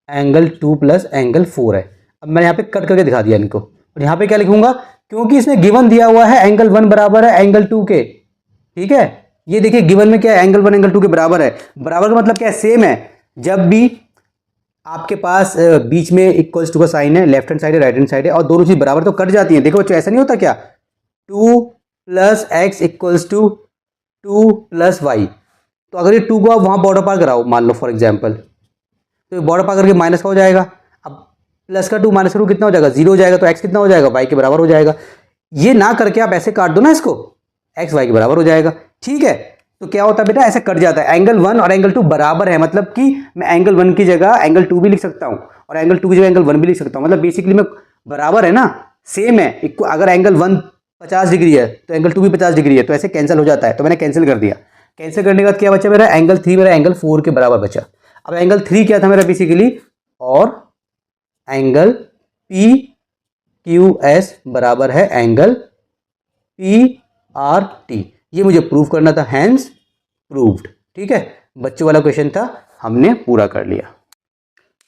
angle 2 plus angle 4 है। अब मैंने यहाँ पे कट करके दिखा दिया इनको, और यहाँ पे क्या लिखूंगा, क्योंकि इसने गिवन दिया हुआ है एंगल 1 बराबर है एंगल 2 के, ठीक है। ये देखिए गिवन में क्या है, एंगल 1 एंगल 2 के बराबर है। बराबर का मतलब क्या है, सेम है। जब भी आपके पास बीच में इक्वल्स टू का साइन है, लेफ्ट हैंड साइड है राइट हैंड साइड है, और दोनों चीज बराबर तो कट जाती है। देखो बच्चों ऐसा नहीं होता क्या, 2 plus x equals to 2 plus y. तो अगर ये 2 को आप वहां बॉर्डर पार कराओ, मान लो फॉर एग्जाम्पल, तो बॉर्डर पार करके माइनस का हो जाएगा। अब प्लस का 2 माइनस का 2 कितना हो जाएगा, 0 हो जाएगा। तो एक्स कितना हो जाएगा, वाई के बराबर हो जाएगा। ये ना करके आप ऐसे काट दो ना इसको, एक्स वाई के बराबर हो जाएगा, ठीक है। तो क्या होता है बेटा, ऐसे कट जाता है। एंगल 1 और एंगल 2 बराबर है, मतलब कि मैं एंगल 1 की जगह एंगल 2 भी लिख सकता हूं, और एंगल 2 की जगह एंगल 1 भी लिख सकता हूं। मतलब बेसिकली मैं बराबर है ना, सेम है। अगर एंगल 1 50 डिग्री है तो एंगल 2 भी 50 डिग्री है, तो ऐसे कैंसिल हो जाता है। तो मैंने कैंसिल कर दिया। कैंसिल करने के बाद क्या बचा मेरा, एंगल 3 मेरा एंगल 4 के बराबर बचा। अब एंगल 3 क्या था मेरा बेसिकली, और एंगल पी क्यू एस बराबर है एंगल पी आर टी। ये मुझे प्रूव करना था, हैंस प्रूव्ड, ठीक है। बच्चों वाला क्वेश्चन था, हमने पूरा कर लिया।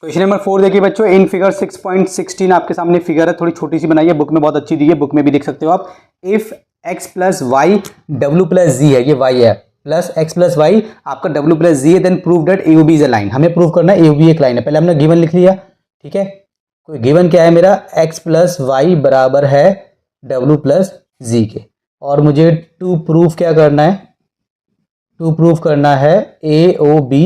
क्वेश्चन नंबर 4 देखिए बच्चों, इन फिगर 6.16 आपके सामने फिगर है, थोड़ी छोटी सी बनाई है, बुक में बहुत अच्छी दी है, बुक में भी देख सकते हो आप। इफ x प्लस वाई डब्ल्यू प्लस जी है, ये y है, प्लस एक्स प्लस वाई आपका डब्ल्यू प्लस जी है, then prove that A B is a line. हमें प्रूव करना है ए बी एक लाइन है। पहले हमने गिवन लिख लिया, ठीक है। कोई गिवन क्या है मेरा, x प्लस वाई बराबर है डब्ल्यू प्लस जी के, और मुझे टू प्रूफ क्या करना है, टू प्रूफ करना है A O B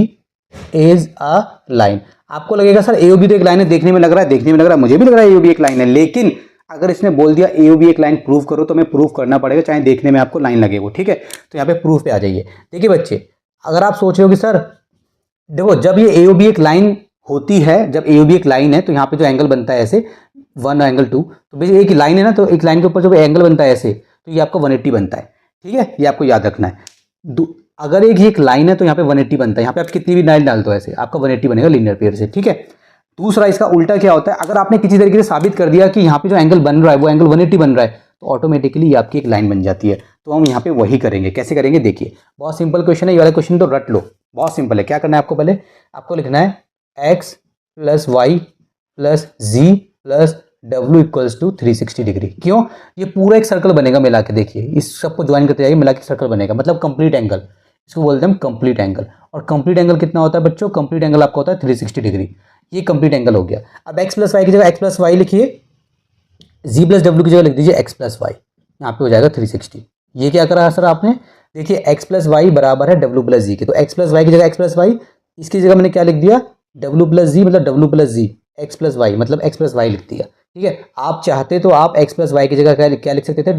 is a line. आपको लगेगा सर ए ओ बी तो एक लाइन है, देखने में लग रहा है, देखने में लग रहा है, मुझे भी लग रहा है ए ओ बी एक लाइन है, लेकिन अगर इसने बोल दिया ए ओ बी एक लाइन प्रूव करो, तो हमें प्रूव करना पड़ेगा, चाहे देखने में आपको लाइन लगे वो, ठीक है। तो यहाँ पे प्रूफ पे आ जाइए। देखिए बच्चे, अगर आप सोच रहे हो कि सर देखो, जब ये ए ओ बी एक लाइन होती है, जब ए ओ बी एक लाइन है, तो यहाँ पे जो एंगल बनता है ऐसे 1 एंगल 2, तो बेसिकली एक लाइन है ना, तो एक लाइन के ऊपर जब एंगल बनता है ऐसे, तो ये आपका 180 बनता है, ठीक है। ये आपको याद रखना है। अगर एक लाइन है तो यहाँ पे 180 बनता है। यहाँ पे आप कितनी भी लाइन डाल दो ऐसे, आपका 180 बनेगा लीनियर पेयर से, ठीक है। दूसरा इसका उल्टा क्या होता है, अगर आपने किसी तरीके से साबित कर दिया कि यहाँ पे जो एंगल बन रहा है वो एंगल 180 बन रहा है, तो ऑटोमेटिकली ये आपकी एक लाइन बन जाती है। तो हम यहाँ पे वही करेंगे। कैसे करेंगे देखिए, बहुत सिंपल क्वेश्चन है ये वाला क्वेश्चन, तो रट लो, बहुत सिंपल है। क्या करना है आपको, पहले आपको लिखना है x plus y plus z plus W equals to 360 degree. क्यों, ये पूरा एक सर्कल बनेगा मिला के, देखिए इस सबको ज्वाइन करते जाइए, मिला के सर्कल बनेगा, मतलब कंप्लीट एंगल, इसको बोलते हैं हम कंप्लीट एंगल। और कंप्लीट एंगल कितना होता है बच्चों, कंप्लीट एंगल आपका होता है 360 डिग्री। ये कंप्लीट एंगल हो गया। अब x प्लस वाई की जगह x प्लस वाई लिखिए, जी प्लस डब्ल्यू की जगह लिख दीजिए x प्लस वाई, यहाँ पे हो जाएगा 360। ये क्या करा सर आपने, देखिए x प्लस वाई बराबर है डब्ल्यू प्लस जी के, तो x प्लस वाई की जगह x प्लस वाई, इसकी जगह मैंने क्या लिख दिया, डब्ल्यू प्लस जी मतलब डब्ल्यू प्लस जी, एक्स प्लस वाई मतलब एक्स प्लस वाई लिख दिया, ठीक है। आप चाहते तो आप x प्लस वाई की जगह क्या लिख सकते थे,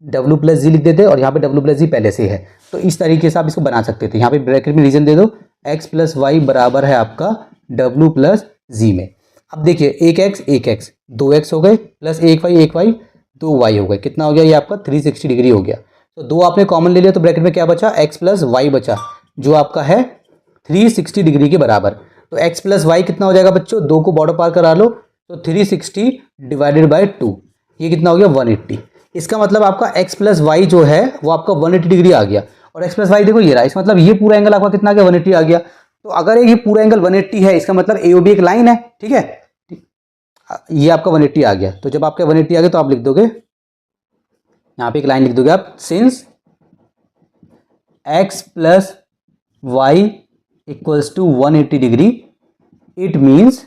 डब्ल्यू प्लस जी लिख देते, और यहाँ पे डब्ल्यू प्लस जी पहले से है, तो इस तरीके से आप इसको बना सकते थे। यहाँ पे ब्रैकेट में रीजन दे दो, x प्लस वाई बराबर है आपका डब्ल्यू प्लस जी में। अब देखिए एक x 2x हो गए, प्लस एक वाई 2y हो गए, कितना हो गया ये आपका 360 डिग्री हो गया। तो दो आपने कॉमन ले लिया, तो ब्रैकेट में क्या बचा, x प्लस वाई बचा, जो आपका है 360 डिग्री के बराबर। तो x प्लस वाई कितना हो जाएगा बच्चों, दो को बॉर्डर पार करा लो, तो 360 डिवाइडेड बाई 2, ये कितना हो गया 180। इसका मतलब आपका x प्लस वाई जो है वो आपका 180 डिग्री आ गया, और x प्लस वाई देखो ये रहा, इसका मतलब ये पूरा एंगल आपका कितना आ गया 180 आ गया। तो अगर ये पूरा एंगल 180 है, इसका मतलब AOB एक लाइन है, ठीक है। ये आपका 180 आ गया, तो जब आपका 180 आ गया तो आप लिख दोगे, यहाँ पे एक लाइन लिख दोगे आप, since x plus Y equals to 180 degree, it means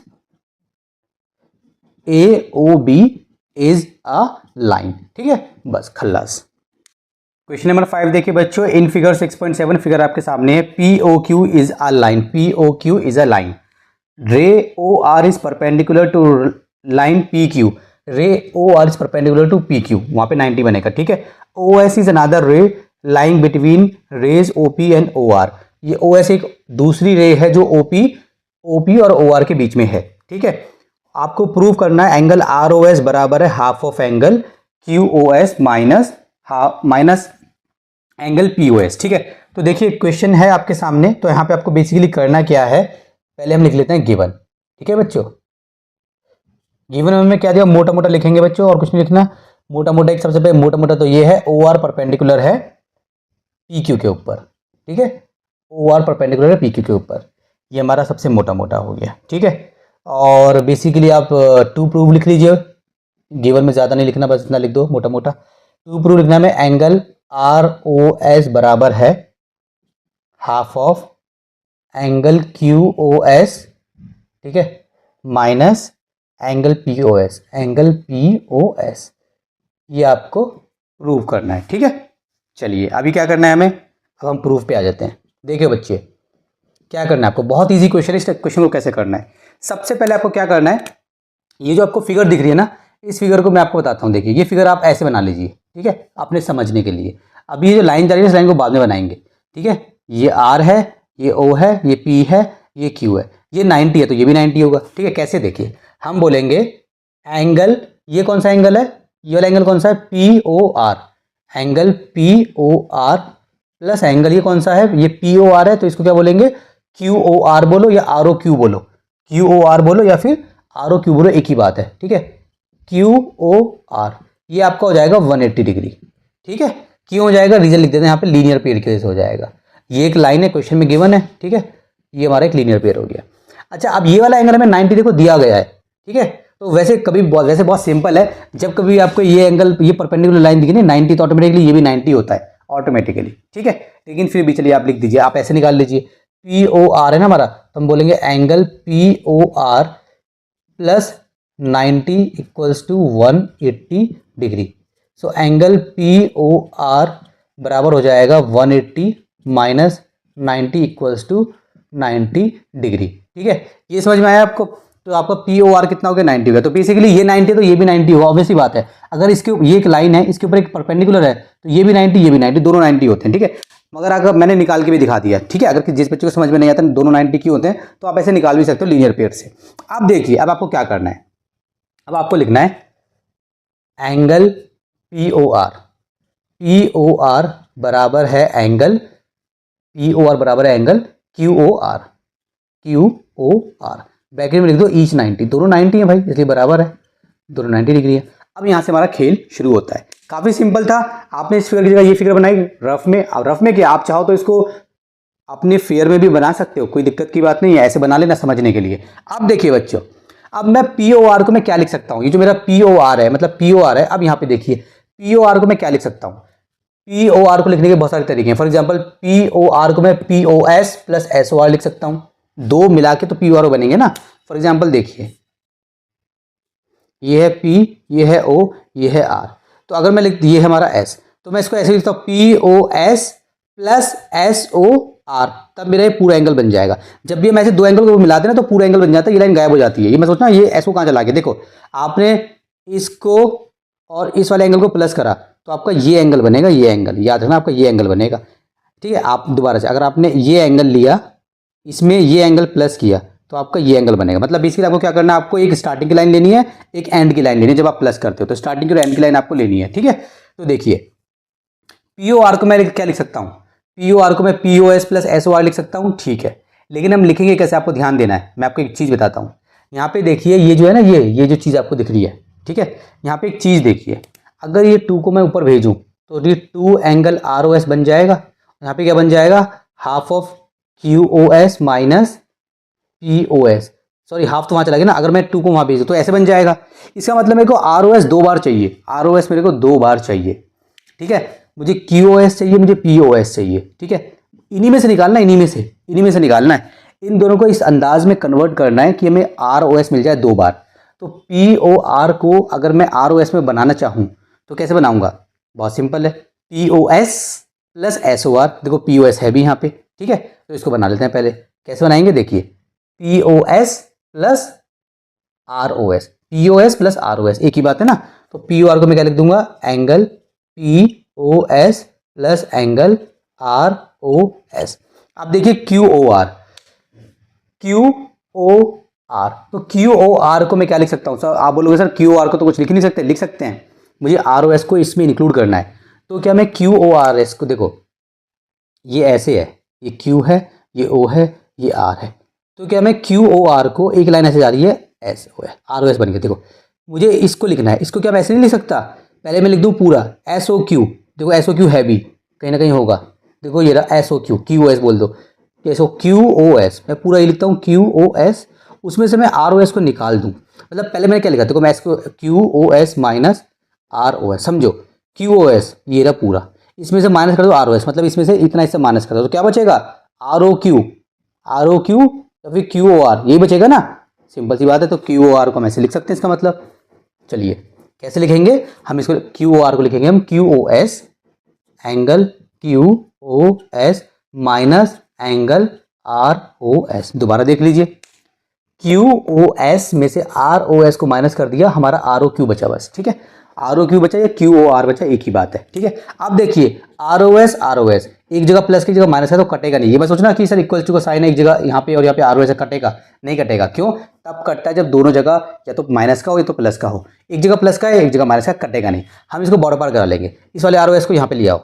AOB is a line, ठीक है, बस खल्लास। क्वेश्चन नंबर 5 देखिए बच्चों, इन फिगर 6.7 फिगर आपके सामने है, POQ is a line, POQ is a line, ray OR is perpendicular to line PQ, ray OR is perpendicular to PQ, वहां पे 90 बनेगा, ठीक है। OS is another ray lying between rays OP and OR, ये OS एक दूसरी रे है जो OP और OR के बीच में है, ठीक है। आपको प्रूव करना है एंगल ROS बराबर है half of angle QOS minus angle POS, ठीक है। तो देखिए क्वेश्चन है आपके सामने, तो यहाँ पे आपको बेसिकली करना क्या है, पहले हम लिख लेते हैं गिवन, ठीक है बच्चों। गिवन में क्या दिया, मोटा मोटा लिखेंगे बच्चों, और कुछ नहीं लिखना, मोटा मोटा एक सबसे पहले मोटा मोटा तो ये है OR परपेंडिकुलर है PQ के ऊपर, ठीक है, OR परपेंडिकुलर है PQ के ऊपर, ये हमारा सबसे मोटा मोटा हो गया, ठीक है। और बेसिकली आप टू प्रूव लिख लीजिए, गिवन में ज़्यादा नहीं लिखना, बस इतना लिख दो मोटा मोटा। टू प्रूव लिखना में एंगल आर ओ एस बराबर है half of angle Q O S, ठीक है, minus angle P O S, angle P O S, ये आपको प्रूव करना है, ठीक है। चलिए अभी क्या करना है हमें, अब हम प्रूफ पे आ जाते हैं। देखिए बच्चे क्या करना है आपको, बहुत इजी क्वेश्चन है। इस क्वेश्चन को कैसे करना है, सबसे पहले आपको क्या करना है, ये जो आपको फिगर दिख रही है ना, इस फिगर को मैं आपको बताता हूँ। देखिए ये फिगर आप ऐसे बना लीजिए, ठीक है, अपने समझने के लिए। अब ये जो लाइन जा रही है इस लाइन को बाद में बनाएंगे, ठीक है। ये आर है, ये ओ है, ये पी है, ये क्यू है, ये 90 है तो ये भी 90 होगा, ठीक है। कैसे, देखिए हम बोलेंगे एंगल, ये कौन सा एंगल है, ये वाला एंगल कौन सा है, P O R, angle P O R plus angle ये कौन सा है, ये पी ओ आर है, तो इसको क्या बोलेंगे, क्यू ओ आर बोलो या आर ओ क्यू बोलो, क्यू ओ आर बोलो या फिर आर ओ क्यू बोलो, एक ही बात है, ठीक है। क्यू ओ आर ये आपका हो जाएगा 180 डिग्री, ठीक है। क्यों हो जाएगा, रीजन लिख देते हैं यहाँ पे, लीनियर पेयर की वजह से हो जाएगा। ये एक लाइन है, क्वेश्चन में गिवन है, ठीक है, ये हमारा एक लीनियर पेयर हो गया। अच्छा अब ये वाला एंगल हमें 90 देखो दिया गया है, ठीक है। तो वैसे वैसे बहुत सिंपल है, जब कभी आपको ये एंगल, ये परपेंडिकुलर लाइन दिखी 90 तो ऑटोमेटिकली ये भी 90 होता है ऑटोमेटिकली, ठीक है। लेकिन फिर भी चलिए आप लिख दीजिए, आप ऐसे निकाल लीजिए, पी ओ आर है ना हमारा, तो हम बोलेंगे angle P O R plus 90 equals to 180 degree. So angle P O R बराबर हो जाएगा 180 माइनस 90 इक्वल्स टू 90 डिग्री, ठीक है। ये समझ में आया आपको, तो आपका पी ओ आर कितना हो गया, 90 हो गया। तो बेसिकली ये 90 तो ये भी 90 होगा, ऑब्वियसली बात है। अगर इसके ये एक लाइन है, इसके ऊपर एक परपेंडिकुलर है, तो ये भी 90 ये भी 90, दोनों 90 होते हैं, ठीक है। मगर अगर मैंने निकाल के भी दिखा दिया, ठीक है, अगर जिस बच्चे को समझ में नहीं आता दोनों 90 क्यों होते हैं, तो आप ऐसे निकाल भी सकते हो लीनियर पेयर से। अब देखिए अब आपको क्या करना है, अब आपको लिखना है angle P O R, P O R बराबर है एंगल, पी ओ आर बराबर है angle Q O R, Q O R, bracket में लिख दो ईच 90, दोनों 90 है भाई इसलिए बराबर है, दोनों 90 डिग्री है। अब यहाँ से हमारा खेल शुरू होता है, काफ़ी सिंपल था। आपने इस फिगर की जगह ये फिगर बनाई रफ में, अब रफ में क्या, आप चाहो तो इसको अपने फेयर में भी बना सकते हो, कोई दिक्कत की बात नहीं है, ऐसे बना लेना समझने के लिए। अब देखिए बच्चों, अब मैं पी ओ आर को मैं क्या लिख सकता हूँ, ये जो मेरा पी ओ आर है, मतलब पी ओ आर है। अब यहाँ पे देखिए पी ओ आर को मैं क्या लिख सकता हूँ, पी ओ आर को लिखने के बहुत सारे तरीके हैं। For example P O R को मैं P O S plus S O R लिख सकता हूँ, दो मिला के तो पी ओ आर बनेंगे ना। फॉर एग्जाम्पल देखिए ये है P, ये है O, ये है R, तो अगर मैं लिख, ये है हमारा S, तो मैं इसको ऐसे लिखता हूँ P O S plus S O R, तब मेरा ये पूरा एंगल बन जाएगा। जब भी हम ऐसे दो एंगल को मिलाते हैं ना तो पूरा एंगल बन जाता है, ये लाइन गायब हो जाती है। ये मैं सोचना ये एस को कहाँ चला के, देखो आपने इसको और इस वाले एंगल को प्लस करा तो आपका ये एंगल बनेगा, ये एंगल याद रखना आपका ये एंगल बनेगा, ठीक है। आप दोबारा से अगर आपने ये एंगल लिया, इसमें ये एंगल प्लस किया तो आपका ये एंगल बनेगा। मतलब बेसिकली आपको क्या करना है, आपको एक स्टार्टिंग की लाइन लेनी है, एक एंड की लाइन लेनी है। जब आप प्लस करते हो तो स्टार्टिंग की और एंड की लाइन आपको लेनी है, ठीक है। तो देखिए पी ओ आर को मैं क्या लिख सकता हूँ, पी ओ आर को मैं P O S plus S O R लिख सकता हूँ, ठीक है। लेकिन हम लिखेंगे कैसे, आपको ध्यान देना है, मैं आपको एक चीज़ बताता हूँ। यहाँ पे देखिए ये जो है ना, ये जो चीज़ आपको दिख रही है, ठीक है, यहाँ पे एक चीज़ देखिए, अगर ये 2 को मैं ऊपर भेजूँ तो ये 2 एंगल आर ओ एस बन जाएगा। यहाँ पे क्या बन जाएगा, half of Q O S minus P O S, sorry half तो वहाँ चला गया ना, अगर मैं 2 को वहाँ भेज दूँ तो ऐसे बन जाएगा। इसका मतलब मेरे को आर ओ एस 2 बार चाहिए, आर ओ एस मेरे को 2 बार चाहिए, ठीक है। मुझे क्यू ओ एस चाहिए, मुझे पी ओ एस चाहिए, ठीक है। इन्हीं में से निकालना है, इन्हीं में से निकालना है। इन दोनों को इस अंदाज में कन्वर्ट करना है कि हमें आर ओ एस मिल जाए 2 बार। तो पी ओ आर को अगर मैं आर ओ एस में बनाना चाहूँ तो कैसे बनाऊंगा, बहुत सिंपल है, P O S plus S O R, देखो पी ओ एस है भी यहाँ पे, ठीक है। तो इसको बना लेते हैं पहले, कैसे बनाएंगे देखिए, P O S plus R O S, P O S plus R O S एक ही बात है ना। तो पी ओ आर को मैं क्या लिख दूंगा, angle P O S plus angle R O S. अब देखिए Q O R, Q O R, तो क्यू ओ आर को मैं क्या लिख सकता हूँ सर, आप बोलोगे सर क्यू ओ आर को तो कुछ लिख नहीं सकते, लिख सकते हैं, मुझे आर ओ एस को इसमें इंक्लूड करना है। तो क्या मैं क्यू ओ आर एस को, देखो ये ऐसे है, ये क्यू है, ये ओ है, ये आर है, तो क्या मैं क्यू ओ आर को एक लाइन ऐसे जा रही है, एस ओ है, आर ओ एस बन गया। देखो मुझे इसको लिखना है, इसको क्या मैं ऐसे नहीं लिख सकता, पहले मैं लिख दूँ पूरा एस ओ क्यू, देखो एस ओ क्यू है भी कहीं ना कहीं होगा, देखो ये रहा S O Q, Q O S बोल दो, S O Q O S, मैं पूरा ये लिखता हूँ क्यू ओ एस, उसमें से मैं आर ओ एस को निकाल दूं, मतलब पहले मैंने क्या लिखा, देखो मैं इसको Q O S minus R O S, समझो क्यू ओ एस ये रहा पूरा, इसमें से माइनस कर दो आर ओ एस, मतलब इसमें से इतना इससे माइनस कर दो तो क्या बचेगा, आर ओ क्यू या फिर क्यू ओ आर, यही बचेगा ना, सिंपल सी बात है। तो क्यू ओ आर को हम ऐसे लिख सकते हैं इसका मतलब। चलिए कैसे लिखेंगे हम इसको, क्यू ओ आर को लिखेंगे हम Q O S angle Q O S minus angle R O S. दोबारा देख लीजिए, क्यू ओ एस में से आर ओ एस को माइनस कर दिया, हमारा आर ओ क्यू बचा बस, ठीक है, आर ओ क्यू बचा या क्यू ओ आर बचा, एक ही बात है, ठीक है। अब देखिए आर ओ एस एक जगह प्लस की जगह माइनस है तो कटेगा नहीं, ये बस सोचना कि सर इक्वल टू का साइन है एक जगह यहाँ पे और यहाँ पे आर ओ एस कटेगा, नहीं कटेगा, क्यों, तब कटता है जब दोनों जगह या तो माइनस का हो या तो प्लस का हो, एक जगह प्लस का है एक जगह माइनस का, कटेगा नहीं। हम इसको बॉर्डर पार करा लेंगे, इस वाले आर ओ एस को यहाँ पे ले आओ,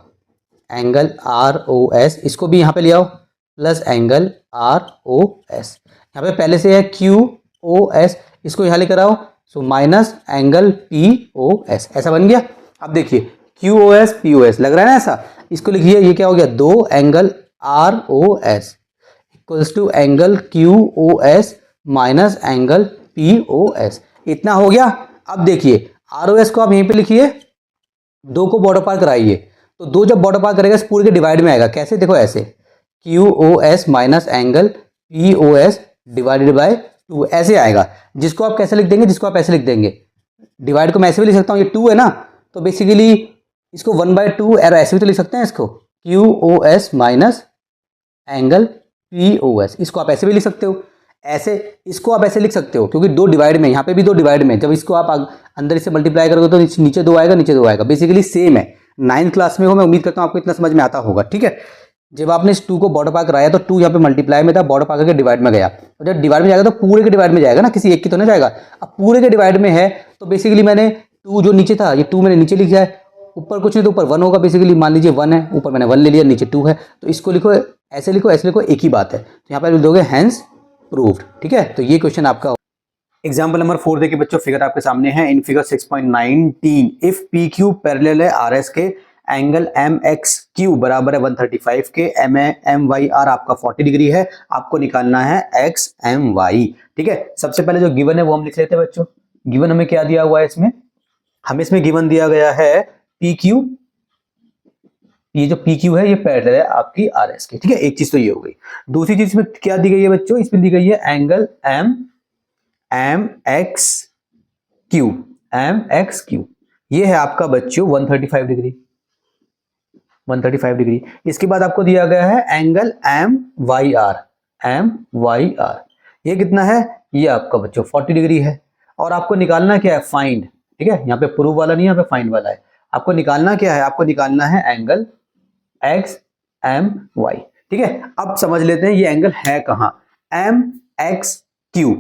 एंगल आर ओ एस, इसको भी यहाँ पे ले आओ plus angle R O S, यहाँ पे पहले से है क्यू ओ एस, इसको यहाँ लेकर आओ, so minus angle P O S, ऐसा बन गया। अब देखिए Q O S P O S लग रहा है ना ऐसा, इसको लिखिए, ये क्या हो गया, दो angle R O S equals to angle Q O S minus angle P O S, इतना हो गया। अब देखिए आर ओ एस को आप यहीं पे लिखिए, दो को बॉर्डर पार कराइए, तो दो जब बॉर्डर पार करेगा इस पूरे के डिवाइड में आएगा, कैसे, देखो ऐसे Q O S minus angle P O S divided by 2, ऐसे आएगा, जिसको आप कैसे लिख देंगे, जिसको आप ऐसे लिख देंगे, डिवाइड को मैं ऐसे भी लिख सकता हूँ, ये 2 है ना, तो बेसिकली इसको 1/2 ऐसे भी तो लिख सकते हैं इसको, Q O S minus angle P O S, इसको आप ऐसे भी लिख सकते हो, ऐसे इसको आप ऐसे लिख सकते हो, क्योंकि दो डिवाइड में, यहाँ पे भी दो डिवाइड में, जब इसको आप अंदर इससे मल्टीप्लाई करोगे तो नीचे 2 आएगा, नीचे 2 आएगा, बेसिकली सेम है। 9th क्लास में हो, मैं उम्मीद करता हूँ आपको इतना समझ में आता होगा, ठीक है। जब आपने इस 2 को बॉर्डर पार कराया तो 2 यहाँ पे मल्टीप्लाई में था, बॉर्डर पार करके डिवाइड में गया, और जब डिवाइड में जाएगा तो पूरे के डिवाइड में जाएगा ना, किसी एक की तो नहीं जाएगा। अब पूरे के डिवाइड में है तो बेसिकली मैंने 2 जो नीचे था, ये 2 मैंने नीचे लिखा है, ऊपर कुछ नहीं तो ऊपर 1 होगा, बेसिकली मान लीजिए 1 है, ऊपर मैंने 1 ले लिया, नीचे 2 है, तो इसको लिखो ऐसे लिखो, ऐसे लिखो, एक ही बात है, तो यहाँ पर लिख दोगे हैंस प्रूव्ड, ठीक है। तो ये क्वेश्चन आपका एग्जाम्पल नंबर 4 देखिए बच्चों, फिगर आपके सामने है, in figure 6.19 if P Q parallel है आर एस के, एंगल एम एक्स क्यू बराबर है 135 के, एम वाई आर आपका 40 डिग्री है, आपको निकालना है एक्स एम वाई, ठीक है। सबसे पहले जो गिवन है वो हम लिख लेते हैं बच्चों, गिवन हमें क्या दिया हुआ है इसमें, हमें इसमें गिवन दिया गया है पी क्यू, ये जो पी क्यू है ये पैरेलल है आपकी आर एस के, ठीक है, एक चीज तो ये हो गई। दूसरी चीज इसमें क्या दी गई है बच्चों, इसमें दी गई है एंगल एम एक्स क्यू, ये है आपका बच्चों 135 डिग्री, 135 डिग्री। इसके बाद आपको दिया गया है एंगल एम वाई आर, ये कितना है, ये आपका बच्चों 40 डिग्री है, और आपको निकालना क्या है, फाइंड, ठीक है, यहाँ पे प्रूव वाला नहीं, यहाँ पे फाइंड वाला है। आपको निकालना क्या है, आपको निकालना है एंगल एक्स एम वाई, ठीक है। अब समझ लेते हैं ये एंगल है कहाँ, M X Q,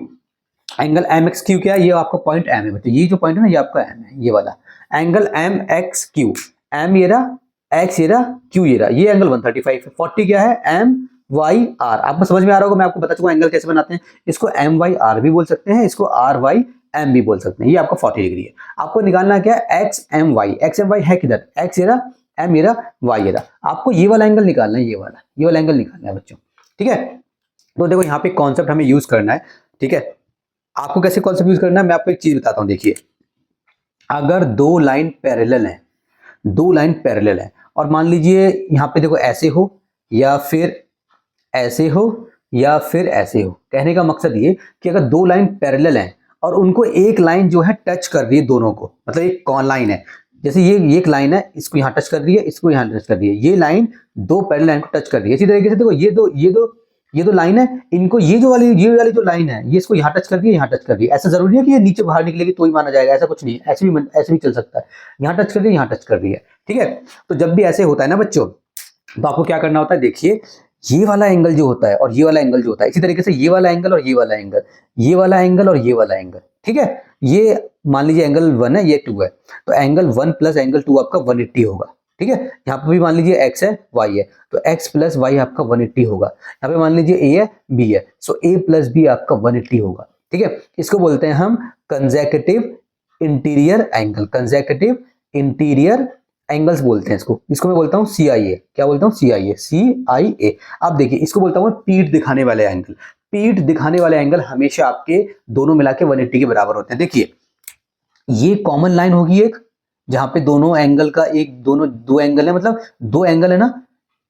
angle M X Q क्या है, ये आपका पॉइंट एम है बच्चों, ये जो पॉइंट है ना ये आपका एम है, ये वाला angle M X Q, M ये रहा, एक्स ये रहा, क्यू ये रहा, ये एंगल 135 है, 40 क्या है, एम वाई आर, आपको समझ में आ रहा होगा, मैं आपको बता चुका एंगल कैसे बनाते हैं, इसको एम वाई आर भी बोल सकते हैं, इसको आर वाई एम भी बोल सकते हैं, ये आपका 40 डिग्री है। आपको निकालना क्या है, एक्स एम वाई है किधर, एक्स ये रहा, एम ये रहा, वाई ये रहा, आपको ये वाला एंगल निकालना है, ये वाला एंगल निकालना है बच्चों, ठीक है। तो देखो यहाँ पे कॉन्सेप्ट हमें यूज करना है, ठीक है। आपको कैसे कॉन्सेप्ट यूज करना है, मैं आपको एक चीज बताता हूँ, देखिए अगर दो लाइन पैरेलल है, और मान लीजिए यहाँ पे देखो ऐसे हो या फिर ऐसे हो या फिर ऐसे हो, कहने का मकसद ये कि अगर दो लाइन पैरेलल हैं और उनको एक लाइन जो है टच कर रही है दोनों को, मतलब एक कौन लाइन है, जैसे ये एक लाइन है, इसको यहाँ टच कर रही है, इसको यहाँ टच कर रही है, ये लाइन दो पैरेलल लाइन को टच कर रही है। इसी तरीके से देखो ये दो लाइन है, इनको ये वाली जो लाइन है ये इसको यहाँ टच कर रही है, यहाँ टच कर रही है। ऐसा जरूरी है कि ये नीचे बाहर निकलेगी तो ही माना जाएगा, ऐसा कुछ नहीं है, ऐसे भी चल सकता है, यहाँ टच कर रही है, यहाँ टच कर रही है, ठीक है। तो जब भी ऐसे होता है ना बच्चों, तो आपको क्या करना होता है, देखिए ये वाला एंगल जो होता है और ये वाला एंगल जो होता है, इसी तरीके से ये वाला एंगल और ये वाला एंगल, ये वाला एंगल और ये वाला एंगल, ठीक है। ये मान लीजिए एंगल 1 है, ये 2 है, तो एंगल 1 प्लस एंगल 2 आपका 180 होगा, ठीक है। यहाँ पे भी मान लीजिए x है y है, तो x प्लस वाई आपका 180 होगा। यहाँ पे मान लीजिए a है b है, सो a प्लस बी आपका 180 होगा, ठीक है। इसको बोलते हैं हम consecutive interior angle, consecutive interior angles बोलते हैं इसको मैं बोलता हूँ CIA, क्या बोलता हूँ CIA। अब देखिए इसको बोलता हूँ पीठ दिखाने वाले एंगल, पीठ दिखाने वाले एंगल हमेशा आपके दोनों मिला के 180 के बराबर होते हैं। देखिए ये कॉमन लाइन होगी एक, जहां पे दोनों एंगल का एक दोनों दो एंगल है, मतलब दो एंगल है ना,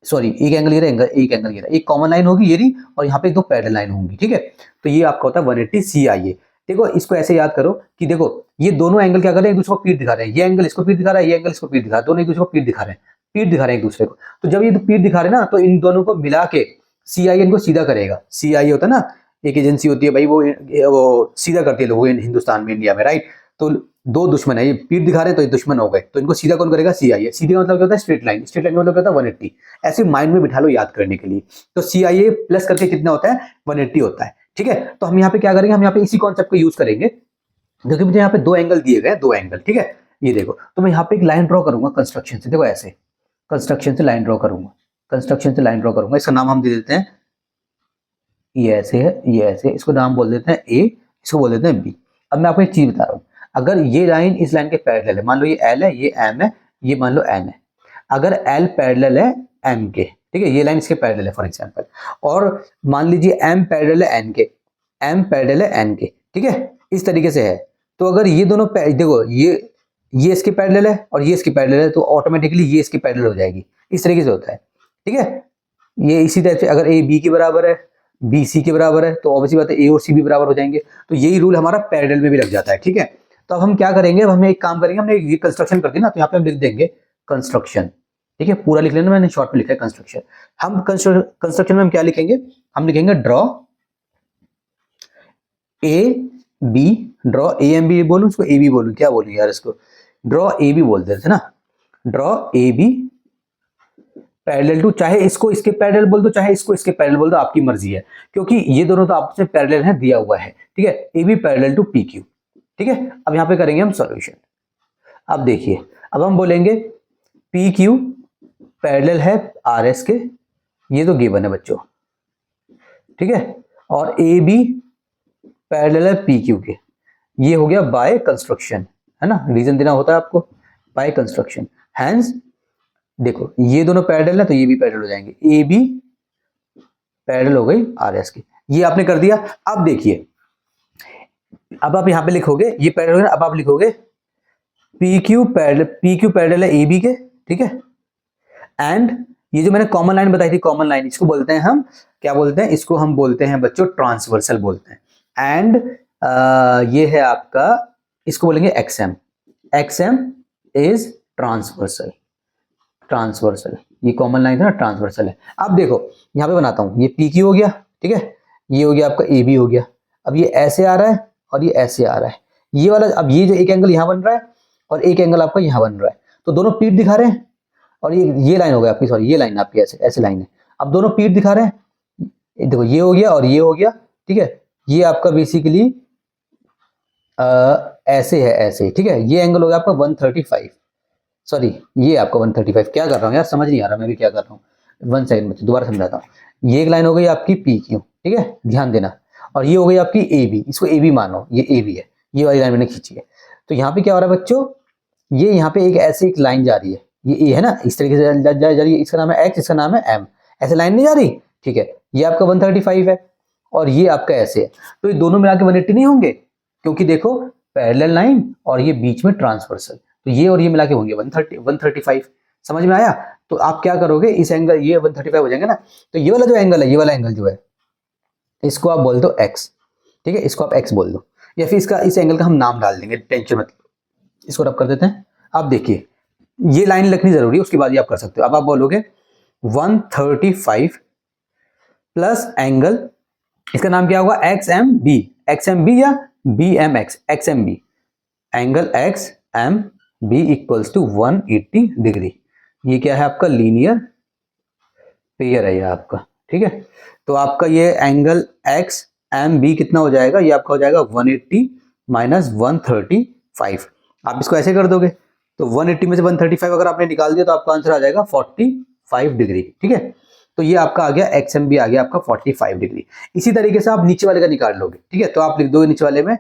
सॉरी एक एंगल ये रहा, एंगल एक एंगल ये रहा, एक कॉमन लाइन होगी ये रही, और यहाँ पे दो पैरेलल लाइन होंगी, ठीक है। तो ये आपका होता है 180 CIA। देखो इसको ऐसे याद करो कि देखो ये दोनों एंगल क्या कर रहे हैं, एक दूसरे को पीठ दिखा रहे हैं, ये एंगल इसको पीठ दिखा रहा है, ये एंगल इसको पीठ दिखा रहा है, दोनों एक दूसरे को पीठ दिखा रहे हैं, पीठ दिखा रहे हैं एक दूसरे को। तो जब ये पीठ दिखा रहे हैं ना, तो इन दोनों को मिला के CIA इनको सीधा करेगा। CIA होता है ना, एक एजेंसी होती है भाई, वो सीधा करती है लोगों हिंदुस्तान में, इंडिया में, राइट। तो दो दुश्मन है, ये पीठ दिखा रहे हैं तो ये दुश्मन हो गए, तो इनको सीधा कौन करेगा, CIA। सीधे का मतलब क्या होता है, स्ट्रेट लाइन, स्ट्रेट लाइन का मतलब क्या होता है 180। ऐसे माइंड में बिठा लो याद करने के लिए। तो CIA प्लस करके कितना होता है, 180 होता है, ठीक है। तो हम यहाँ पे क्या करेंगे, हम यहाँ पे इसी कॉन्सेप्ट को यूज करेंगे, क्योंकि मुझे यहाँ पे दो एंगल दिए गए, दो एंगल, ठीक है। ये देखो, तो मैं यहाँ पे एक लाइन ड्रॉ करूंगा कंस्ट्रक्शन से, देखो ऐसे कंस्ट्रक्शन से लाइन ड्रॉ करूंगा, कंस्ट्रक्शन से लाइन ड्रॉ करूंगा। इसका नाम हम दे देते हैं, ये ऐसे है, ये ऐसे, इसको नाम बोल देते हैं A, इसको बोल देते हैं B। अब मैं आपको एक चीज बता रहा हूँ, अगर ये लाइन इस लाइन के पैरेलल है, मान लो ये L है, ये M है, ये मान लो N है, अगर L पैरेलल है M के, ठीक है, ये लाइन इसके पैरेलल है फॉर एग्जांपल, और मान लीजिए M पैरेलल है N के, M पैरेलल है N के, ठीक है, इस तरीके से है। तो अगर ये दोनों देखो ये इसके पैरेलल है और ये इसके पैरेलल है, तो ऑटोमेटिकली ये इसके पैरेलल हो जाएगी, इस तरीके से होता है, ठीक है। ये इसी तरह से अगर A B के बराबर है, B C के बराबर है, तो ऑब्वियसली बात है A और C भी बराबर हो जाएंगे। तो यही रूल हमारा पैरेलल में भी लग जाता है, ठीक है। तो अब हम क्या करेंगे, अब हमें एक काम करेंगे, हमने ये कंस्ट्रक्शन कर दी ना, तो यहाँ पे हम लिख देंगे कंस्ट्रक्शन, ठीक है, पूरा लिख लेना, मैंने शॉर्ट में लिखा है कंस्ट्रक्शन। हम कंस्ट्रक्शन में हम क्या लिखेंगे, हम लिखेंगे ड्रॉ AB, ड्रॉ AMB बोलूं, इसको AB बोलूं, क्या बोलूं यार, इसको ड्रॉ AB बोल देते हैं ना, ड्रॉ AB पैरेलल टू, चाहे इसको इसके पैरेलल बोल दो, चाहे इसको इसके पैरेलल बोल दो, आपकी मर्जी है, क्योंकि ये दोनों तो आपस में पैरेलल है, दिया हुआ है, ठीक है। AB पैरेलल टू PQ, ठीक है। अब यहाँ पे करेंगे हम सॉल्यूशन। अब देखिए, अब हम बोलेंगे PQ पैरेलल है RS के, ये तो गिवन है बच्चों, ठीक है, और AB पैरेलल है PQ के, ये हो गया बाय कंस्ट्रक्शन, है ना, रीजन देना होता है आपको, बाय कंस्ट्रक्शन। हैंस देखो ये दोनों पैरेलल है, तो ये भी पैरेलल हो जाएंगे, AB पैरेलल हो गई RS की, ये आपने कर दिया। अब देखिए, अब आप यहाँ पे लिखोगे ये पैरेलल है, अब आप लिखोगे PQ पैरेलल है AB के, ठीक है, एंड ये जो मैंने कॉमन लाइन बताई थी, कॉमन लाइन इसको बोलते हैं हम, क्या बोलते हैं इसको, हम बोलते हैं बच्चों ट्रांसवर्सल बोलते हैं। एंड ये है आपका, इसको बोलेंगे XM इज ट्रांसवर्सल, ट्रांसवर्सल, ये कॉमन लाइन है ना, ट्रांसवर्सल है। अब देखो यहाँ पे बनाता हूँ, ये PQ हो गया, ठीक है, ये हो गया आपका AB हो गया। अब ये ऐसे आ रहा है और ये ऐसे आ रहा है, ये वाला, अब ये जो एक एंगल यहाँ बन रहा है और एक एंगल आपका यहाँ बन रहा है, तो दोनों पीठ दिखा रहे हैं, और ये लाइन हो गया आपकी, सॉरी ये लाइन आपकी ऐसे लाइन है, अब दोनों पीठ दिखा रहे हैं, देखो ये हो गया और ये हो गया, ठीक है। ये आपका बेसिकली ऐसे है, ऐसे, ठीक है, ये एंगल हो गया आपका 135, सॉरी ये आपका 135, क्या कर रहा हूँ यार, समझ नहीं आ रहा मैं भी क्या कर रहा हूँ, 1 सेकंड में दोबारा समझाता हूँ। ये एक लाइन हो गई आपकी PQ, ठीक है, ध्यान देना, और ये हो गई आपकी AB, इसको AB मानो, ये AB है, ये वाली लाइन मैंने खींची है। तो यहाँ पे क्या हो रहा है बच्चों, ये यहाँ पे एक ऐसी एक लाइन जा रही है, ये A है ना, इस तरीके से जा रही है, इसका नाम है X, इसका नाम है M, ऐसे लाइन नहीं जा रही, ठीक है, ये आपका 135 है और ये आपका ऐसे है, तो ये दोनों मिला के 180 नहीं होंगे, क्योंकि देखो पैरेलल लाइन और ये बीच में ट्रांसवर्सल, तो ये और ये मिला के होंगे 135। समझ में आया। तो आप क्या करोगे, इस एंगल ये 135 हो जाएंगे ना, तो ये वाला जो एंगल है, ये वाला एंगल जो है, इसको आप बोल दो X, ठीक है, इसको आप X बोल दो, या फिर इसका इस एंगल का हम नाम डाल देंगे, टेंशन मत, इसको रब कर देते हैं। अब देखिए ये लाइन लिखनी जरूरी है, उसके बाद ये आप कर सकते हो। अब आप बोलोगे 135 प्लस एंगल, इसका नाम क्या होगा, XMB या BMX, XMB, angle XMB equals to 180 degree. ये क्या है आपका, लीनियर पेयर है ये आपका, ठीक है। तो आपका ये एंगल XMB कितना हो जाएगा, ये आपका हो जाएगा 180 माइनस 135। आप इसको ऐसे कर दोगे, तो 180 में से 135 अगर आपने निकाल दिया, तो आपका आंसर आ जाएगा 45 डिग्री, ठीक है। तो ये आपका आ गया, XMB आ गया आपका 45 डिग्री। इसी तरीके से आप नीचे वाले का निकाल लोगे, ठीक है, तो आप लिख दोगे नीचे वाले में।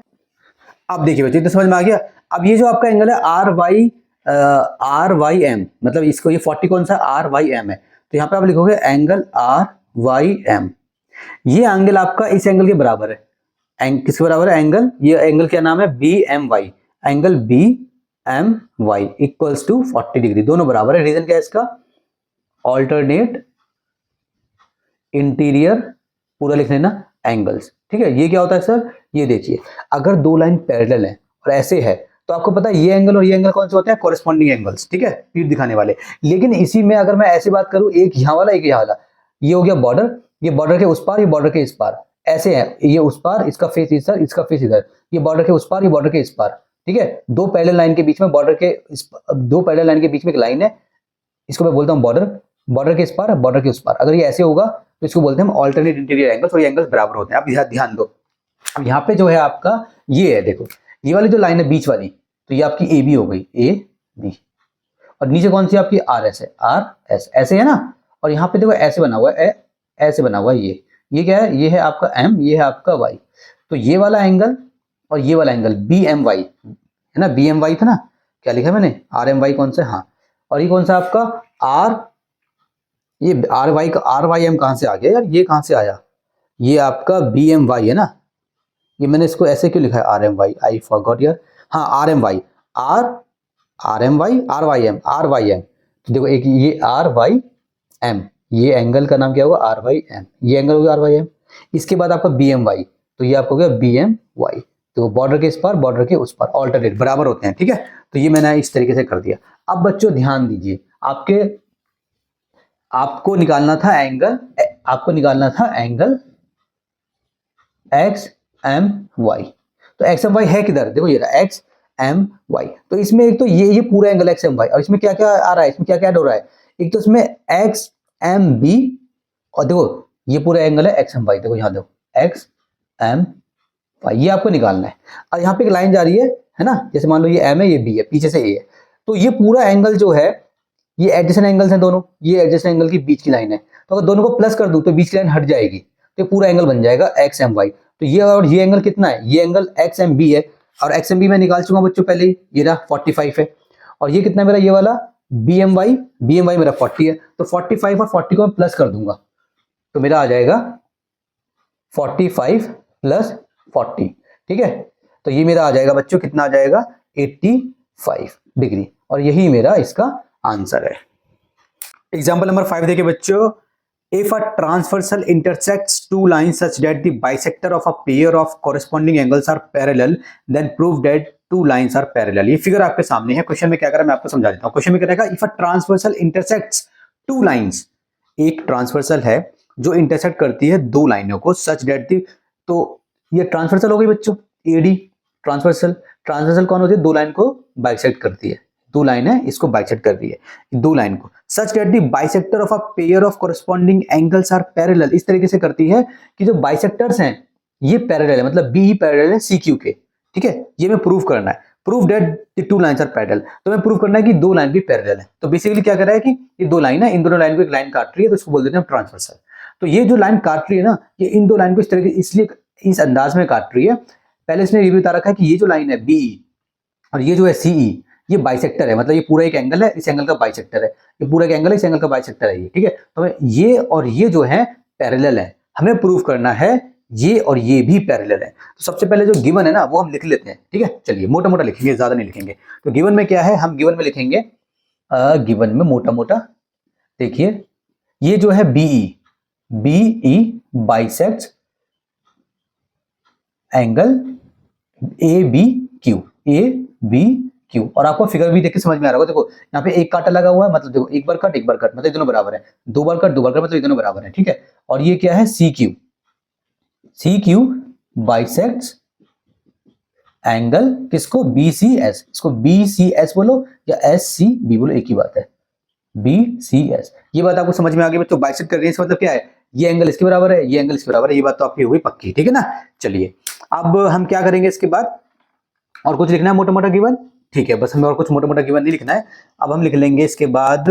अब देखिए बच्चों, तो समझ में आ गया। अब ये जो आपका एंगल है RYM, मतलब इसको ये 40 कौन सा RYM है, तो यहाँ पे आप लिखोगे एंगल RYM, ये एंगल आपका इस एंगल के बराबर है। किसके बराबर है एंगल? ये एंगल क्या नाम है? B M Y. Angle B M Y equals to 40 degree, दोनों बराबर है। रीजन क्या है इसका? ऑल्टरनेट इंटीरियर पूरा लिख लेना एंगल्स। ठीक है, ये क्या होता है सर? ये देखिए, अगर दो लाइन पैरेलल है और ऐसे है तो आपको पता है ये एंगल और ये एंगल कौन से होते हैं? Corresponding angles. ठीक है, पीठ दिखाने वाले। लेकिन इसी में अगर मैं ऐसी बात करूं, एक यहाँ वाला एक यहाँ वाला, ये हो गया बॉर्डर, ये बॉर्डर के उस पार, ये बॉर्डर के इस पार, ऐसे है, ये उस पार, इसका फेस इधर, इसका फेस इधर, ये बॉर्डर के उस पार, ये बॉर्डर के इस पार। ठीक है, दो पैरेलल लाइन के बीच में, बॉर्डर के दो पैरेलल लाइन के बीच में एक लाइन है, इसको मैं बोलता हूँ बॉर्डर। बॉर्डर के इस पार, बॉर्डर के उस पार। अगर ये ऐसे होगा तो इसको बोलते हैं हम ऑल्टरनेट इंटीरियर एंगल्स, और ये एंगल्स बराबर होते हैं। आप ध्यान दो, अब यहाँ पे जो है आपका ये है, देखो ये वाली जो लाइन है बीच वाली, तो ये आपकी ए बी हो गई, ए बी। और नीचे कौन सी आपकी? आर एस है, आर एस, ऐसे है ना। और यहाँ पे देखो ऐसे बना हुआ है, ऐसे बना हुआ है, ये क्या है? ये है आपका एम, ये है आपका वाई। तो ये वाला एंगल और ये वाला एंगल बी एम वाई है ना, बी एम वाई था ना, क्या लिखा मैंने? आर एम वाई कौन सा? हाँ। और ये कौन सा आपका? आर, ये आर वाई का, आर वाई एम कहां से आ गया यार? ये कहां से आया? ये आपका बी एम वाई है ना। ये मैंने इसको ऐसे क्यों लिखा है? R M Y, I forgot यार। हाँ, R M Y, R M Y, R Y M, R Y M. तो देखो, एक ये आर वाई एम, ये एंगल का नाम क्या होगा? R Y M. ये एंगल हो गया आर वाई एम। इसके बाद आपका बी एम वाई, तो ये आपको हो गया बी एम वाई। तो बॉर्डर के इस पार, बॉर्डर के उस पार, ऑल्टरनेट बराबर होते हैं। ठीक है, तो ये मैंने इस तरीके से कर दिया। अब बच्चों ध्यान दीजिए, आपको निकालना था एंगल, आपको निकालना था एंगल एक्स एम वाई। तो एक्स एम वाई है किधर? देखो ये रहा एक्स एम वाई। तो इसमें एक तो ये पूरा एंगल एक्स एम वाई, और इसमें क्या क्या आ रहा है? इसमें क्या क्या ऐड हो रहा है? एक तो इसमें एक्स एम बी, और देखो ये पूरा एंगल है एक्स एम वाई। देखो यहाँ देखो एक्स एम वाई, ये आपको निकालना है। और यहाँ पे एक लाइन जा रही है ना, जैसे मान लो ये एम है, ये बी है, पीछे से ए है। तो ये पूरा एंगल जो है, ये एडजेसेंट एंगल्स हैं दोनों, ये एडजेसेंट एंगल की बीच की लाइन है। तो अगर दोनों को प्लस कर दूं तो बीच की लाइन हट जाएगी, तो पूरा एंगल बन जाएगा एक्स एम वाई। तो ये और ये एंगल कितना है? ये एंगल एक्स एम बी है, और एक्स एम बी मैं निकाल चुका बच्चों पहले ही, ये रहा 45 है। और ये कितना मेरा? ये वाला बी एम वाई मेरा 40 है। तो 45 और 40 को मैं प्लस कर दूंगा, तो मेरा आ जाएगा 45 प्लस 40। ठीक है, तो ये मेरा आ जाएगा बच्चों, कितना आ जाएगा? 85 डिग्री। और यही मेरा इसका आंसर है। एग्जाम्पल नंबर 5 देखिए बच्चों, if a transversal intersects two lines such that the bisector of a pair of corresponding angles are parallel, then prove that two lines are parallel। ये फिगर आपके सामने है। क्वेश्चन में क्या करा मैं आपको समझा देता हूँ। क्वेश्चन में क्या रहेगा? if a transversal intersects two lines, एक ट्रांसवर्सल है जो इंटरसेक्ट करती है दो लाइनों को, सच दैट दी, तो ये ट्रांसवर्सल हो गई बच्चों, एडी ट्रांसवर्सल। ट्रांसवर्सल कौन होती है? दो लाइन को बाइसेक्ट करती है, दो लाइन है इसको बाइसेक्ट कर रही है, दो लाइन को। Such that the bisector of a pair of corresponding angles are parallel, इस तरीके से करती है कि जो बाइसेक्टर्स हैं ये पैरेलल है, मतलब बी ही पैरेलल है सी क्यू के। ठीक है, ये मैं प्रूव करना है। Prove that the two lines are parallel, तो मैं प्रूव करना है कि दो लाइन भी पैरेलल है। तो बेसिकली क्या कर रहा है कि ये दो लाइन है, इन दोनों लाइन को एक लाइन काट रही है, तो इसको बोल देते हैं ट्रांसवर्सल। तो ये जो लाइन काट रही है ना, ये इन दो लाइन को इस तरीके, इसलिए इस अंदाज में काट रही है। पहले इसने ये भी बता रखा है कि ये जो लाइन है बी और ये जो है सीई, ये बाइसेक्टर है, मतलब ये पूरा एक एंगल है, इस एंगल का बाइसेक्टर है, ये पूरा एक एंगल है, इस एंगल का बाइसेक्टर है ये। ठीक है, तो ये और ये जो है पैरेलल है, हमें प्रूव करना है ये और ये भी पैरेलल है। तो सबसे पहले जो गिवन है ना वो हम लिख लेते हैं। ठीक है, चलिए मोटा मोटा लिखेंगे, ज्यादा नहीं लिखेंगे। तो गिवन में क्या है, हम गिवन में लिखेंगे, गिवन में मोटा मोटा देखिए, ये जो है B E bisects angle A B Q, और आपको फिगर भी देख के समझ में आ रहा होगा। देखो यहाँ पे एक काटा लगा हुआ है, मतलब देखो एक बार कट मतलब ये दोनों बराबर है, दो बार कट मतलब ये दोनों बराबर है। ठीक है, और ये क्या है? सी क्यू बाइसेक्ट्स एंगल किसको? BCS, इसको BCS बोलो या SCB बोलो, एक ही बात है, BCS। ये बात आपको समझ में आ गई बच्चों? बाइसेक्ट कर रही है, इसका मतलब क्या है? ये एंगल इसके बराबर है, ये एंगल इसके बराबर है, ये बात तो आपकी हुई पक्की। ठीक है ना, चलिए अब हम क्या करेंगे इसके बाद, और कुछ लिखना है मोटा मोटा गिवन? ठीक है, बस हमें और कुछ मोटा मोटा गिवन नहीं लिखना है। अब हम लिख लेंगे इसके बाद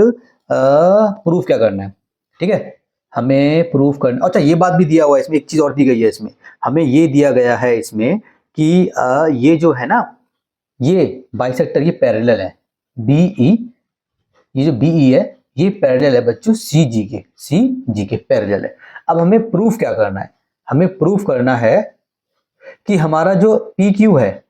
प्रूफ क्या करना है। ठीक है, हमें प्रूफ करना, अच्छा ये बात भी दिया हुआ है इसमें, एक चीज और दी गई है इसमें, हमें ये दिया गया है इसमें कि ये जो है ना, ये बाइसेक्टर ये पैरेलल है, बीई, ये जो बीई है ये पैरेलल है बच्चों CG के पैरेलल है। अब हमें प्रूफ क्या करना है, हमें प्रूफ करना है कि हमारा जो पी क्यू है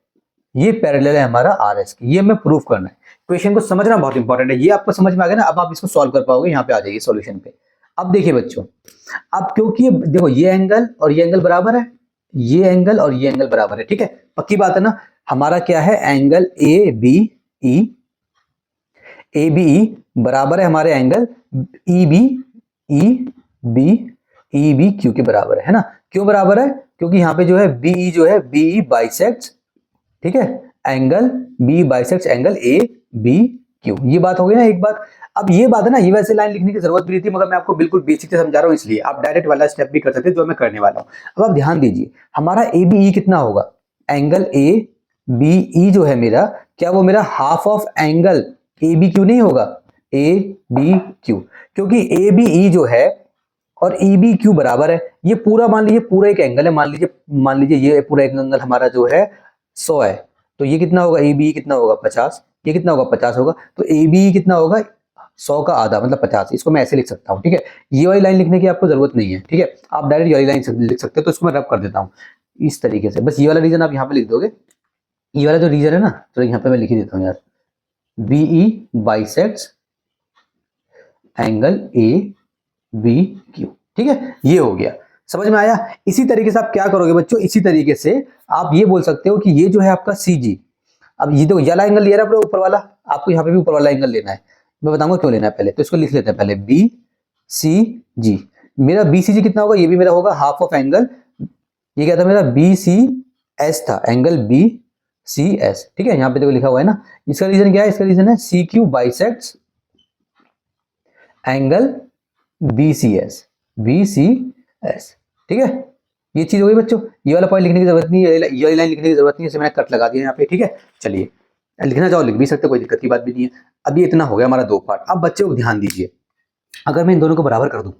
ये पैरेलल है हमारा आर एस की, ये हमें प्रूफ करना है। क्वेश्चन को समझना बहुत इंपॉर्टेंट है, ये आपको समझ में आ गया ना, अब आप इसको सॉल्व कर पाओगे, यहाँ पे आ जाइए सॉल्यूशन पे। अब देखिए बच्चों, अब क्योंकि ये देखो ये एंगल और ये एंगल बराबर है, ये एंगल और ये एंगल बराबर है, ठीक है, पक्की बात है ना। हमारा क्या है, एंगल ए बी ई बराबर है हमारे एंगल ई बी क्यू के बराबर है ना। क्यों बराबर है, क्योंकि यहाँ पे जो है बीई जो है बीई बाइसेक्ट्स, ठीक है, angle B bisects angle A B Q, ये बात हो गई ना एक बात। अब ये बात है ना, ये वैसे लाइन लिखने की जरूरत भी नहीं थी, मगर मैं आपको बिल्कुल बेसिक से समझा रहा हूँ, इसलिए आप डायरेक्ट वाला स्टेप भी कर सकते हैं जो मैं करने वाला हूँ। अब आप ध्यान दीजिए, हमारा ए बी ई कितना होगा, एंगल ए बी ई जो है मेरा, क्या वो मेरा half of angle A B Q नहीं होगा, ए बी क्यू, क्योंकि ए बी ई जो है और ई बी क्यू बराबर है, ये पूरा मान लीजिए पूरा एक एंगल है, मान लीजिए ये पूरा एक एंगल हमारा जो है 100 है, तो ये कितना होगा, ए बी कितना होगा 50, ये कितना होगा 50 होगा, तो ए बी कितना होगा 100 का आधा मतलब 50, इसको मैं ऐसे लिख सकता हूँ, ठीक है। ये वाली लाइन लिखने की आपको जरूरत नहीं है, ठीक है, आप डायरेक्ट ये वाली लाइन लिख सकते हो, तो इसको मैं रब कर देता हूँ इस तरीके से, बस ये वाला रीजन आप यहाँ पे लिख दोगे, ये वाला जो रीजन है ना, तो यहाँ पे मैं लिख ही देता हूँ यार, B E bisects angle A B Q, ठीक है, ये हो गया, समझ में आया। इसी तरीके से आप क्या करोगे बच्चों, इसी तरीके से आप ये बोल सकते हो कि ये जो है आपका सी जी, अब ये तो वाला एंगल लिया रहा ऊपर वाला, आपको यहाँ पे भी ऊपर वाला एंगल लेना है, मैं बताऊंगा क्यों लेना है, पहले तो इसको लिख लेते हैं, पहले बी सी जी, मेरा बी सी जी कितना होगा, ये भी मेरा होगा हाफ ऑफ एंगल, ये क्या था मेरा बी सी एस था, एंगल बी सी एस, ठीक है, यहाँ पे देखो लिखा हुआ है ना। इसका रीजन क्या है, इसका रीजन है C Q bisects angle B C S, ठीक है, ये चीज हो गई बच्चों। ये वाला पॉइंट लिखने की जरूरत नहीं है, ये वाली लाइन लिखने की जरूरत नहीं है, इसे मैंने कट लगा दिया यहाँ पे, ठीक है। चलिए लिखना चाहो लिख भी सकते, कोई दिक्कत की बात भी नहीं है। अब ये इतना हो गया हमारा दो पार्ट। अब बच्चों ध्यान दीजिए, अगर मैं इन दोनों को बराबर कर दूं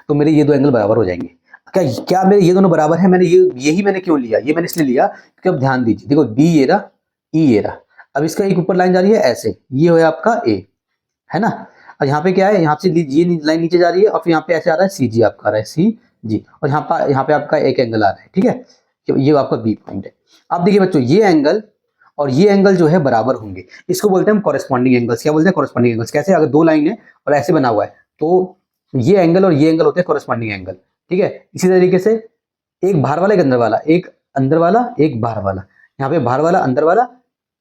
तो मेरे ये दो एंगल बराबर हो जाएंगे। क्या क्या मेरे ये दोनों बराबर है, मैंने यही मैंने क्यों लिया, ये मैंने इसलिए लिया क्योंकि अब ध्यान दीजिए, देखो बी ये रहा, ई ये रहा, अब इसका एक ऊपर लाइन जा रही है ऐसे, ये हो आपका ए, है ना, और यहाँ पे क्या है, यहाँ से ये लाइन नीचे जा रही है, और फिर यहाँ पे ऐसे आ रहा है सी जी, आपका आ रहा है सी जी, और यहाँ पे आपका एक एंगल आ रहा है, ठीक है, ये आपका बी पॉइंट है। अब देखिए बच्चों, ये एंगल और ये एंगल जो है बराबर होंगे, इसको बोलते हैं हम कॉरेस्पॉन्डिंग एंगल्स। क्या बोलते हैं, कॉरेस्पॉन्डिंग एंगल्स। कैसे, अगर दो लाइन है और ऐसे बना हुआ है तो ये एंगल और ये एंगल होते हैं कॉरेस्पॉन्डिंग एंगल, ठीक है। इसी तरीके से एक बाहर वाला एक अंदर वाला, एक अंदर वाला एक बाहर वाला, यहाँ पे बाहर वाला अंदर वाला,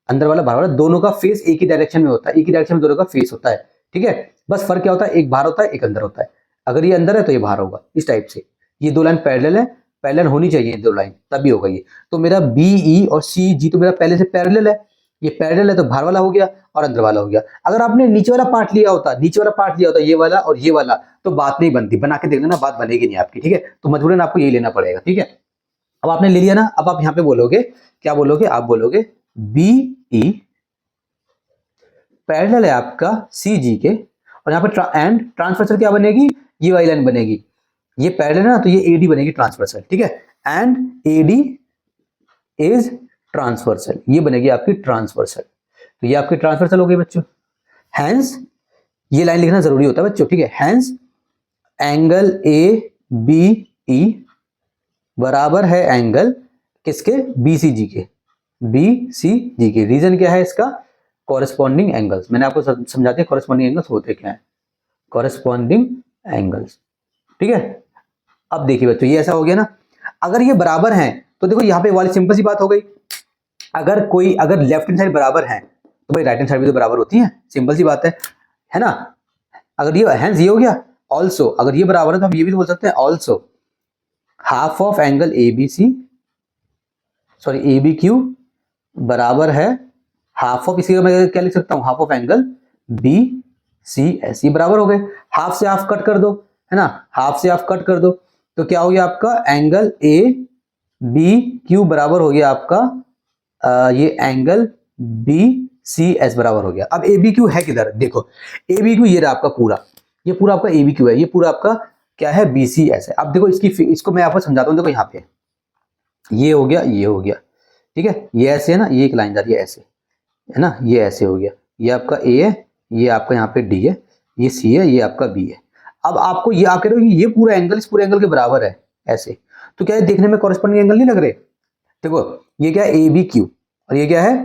अंदर वाला बाहर वाला, दोनों का फेस एक ही डायरेक्शन में होता है, एक ही डायरेक्शन में दोनों का फेस होता है, ठीक है। बस फर्क क्या होता है, एक बाहर होता है एक अंदर होता है, अगर ये अंदर है तो ये बाहर होगा, इस टाइप से। ये दो लाइन पैरेलल है, पैरेलल होनी चाहिए दो लाइन, तभी होगा ये। तो मेरा बी ई और सी जी तो मेरा पहले से पैरेलल है, ये पैरेलल है तो बाहर वाला हो गया और अंदर वाला हो गया। अगर आपने नीचे वाला पार्ट लिया होता, नीचे वाला पार्ट लिया होता ये वाला और ये वाला, तो बात नहीं बनती, बना के देख लेना, बात बनेगी नहीं आपकी, ठीक है। तो मजबूरन आपको यही लेना पड़ेगा, ठीक है। अब आपने ले लिया ना, अब आप यहाँ पे बोलोगे, क्या बोलोगे, आप बोलोगे बी ई पैरेलल है आपका सी जी के, और यहाँ पे एंड ट्रांसवर्सल क्या बनेगी, ये वाली लाइन बनेगी, ये पैरेलल है ना तो ये एडी बनेगी ट्रांसवर्सल, ठीक है, एंड एडी इज ट्रांसवर्सल, ये बनेगी आपकी ट्रांसवर्सल, तो ये आपकी ट्रांसवर्सल हो गई बच्चों। हैंस ये लाइन लिखना जरूरी होता है बच्चों, ठीक है। Hence angle A B E बराबर है एंगल किसके, बी सी जी के, बी सी जी के। रीजन क्या है इसका, कॉरेस्पॉन्डिंग एंगल्स। मैंने आपको समझा दिया कॉरेस्पॉन्डिंग एंगल्स होते क्या है, कॉरेस्पॉन्डिंग एंगल्स, ठीक है। अब देखिए बच्चों, ये ऐसा हो गया ना, अगर ये बराबर हैं तो देखो यहाँ पे वाली सिंपल सी बात हो गई, अगर लेफ्ट हैंड साइड बराबर है तो भाई राइट हैंड साइड भी तो बराबर होती है, सिंपल सी बात है ना। अगर ये हैंस ये हो गया, ऑल्सो अगर ये बराबर है तो हम ये भी तो बोल सकते हैं also half of angle A B C, sorry A B Q बराबर है हाफ ऑफ, इसी का मैं क्या लिख सकता हूं, half of angle B C S, ये बराबर हो गए। हाफ से हाफ कट कर दो, है ना, हाफ से हाफ कट कर दो, तो क्या हो गया आपका एंगल ए बी क्यू बराबर हो गया आपका ये एंगल बी सी एस बराबर हो गया। अब ए बी क्यू है किधर, देखो ए बी क्यू ये रहा आपका पूरा, ये पूरा आपका ए बी क्यू है, ये पूरा आपका क्या है, बी सी एस है। अब देखो इसको मैं आपको समझाता हूँ, देखो यहाँ पे ये हो गया, ये हो गया, ठीक है, ये ऐसे है ना, ये एक लाइन जा रही है ऐसे, है ना, ये ऐसे हो गया, ये आपका ए है, ये आपका यहाँ पे डी है, ये सी है, ये आपका बी है। अब आपको ये आप कह रहे हो ये पूरा एंगल इस पूरे एंगल के बराबर है ऐसे, तो क्या है देखने में कॉरेस्पॉन्डिंग एंगल नहीं लग रहे? देखो ये क्या है ए बी क्यू और ये क्या है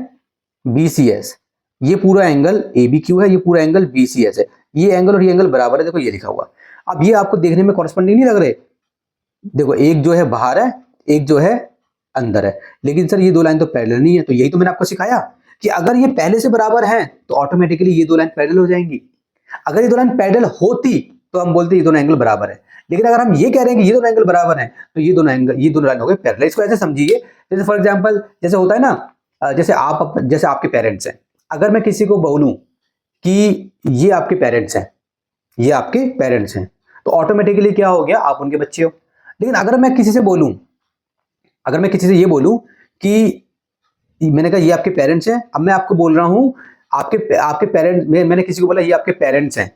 बी सी एस, ये पूरा एंगल ए बी क्यू है, ये पूरा एंगल बी सी एस है, ये एंगल और ये एंगल बराबर है, देखो ये लिखा हुआ। अब ये आपको देखने में कॉरेस्पॉन्डिंग नहीं लग रहे? देखो एक जो है बाहर है, एक जो है अंदर है, लेकिन सर ये दो लाइन तो पैरेलल नहीं है। तो यही तो मैंने आपको सिखाया कि अगर ये पहले से बराबर हैं तो ऑटोमेटिकली ये दो लाइन पैरेलल हो जाएंगी। अगर ये दो लाइन पैरेलल होती तो हम बोलते ये दोनों एंगल बराबर है, लेकिन अगर हम ये कह रहे हैं कि ये दोनों एंगल बराबर हैं तो ये दोनों एंगल, ये दोनों लाइन हो गए पैरेलल। इसको ऐसे समझिए, जैसे फॉर एग्जांपल जैसे होता है ना, जैसे आपके पेरेंट्स हैं, अगर मैं किसी को बोलूं कि ये आपके पेरेंट्स हैं, ये आपके पेरेंट्स हैं, तो ऑटोमेटिकली क्या हो गया, आप उनके बच्चे हो। लेकिन अगर मैं किसी से बोलूं, अगर मैं किसी से ये बोलूं कि मैंने कहा ये आपके पेरेंट्स हैं, अब मैं आपको बोल रहा हूं आपके पेरेंट्स, मैंने किसी को बोला ये आपके पेरेंट्स हैं,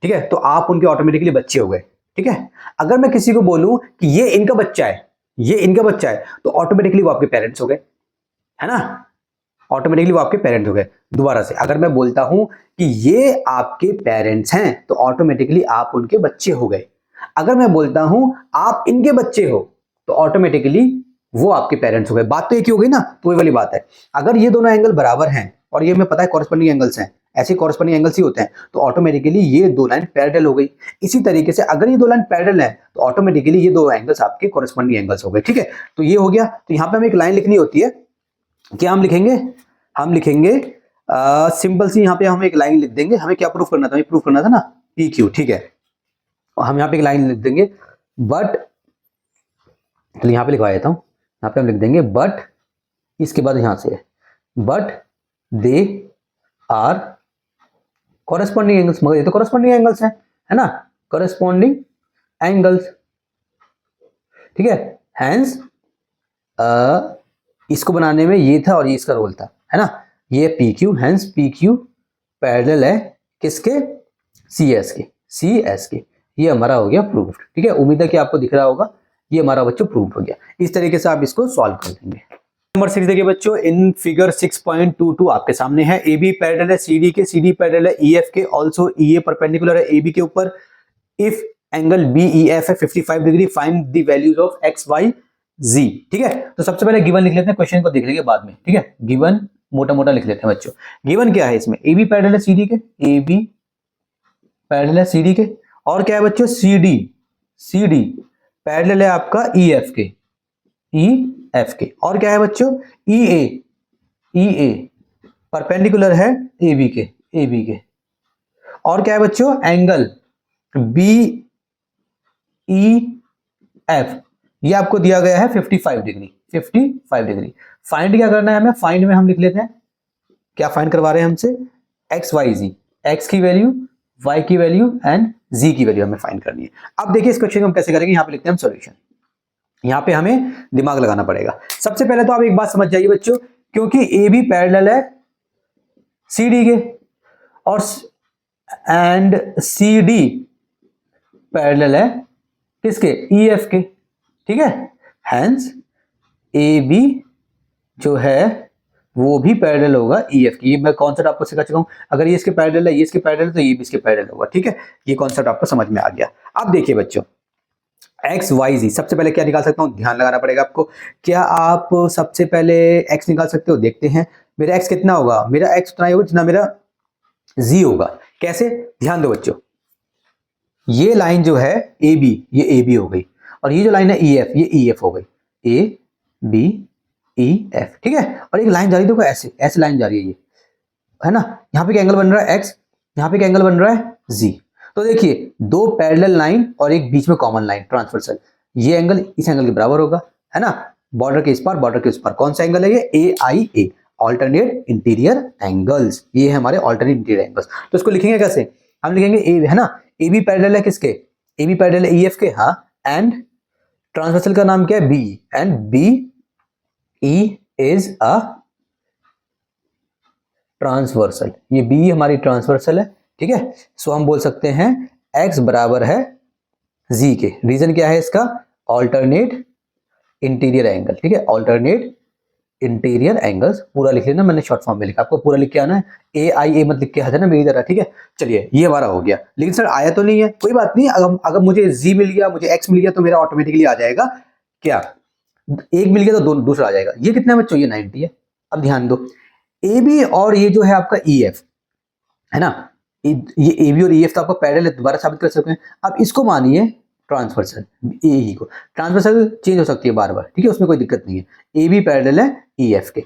ठीक है, तो आप उनके ऑटोमेटिकली बच्चे हो गए, ठीक है। अगर मैं किसी को बोलूं कि ये इनका बच्चा है, ये इनका बच्चा है, तो ऑटोमेटिकली वो आपके पेरेंट्स हो गए, है ना, ऑटोमेटिकली वो आपके पेरेंट्स हो गए। दोबारा से अगर मैं बोलता हूं कि ये आपके पेरेंट्स हैं तो ऑटोमेटिकली आप उनके बच्चे हो गए। अगर मैं बोलता हूं आप इनके बच्चे हो तो ऑटोमेटिकली वो आपके पेरेंट्स हो गए। बात तो एक ही हो गई ना, तो वही वाली बात है। अगर ये दोनों एंगल बराबर हैं और ये हमें पता है कॉरेस्पॉन्डिंग एंगल्स हैं, ऐसे कॉरेस्पॉन्डिंग एंगल्स ही होते हैं, तो ऑटोमेटिकली ये दो लाइन पैरेलल हो गई। इसी तरीके से अगर ये दो लाइन पैरेलल है तो ऑटोमेटिकली ये दो एंगल्स आपके कॉरेस्पॉन्डिंग एंगल्स हो गए, ठीक है। तो ये हो गया। तो यहाँ पे हमें एक लाइन लिखनी होती है, क्या हम लिखेंगे, हम लिखेंगे सिंपल सी, यहाँ पे हम एक लाइन लिख देंगे। हमें क्या प्रूफ करना था, हमें प्रूफ करना था ना पी क्यू, ठीक है। और हम यहाँ पे एक लाइन लिख देंगे बट, तो यहाँ पे लिखवा देता हूँ, यहाँ पे हम लिख देंगे बट, इसके बाद यहाँ से है but they are corresponding angles, मगर ये तो कॉरेस्पॉन्डिंग एंगल्स हैं, है ना, कॉरेस्पॉन्डिंग एंगल्स, ठीक है। हैंस इसको बनाने में ये था और ये इसका रोल था, है ना, ये P Q, hence P Q parallel है किसके, सी एस के, सी एस के। ये हमारा हो गया प्रूफ, ठीक है। उम्मीद है कि आपको दिख रहा होगा, ये हमारा बच्चों प्रूफ हो गया। इस तरीके से आप इसको सॉल्व कर देंगे। नंबर 6 देखिए बच्चों, इन फिगर 6.22 आपके सामने है, ए बी पैरेलल है सी डी के, सी डी पैरेलल है ई एफ के, ऑल्सो ई ए परपेंडिकुलर है ए बी के ऊपर। If angle B E F है 55 degree, find the values of x y g, ठीक है। तो सबसे पहले गिवन लिख लेते हैं, क्वेश्चन को देख लेंगे बाद में, ठीक है। गिवन मोटा मोटा लिख लेते हैं बच्चों। गिवन क्या है इसमें, ए बी पैरेलल है सी डी के, ए बी पैरेलल है सी डी के, और क्या है बच्चों C D, C D parallel है आपका ई एफ के, ई एफ के, और क्या है बच्चों ई ए परपेंडिकुलर है ए बी के, ए बी के, और क्या है बच्चों एंगल बी ई एफ, ये आपको दिया गया है 55 डिग्री, 55 डिग्री। फाइंड क्या करना है हमें, फाइंड में हम लिख लेते हैं, क्या फाइंड करवा रहे हैं हमसे, एक्स वाई जी, एक्स की वैल्यू, वाई की वैल्यू एंड जी की वैल्यू हमें फाइंड करनी है। अब देखिए इस क्वेश्चन को हम कैसे करेंगे, यहाँ पे लिखते हैं हम सॉल्यूशन। यहाँ पे हमें दिमाग लगाना पड़ेगा। सबसे पहले तो आप एक बात समझ जाइए बच्चों, क्योंकि ए बी पैरेलल है सी डी के और एंड सी डी पैरेलल है किसके, ई एफ के, ठीक है। हैंस ए बी जो है वो भी पैरेलल होगा ई एफ की। ये मैं कॉन्सेप्ट आपको सिखा चुका हूं, अगर ये इसके पैरेलल है, ये इसके पैरेलल है, तो ये भी इसके पैरेलल होगा, ठीक है। ये कॉन्सेप्ट आपको समझ में आ गया। अब देखिए बच्चों एक्स वाई जी, सबसे पहले क्या निकाल सकता हूं, ध्यान लगाना पड़ेगा आपको। क्या आप सबसे पहले एक्स निकाल सकते हो, देखते हैं। मेरा एक्स कितना होगा, मेरा एक्स उतना ही होगा जितना मेरा जी होगा। कैसे, ध्यान दो बच्चों, ये लाइन जो है ए बी, ये ए बी हो गई, और ये जो लाइन है ई एफ, ये ई एफ हो गई, ए बी ई एफ, ठीक है। और एक लाइन जा रही है, देखो ऐसे ऐसे लाइन जा रही है, ये है ना। यहाँ पे क्या एंगल बन रहा है एक्स, यहाँ पे क्या एंगल बन रहा है जी। तो देखिए दो पैरेलल लाइन और एक बीच में कॉमन लाइन ट्रांसवर्सल, ये एंगल इस एंगल के बराबर होगा, है ना। बॉर्डर के इस पार, बॉर्डर के उस पार, कौन सा एंगल है ये, ए आई ए, ऑल्टरनेट इंटीरियर एंगल्स, ये है हमारे ऑल्टरनेट इंटीरियर एंगल्स। तो इसको लिखेंगे कैसे, हम लिखेंगे ए, है ना, ए बी पैरेलल है किसके, ए बी पैरेलल है ई एफ के, हाँ, एंड ट्रांसवर्सल का नाम क्या है B, and B E is a transversal, ये बी हमारी ट्रांसवर्सल है, ठीक है। सो हम बोल सकते हैं एक्स बराबर है जी के। रीजन क्या है इसका, ऑल्टरनेट इंटीरियर एंगल, ठीक है, ऑल्टरनेट इंटीरियर एंगल्स पूरा लिख लेना, मैंने शॉर्ट फॉर्म में लिखा, आपको पूरा लिख के आना है, AIA मत लिख के आ जाना मेरी तरह, ठीक है। चलिए ये हमारा हो गया, लेकिन सर आया तो नहीं है, कोई बात नहीं, अगर मुझे Z मिल गया, मुझे X मिल गया, तो मेरा ऑटोमेटिकली आ जाएगा क्या, एक मिल गया तो दूसरा आ जाएगा। ये कितना बच्चों, ये 90 है। अब ध्यान दो, AB और ये जो है आपका EF है ना, ये AB और EF तो आपका पैरेलल है, दोबारा साबित कर सकते हैं। अब इसको मानिए ट्रांसवर्सल, AE को ट्रांसवर्सल चेंज हो सकती है बार बार, ठीक है, उसमें कोई दिक्कत नहीं है। AB पैरेलल है EF के,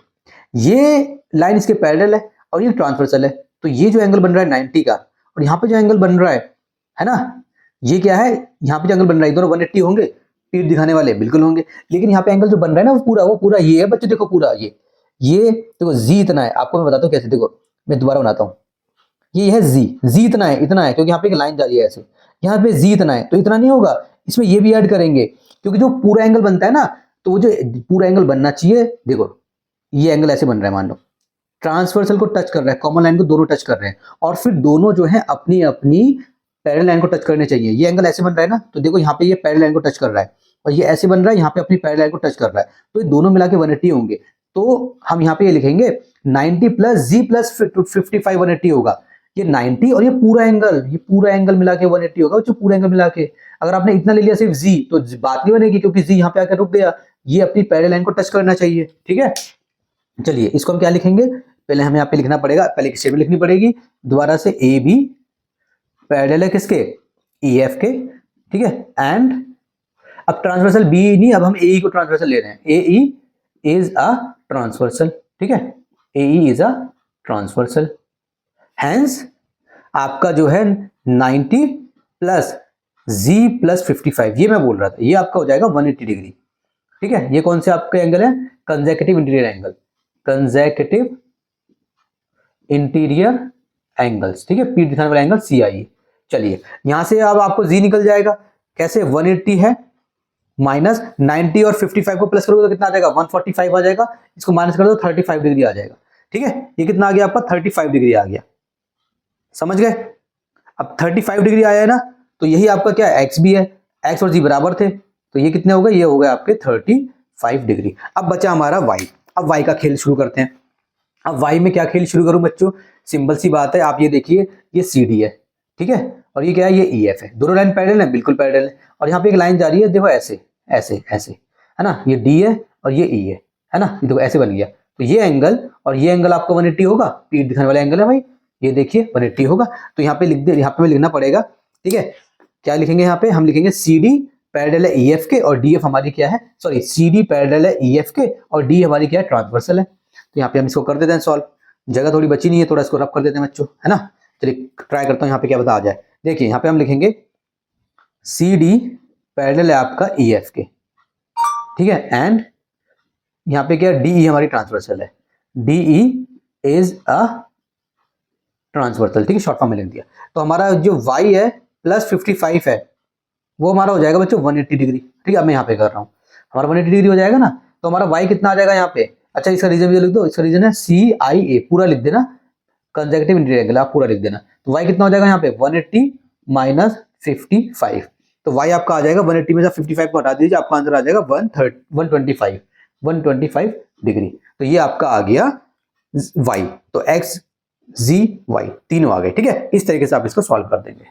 ये लाइन इसके पैरेलल है और ये ट्रांसवर्सल है, तो ये जो एंगल बन रहा है 90 का, और यहाँ पे जो एंगल बन रहा है ना, ये क्या है, यहाँ पे जो एंगल बन रहा है, दोनों 180 होंगे, पीठ दिखाने वाले बिल्कुल होंगे, लेकिन यहाँ पे एंगल जो बन रहा है ना वो पूरा ये है बच्चों, देखो पूरा ये देखो Z इतना है, आपको मैं बताता हूँ कैसे, देखो मैं दोबारा बनाता हूँ, ये है Z इतना है क्योंकि यहाँ पे एक लाइन जा रही है ऐसे, यहाँ पे Z इतना है, तो इतना नहीं होगा, इसमें ये भी ऐड करेंगे, क्योंकि जो पूरा एंगल बनता है ना, तो वो जो पूरा एंगल बनना चाहिए, देखो ये एंगल ऐसे बन रहा है, मान लो ट्रांसवर्सल को टच कर रहा है, कॉमन लाइन को दोनों टच कर रहे हैं, और फिर दोनों जो है अपनी अपनी पैरेलल लाइन को टच करने चाहिए। ये एंगल ऐसे बन रहा है ना, तो देखो यहाँ पे ये पैरेलल लाइन को टच कर रहा है, और ये ऐसे बन रहा है, यहाँ पे अपनी पैरेलल लाइन को टच कर रहा है, तो ये दोनों मिला के 180 होंगे। तो हम यहाँ पे ये लिखेंगे 90 प्लस Z प्लस 55 180 होगा, ये 90 और ये पूरा एंगल मिला के 180 होगा, जो पूरा एंगल मिला के, अगर आपने इतना ले लिया सिर्फ Z तो बात नहीं बनेगी, क्योंकि Z यहाँ पे आकर रुक गया, ये अपनी पैरेलल लाइन को टच करना चाहिए, ठीक है। चलिए इसको हम क्या लिखेंगे, पहले हमें यहाँ पे लिखना पड़ेगा, पहले एक स्टेटमेंट लिखनी पड़ेगी दोबारा से, AB पैरेलल है किसके, EF के, ठीक है, एंड अब ट्रांसवर्सल B नहीं, अब हम AE को ट्रांसवर्सल ले रहे हैं, AE इज अ ट्रांसवर्सल, ठीक है, AE is a transversal, hence आपका जो है 90 प्लस Z प्लस 55, ये मैं बोल रहा था, ये आपका हो जाएगा 180 डिग्री, ठीक है। ये कौन से आपके एंगल है, consecutive interior angle, consecutive interior angles, ठीक है, पीठ दिखाने वाला एंगल CIE। चलिए यहां से अब आपको Z निकल जाएगा, कैसे, 180 है, माइनस 90 और 55 को प्लस करोगे तो कितना आ जाएगा, 145 आ जाएगा, इसको माइनस कर दो 35 डिग्री आ जाएगा, ठीक है। ये कितना आ गया आपका, 35 डिग्री आ गया, समझ गए। अब 35 डिग्री आया है ना, तो यही आपका क्या है, X भी है, X और Z बराबर थे, तो ये कितने हो गए, ये हो गए आपके 35 डिग्री। अब बचा हमारा Y, अब Y का खेल शुरू करते हैं। अब Y में क्या खेल शुरू करूं बच्चों, सिंपल सी बात है, आप ये देखिए, ये CD है, ठीक है, और ये क्या है, ये EF है, दोनों लाइन पैरेलल है, बिल्कुल पैरेलल है, और यहाँ पे एक लाइन जा रही है, देखो ऐसे ऐसे ऐसे, है ना, ये D है और ये E है ना, ये देखो ऐसे बन गया, तो ये एंगल और ये एंगल आपको 180 होगा, पीठ दिखाने वाला एंगल है भाई, ये देखिए 180 होगा, तो यहाँ पे लिख दे, यहाँ पे लिखना पड़ेगा, ठीक है। क्या लिखेंगे यहाँ पे, हम लिखेंगे CD पैरेलल है EF के, और DF हमारी क्या है, सॉरी CD पैरेलल है EF के, और D हमारी क्या है, ट्रांसवर्सल है। तो यहाँ पे हम इसको कर देते हैं सॉल्व, जगह थोड़ी बची नहीं है, थोड़ा इसको रब कर देते हैं बच्चों, है ना। चलिए ट्राई करता हूँ यहाँ पे क्या बता आ जाए। देखिए यहाँ पे हम लिखेंगे CD पैरेलल है आपका EF के, ठीक है, एंड यहाँ पे क्या, DE हमारी ट्रांसवर्सल है, DE इज अ ट्रांसवर्सल, ठीक है, शॉर्ट फॉर्म में लिख दिया। तो हमारा जो Y है प्लस 55 है, वो हमारा हो जाएगा बच्चों 180 डिग्री, ठीक है। अब मैं यहाँ पे कर रहा हूँ, हमारा 180 डिग्री हो जाएगा ना, तो हमारा Y कितना आ जाएगा यहाँ पे, अच्छा इसका रीजन भी लिख दो, इसका रीजन है CIA, पूरा लिख देना, कंसेक्यूटिव इंटीरियर एंगल आप पूरा लिख देना, तो Y कितना हो जाएगा यहाँ पे 180 माइनस 55, तो Y आपका आ जाएगा 180 में से 55 को हटा दीजिए, आपका आंसर आ जाएगा 125 डिग्री, तो ये आपका आ गया Y, तो X Z Y तीनों आ गए, ठीक है। इस तरीके से आप इसको सॉल्व कर देंगे।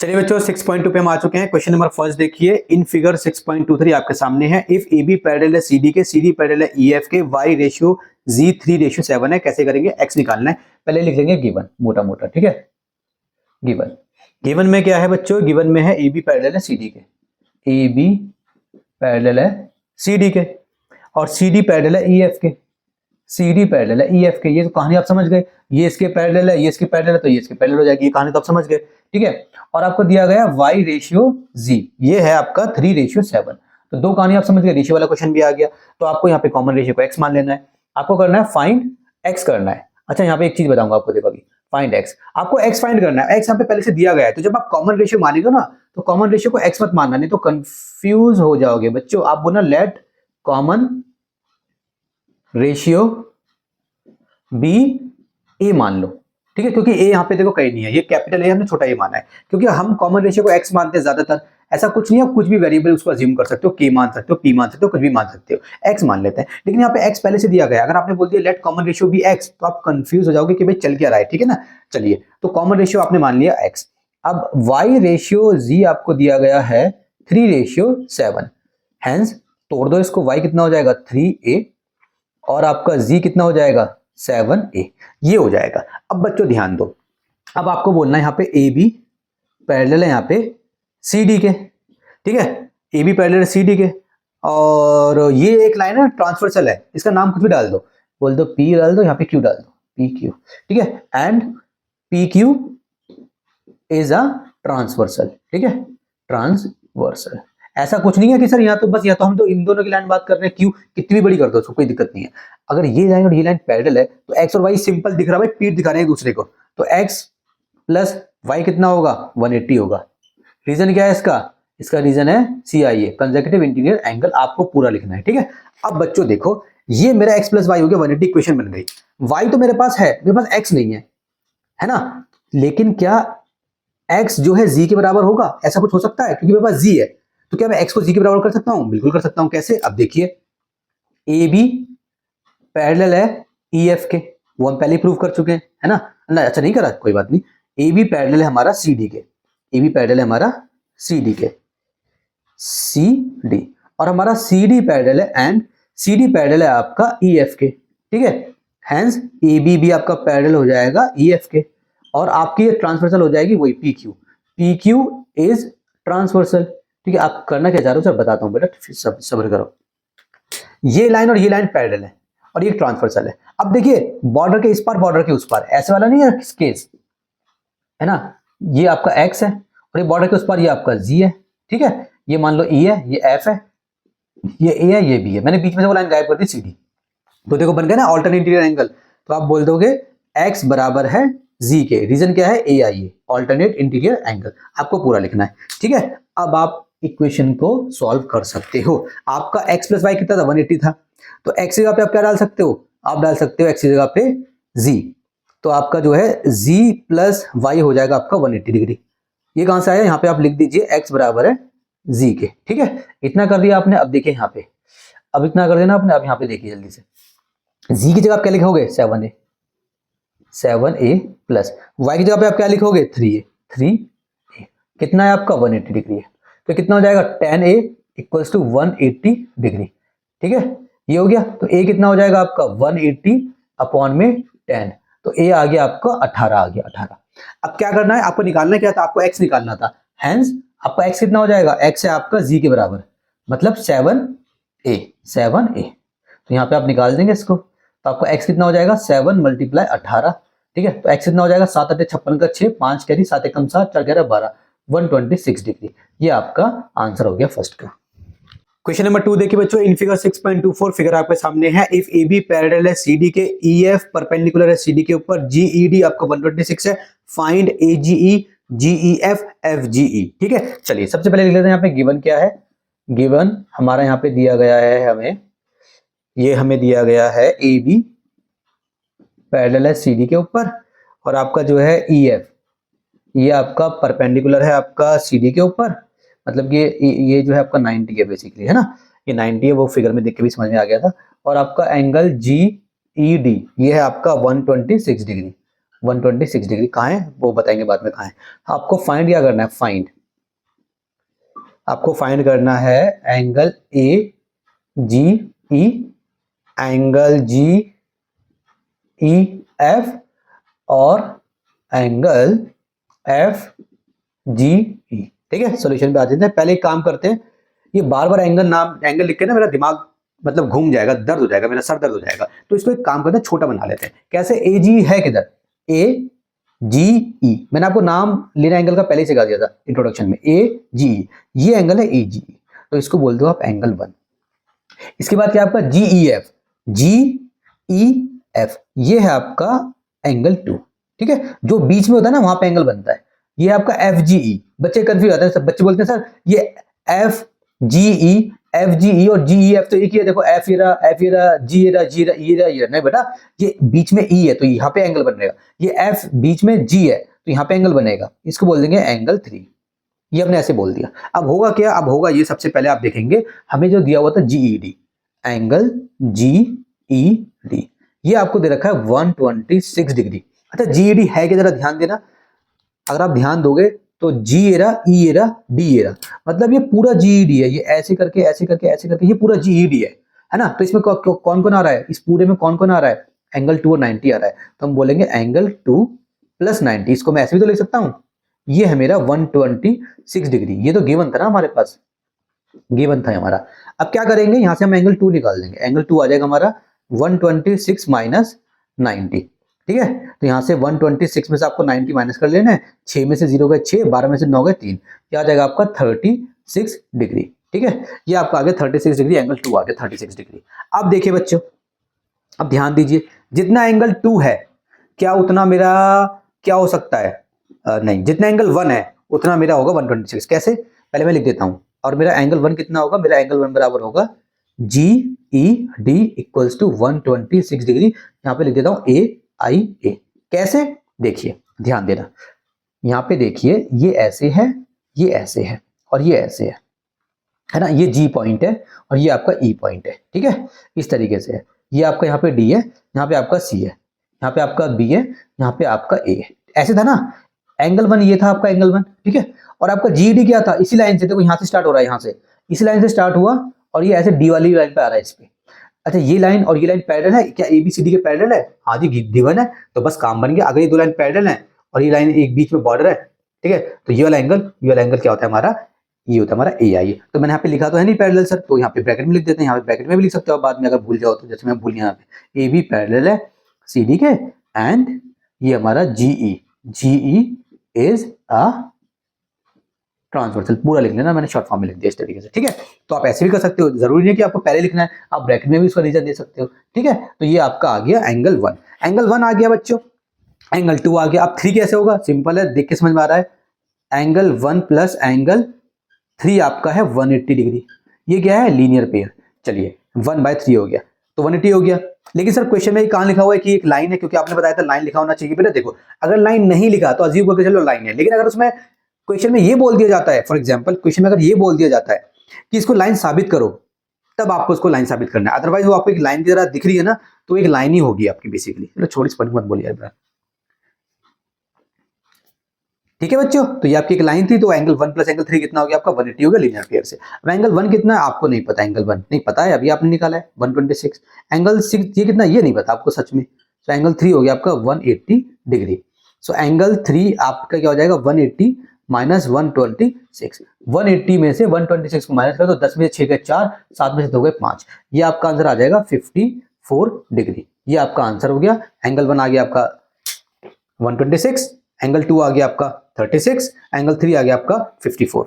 चलिए बच्चों 6.2 पे हम आ चुके हैं, क्वेश्चन नंबर फर्स्ट देखिए, इन फिगर 6.23 आपके सामने है, इफ AB पैरेलल है CD के, CD पैरेलल है EF के, Y रेशियो Z 3:7 है, कैसे करेंगे, X निकालना है। पहले लिख लेंगे गिवन, मोटा मोटा, ठीक है, गिवन में क्या है बच्चों, गिवन में है AB पैरेलल है CD के, AB पैरेलल है CD के, और CD पैरेलल है EF के, CD पैरेलल है EF के, ये तो कहानी आप समझ गए, ये इसके पैरेलल है, ये इसके पैरेलल है, तो ये इसके पैरेलल हो जाएगी, ये कहानी तो आप समझ गए, ठीक है। और आपको दिया गया Y रेशियो Z, ये है आपका 3:7, तो दो कहानी आप समझ गए, रेशियो वाला क्वेश्चन भी आ गया, तो आपको यहाँ पे कॉमन रेशियो को X मान लेना है, आपको करना है फाइंड X करना है। अच्छा यहाँ पे एक चीज बताऊंगा आपको, देखो अभी फाइंड X, आपको X फाइंड करना है, X यहाँ पे पहले से दिया गया है, तो जब आप कॉमन रेशियो मानेंगे ना, तो कॉमन रेशियो को X मत मानना, नहीं तो कंफ्यूज हो जाओगे बच्चों। आप बोलना लेट कॉमन रेशियो बी ए मान लो, ठीक है, क्योंकि ए यहाँ पे देखो कहीं नहीं है, ये कैपिटल ए हमने छोटा ए माना है, क्योंकि हम कॉमन रेशियो को एक्स मानते हैं ज्यादातर, ऐसा कुछ नहीं है, कुछ भी वेरिएबल उसको अज्यूम कर सकते हो, k मान सकते हो, p मान सकते हो, कुछ भी मान सकते हो, x मान लेते हैं। लेकिन यहाँ पे x पहले से दिया गया है, अगर आपने बोल दिया let common ratio B x तो आप कंफ्यूज हो जाओगे कि भाई चल क्या रहा है, ठीक है ना। चलिए, तो कॉमन रेशियो आपने मान लिया x। अब y रेशियो z आपको दिया गया है 3:7, हैंस तोड़ दो इसको, y कितना हो जाएगा 3a और आपका z कितना हो जाएगा 7a, ये हो जाएगा। अब बच्चों ध्यान दो, अब आपको बोलना है यहाँ पे ए बी पैरेलल है यहाँ पे सी डी के, ठीक है, ए बी पैरेलल है सी डी के, और ये एक लाइन है ट्रांसवर्सल है, इसका नाम कुछ भी डाल दो, बोल दो पी डाल दो, यहाँ पे क्यू डाल दो, पी क्यू, ठीक है, and P Q is a transversal, ठीक है, ट्रांसवर्सल। ऐसा कुछ नहीं है कि सर यहाँ तो बस, या तो हम तो इन दोनों की लाइन बात कर रहे हैं, क्यू कितनी भी बड़ी कर दो उसको कोई दिक्कत नहीं है। अगर ये लाइन और ये लाइन पैरेलल है तो एक्स और वाई सिंपल दिख रहा है भाई, पीठ दिखा रहे हैं एक दूसरे को, तो एक्स प्लस वाई कितना होगा 180 होगा। रीजन क्या है इसका, इसका रीजन है CIA, कंसेक्यूटिव इंटीरियर एंगल, आपको पूरा लिखना है, ठीक है। अब बच्चों देखो, ये मेरा x प्लस वाई हो गया, 180 इक्वेशन बन गई। y तो मेरे पास है, मेरे पास x नहीं है ना, लेकिन क्या x जो है z के बराबर होगा, ऐसा कुछ हो सकता है, क्योंकि मेरे पास z है, तो क्या मैं x को z के बराबर कर सकता हूं, बिल्कुल कर सकता हूं। कैसे, अब देखिए ए बी पैरेलल है EF के, वो हम पहले ही प्रूव कर चुके हैं, है ना, अच्छा नहीं करा, कोई बात नहीं। ए बी पैरेलल है हमारा सी डी के, ए बी पैरेलल है हमारा सी डी के, सी डी, और हमारा सी डी पैरेलल है एंड सी डी पैरेलल है आपका EF के, ठीक है, हैंस ए बी भी आपका पैरेलल हो जाएगा EF के, और आपकी ये ट्रांसवर्सल हो जाएगी वही P Q, P Q is transversal, ठीक है। आप करना क्या चाह रहे हो सर बताता हूँ बेटा, सब्र करो। ये लाइन और ये लाइन पैरेलल है और ये ट्रांसवर्सल है। अब देखिए बॉर्डर के इस पार बॉर्डर के उस पार, ऐसे वाला नहीं है केस, है ना, ये आपका x है और ये बॉर्डर के उस पार ये आपका z है, ठीक है, ये मान लो E है, ये F है, ये A है, ये B है, मैंने बीच में से वो लाइन गायब कर दी CD, तो देखो बन गया ना ऑल्टरनेट इंटीरियर एंगल। तो आप बोल दोगे x बराबर है z के, रीजन क्या है AIA, ऑल्टरनेट इंटीरियर एंगल, आपको पूरा लिखना है, ठीक है। अब आप इक्वेशन को सॉल्व कर सकते हो। आपका x प्लस वाई कितना था 180 था, तो x की जगह पे आप क्या डाल सकते हो, आप डाल सकते हो x की जगह पे z, तो आपका जो है z प्लस वाई हो जाएगा आपका 180 डिग्री। ये कहां से आया, यहाँ पे आप लिख दीजिए x बराबर है z के, ठीक है, इतना कर दिया आपने। अब देखिए यहाँ पे, अब इतना कर देना आपने, अब यहाँ पे देखिए जल्दी से, z की जगह आप क्या लिखोगे 7a, 7a प्लस y की जगह पे आप क्या लिखोगे 3a, 3a कितना है आपका 180 डिग्री है, तो कितना हो जाएगा 10a इक्वल्स टू 180 डिग्री, ठीक है, ये हो गया। तो a कितना हो जाएगा आपका 180 अपॉन में 10, तो a आ गया आपका 18 आ गया 18। अब क्या करना है, आपको निकालना क्या था, आपको x निकालना था, हैंस आपका x कितना हो जाएगा, x है आपका z के बराबर, मतलब 7a, 7a, तो यहाँ पे आप निकाल देंगे इसको, तो आपका x कितना हो जाएगा 7 मल्टीप्लाई 18, ठीक है, तो x कितना हो जाएगा 7 8 56 का 6, 5 कैरी 7 1 7 4 11 12, 126 डिग्री। ये आपका आंसर हो गया फर्स्ट का। क्वेश्चन नंबर 2 देखिए बच्चों, इन फिगर 6.24 फिगर आपके सामने है, इफ ए बी पैरेलल है सी डी के, EF परपेंडिकुलर है सी डी के ऊपर, GED आपका 126 है, फाइंड AGE GEF FGE, ठीक है। चलिए सबसे पहले लिख लेते हैं यहाँ पे गिवन क्या है, गिवन हमारा यहाँ पे दिया गया है हमें, ये हमें दिया गया है ए बी पैरेलल है सी डी के ऊपर, और आपका जो है EF ये आपका परपेंडिकुलर है आपका CD के ऊपर, मतलब ये जो है आपका 90 है बेसिकली, है ना, ये 90 है, वो फिगर में देख के भी समझ में आ गया था। और आपका एंगल GED ये है आपका 126 डिग्री, 126 डिग्री कहाँ है वो बताएंगे बाद में कहाँ है। आपको फाइंड क्या करना है, फाइंड, आपको फाइंड करना है एंगल AGE, एंगल GEF और एंगल FGE, ठीक है। सॉल्यूशन पे आ जाते हैं, पहले एक काम करते हैं, ये बार बार एंगल लिख के ना मेरा दिमाग मतलब घूम जाएगा, दर्द हो जाएगा, मेरा सर दर्द हो जाएगा, तो इसको एक काम करते हैं छोटा बना लेते हैं। कैसे, AG है किधर, AGE, मैंने आपको नाम लेना एंगल का पहले ही सिखा दिया था इंट्रोडक्शन में, AGE, ये एंगल है AGE, तो इसको बोल दो आप एंगल 1। इसके बाद क्या आपका GEF, GEF ये है आपका एंगल 2, ठीक है, जो बीच में होता है ना वहां पे एंगल बनता है। ये आपका FGE, बच्चे कंफ्यूज होते हैं, सब बच्चे बोलते हैं सर ये FGE FGE और GEF तो एक ही है, देखो F ये रहा G ये रहा G ये रहा, नहीं बेटा ये बीच में E है तो यहाँ पे एंगल बनेगा, ये F बीच में G है तो यहाँ पे एंगल बनेगा, इसको बोल देंगे एंगल 3, ये हमने ऐसे बोल दिया। अब होगा क्या, अब होगा ये, सबसे पहले आप देखेंगे हमें जो दिया हुआ था जीईडी, एंगल जीईडी, ये आपको दे रखा है 126 डिग्री। अच्छा जीईडी है क्या, जरा ध्यान देना, अगर आप ध्यान दोगे तो जी एरा, ई एरा, डी एरा, मतलब ये पूरा जीईडी है, ये ऐसे करके ऐसे करके ऐसे करके ये पूरा जीईडी है ना। तो इसमें कौन कौन आ रहा है, इस पूरे में कौन कौन आ रहा है, एंगल 2 और 90 आ रहा है, तो हम बोलेंगे एंगल 2 प्लस 90। इसको मैं ऐसे भी तो लिख सकता हूं, ये है मेरा 126 डिग्री, ये तो गिवन था ना हमारे पास, गिवन था हमारा। अब क्या करेंगे, यहां से हम एंगल 2 निकाल देंगे, एंगल 2 आ जाएगा हमारा 126 माइनस 90, ठीक है। तो यहां से 126 में से आपको 90 माइनस कर लेना है, 6 में से 0 गए 6, 12 में से 9 गए 3, क्या आ जाएगा आपका 36 डिग्री, ठीक है। ये आपका आ गया 36 डिग्री, एंगल 2 आ गया 36 डिग्री। अब देखिए बच्चों, अब ध्यान दीजिए, जितना एंगल 2 है क्या उतना मेरा क्या हो सकता है, नहीं, जितना एंगल 1 है उतना मेरा होगा 126। कैसे, पहले मैं लिख देता हूं, और मेरा एंगल 1 कितना होगा, मेरा एंगल 1 बराबर होगा G E D equals to 126 degree. यहां पे लिख देता हूं ए आई ए। कैसे, देखिए ध्यान देना, यहां पे देखिए ये ऐसे है, ये ऐसे है, और ये ऐसे है ना, ये जी पॉइंट है और ये आपका ई पॉइंट है, ठीक है, इस तरीके से है। ये आपका यहाँ पे डी है, यहाँ पे आपका सी है, यहाँ पे आपका बी है, यहाँ पे आपका ए है, ऐसे था ना। एंगल 1 ये था आपका एंगल 1, ठीक है, और आपका जीडी क्या था, इसी लाइन से, देखो यहाँ से स्टार्ट हो रहा है, यहाँ से इसी लाइन से स्टार्ट हुआ और ये ऐसे डी वाली लाइन पे आ रहा है इस पे। अच्छा ये लाइन और ये लाइन पैरेलल है क्या, ए बी सी डी के पैरेलल है, हाँ जी गिवन है, तो बस काम बन गया। अगर ये दो लाइन पैरेलल है और ये लाइन एक बीच में बॉर्डर है, ठीक है, तो ये वाला एंगल, ये वाला एंगल क्या होता है हमारा, ये होता है हमारा ए आई। तो मैंने यहाँ पे लिखा तो है नहीं पैरेलल सर, तो यहाँ पे ब्रैकेट में लिख देते हैं, यहाँ पे ब्रैकेट में भी लिख सकते हो बाद में अगर भूल जाओ तो, जैसे मैं भूल यहाँ पे ए बी पैरेलल है सी डी के, एंड ये हमारा GE, GE is a transversal, पूरा लिख लेना, मैंने शॉर्ट फॉर्म में लिख दिया इस तरीके से, ठीक है। तो आप ऐसे भी कर सकते हो, जरूरी नहीं है कि आपको पहले लिखना है, आप ब्रैकेट में भी उसका रीजन दे सकते हो, ठीक है। तो ये आपका आ गया एंगल 1, एंगल 1 आ गया बच्चों, एंगल 2 आ गया। अब 3 कैसे होगा, सिंपल है, देख के समझ में आ रहा है, एंगल 1 प्लस एंगल 3 आपका है 180 डिग्री, ये क्या है, लीनियर पेयर। चलिए 1/3 हो गया, तो 180 हो गया। लेकिन सर क्वेश्चन में कहां लिखा हुआ है कि एक लाइन है, क्योंकि आपने बताया था लाइन लिखा होना चाहिए। बेटा देखो, अगर लाइन नहीं लिखा तो अज्यूम करके चलो लाइन है, लेकिन अगर उसमें क्वेश्चन में ये बोल दिया जाता है, फॉर एग्जांपल क्वेश्चन में अगर ये बोल दिया जाता है कि इसको लाइन साबित करो, तब आपको उसको लाइन साबित करना है। अदरवाइज वो आपको एक लाइन की तरह दिख रही है ना, तो एक लाइन ही होगी आपकी बेसिकली। चलो छोटी सी मत बोलिए यार, ठीक है बच्चों। तो ये आपकी एक लाइन थी, तो एंगल 1 प्लस एंगल 3 कितना हो गया आपका 180 हो गया लीनियर पेयर से। अब एंगल 1 कितना है आपको नहीं पता, एंगल 1 नहीं पता है, अभी आपने निकाला है 126। एंगल 6 ये कितना, ये नहीं पता आपको सच में, तो एंगल 3 हो गया आपका 180 डिग्री। सो एंगल 3 आपका क्या हो जाएगा 180 माइनस 126, 180 में से 126 को माइनस करो तो 10 में से 6 गए 4, 7 में से 2 गए 5, ये आपका आंसर आ जाएगा 54 डिग्री। ये आपका आंसर हो गया। एंगल 1 आ गया आपका 126, एंगल 2 आ गया आपका 36, एंगल 3 आ गया आपका 54।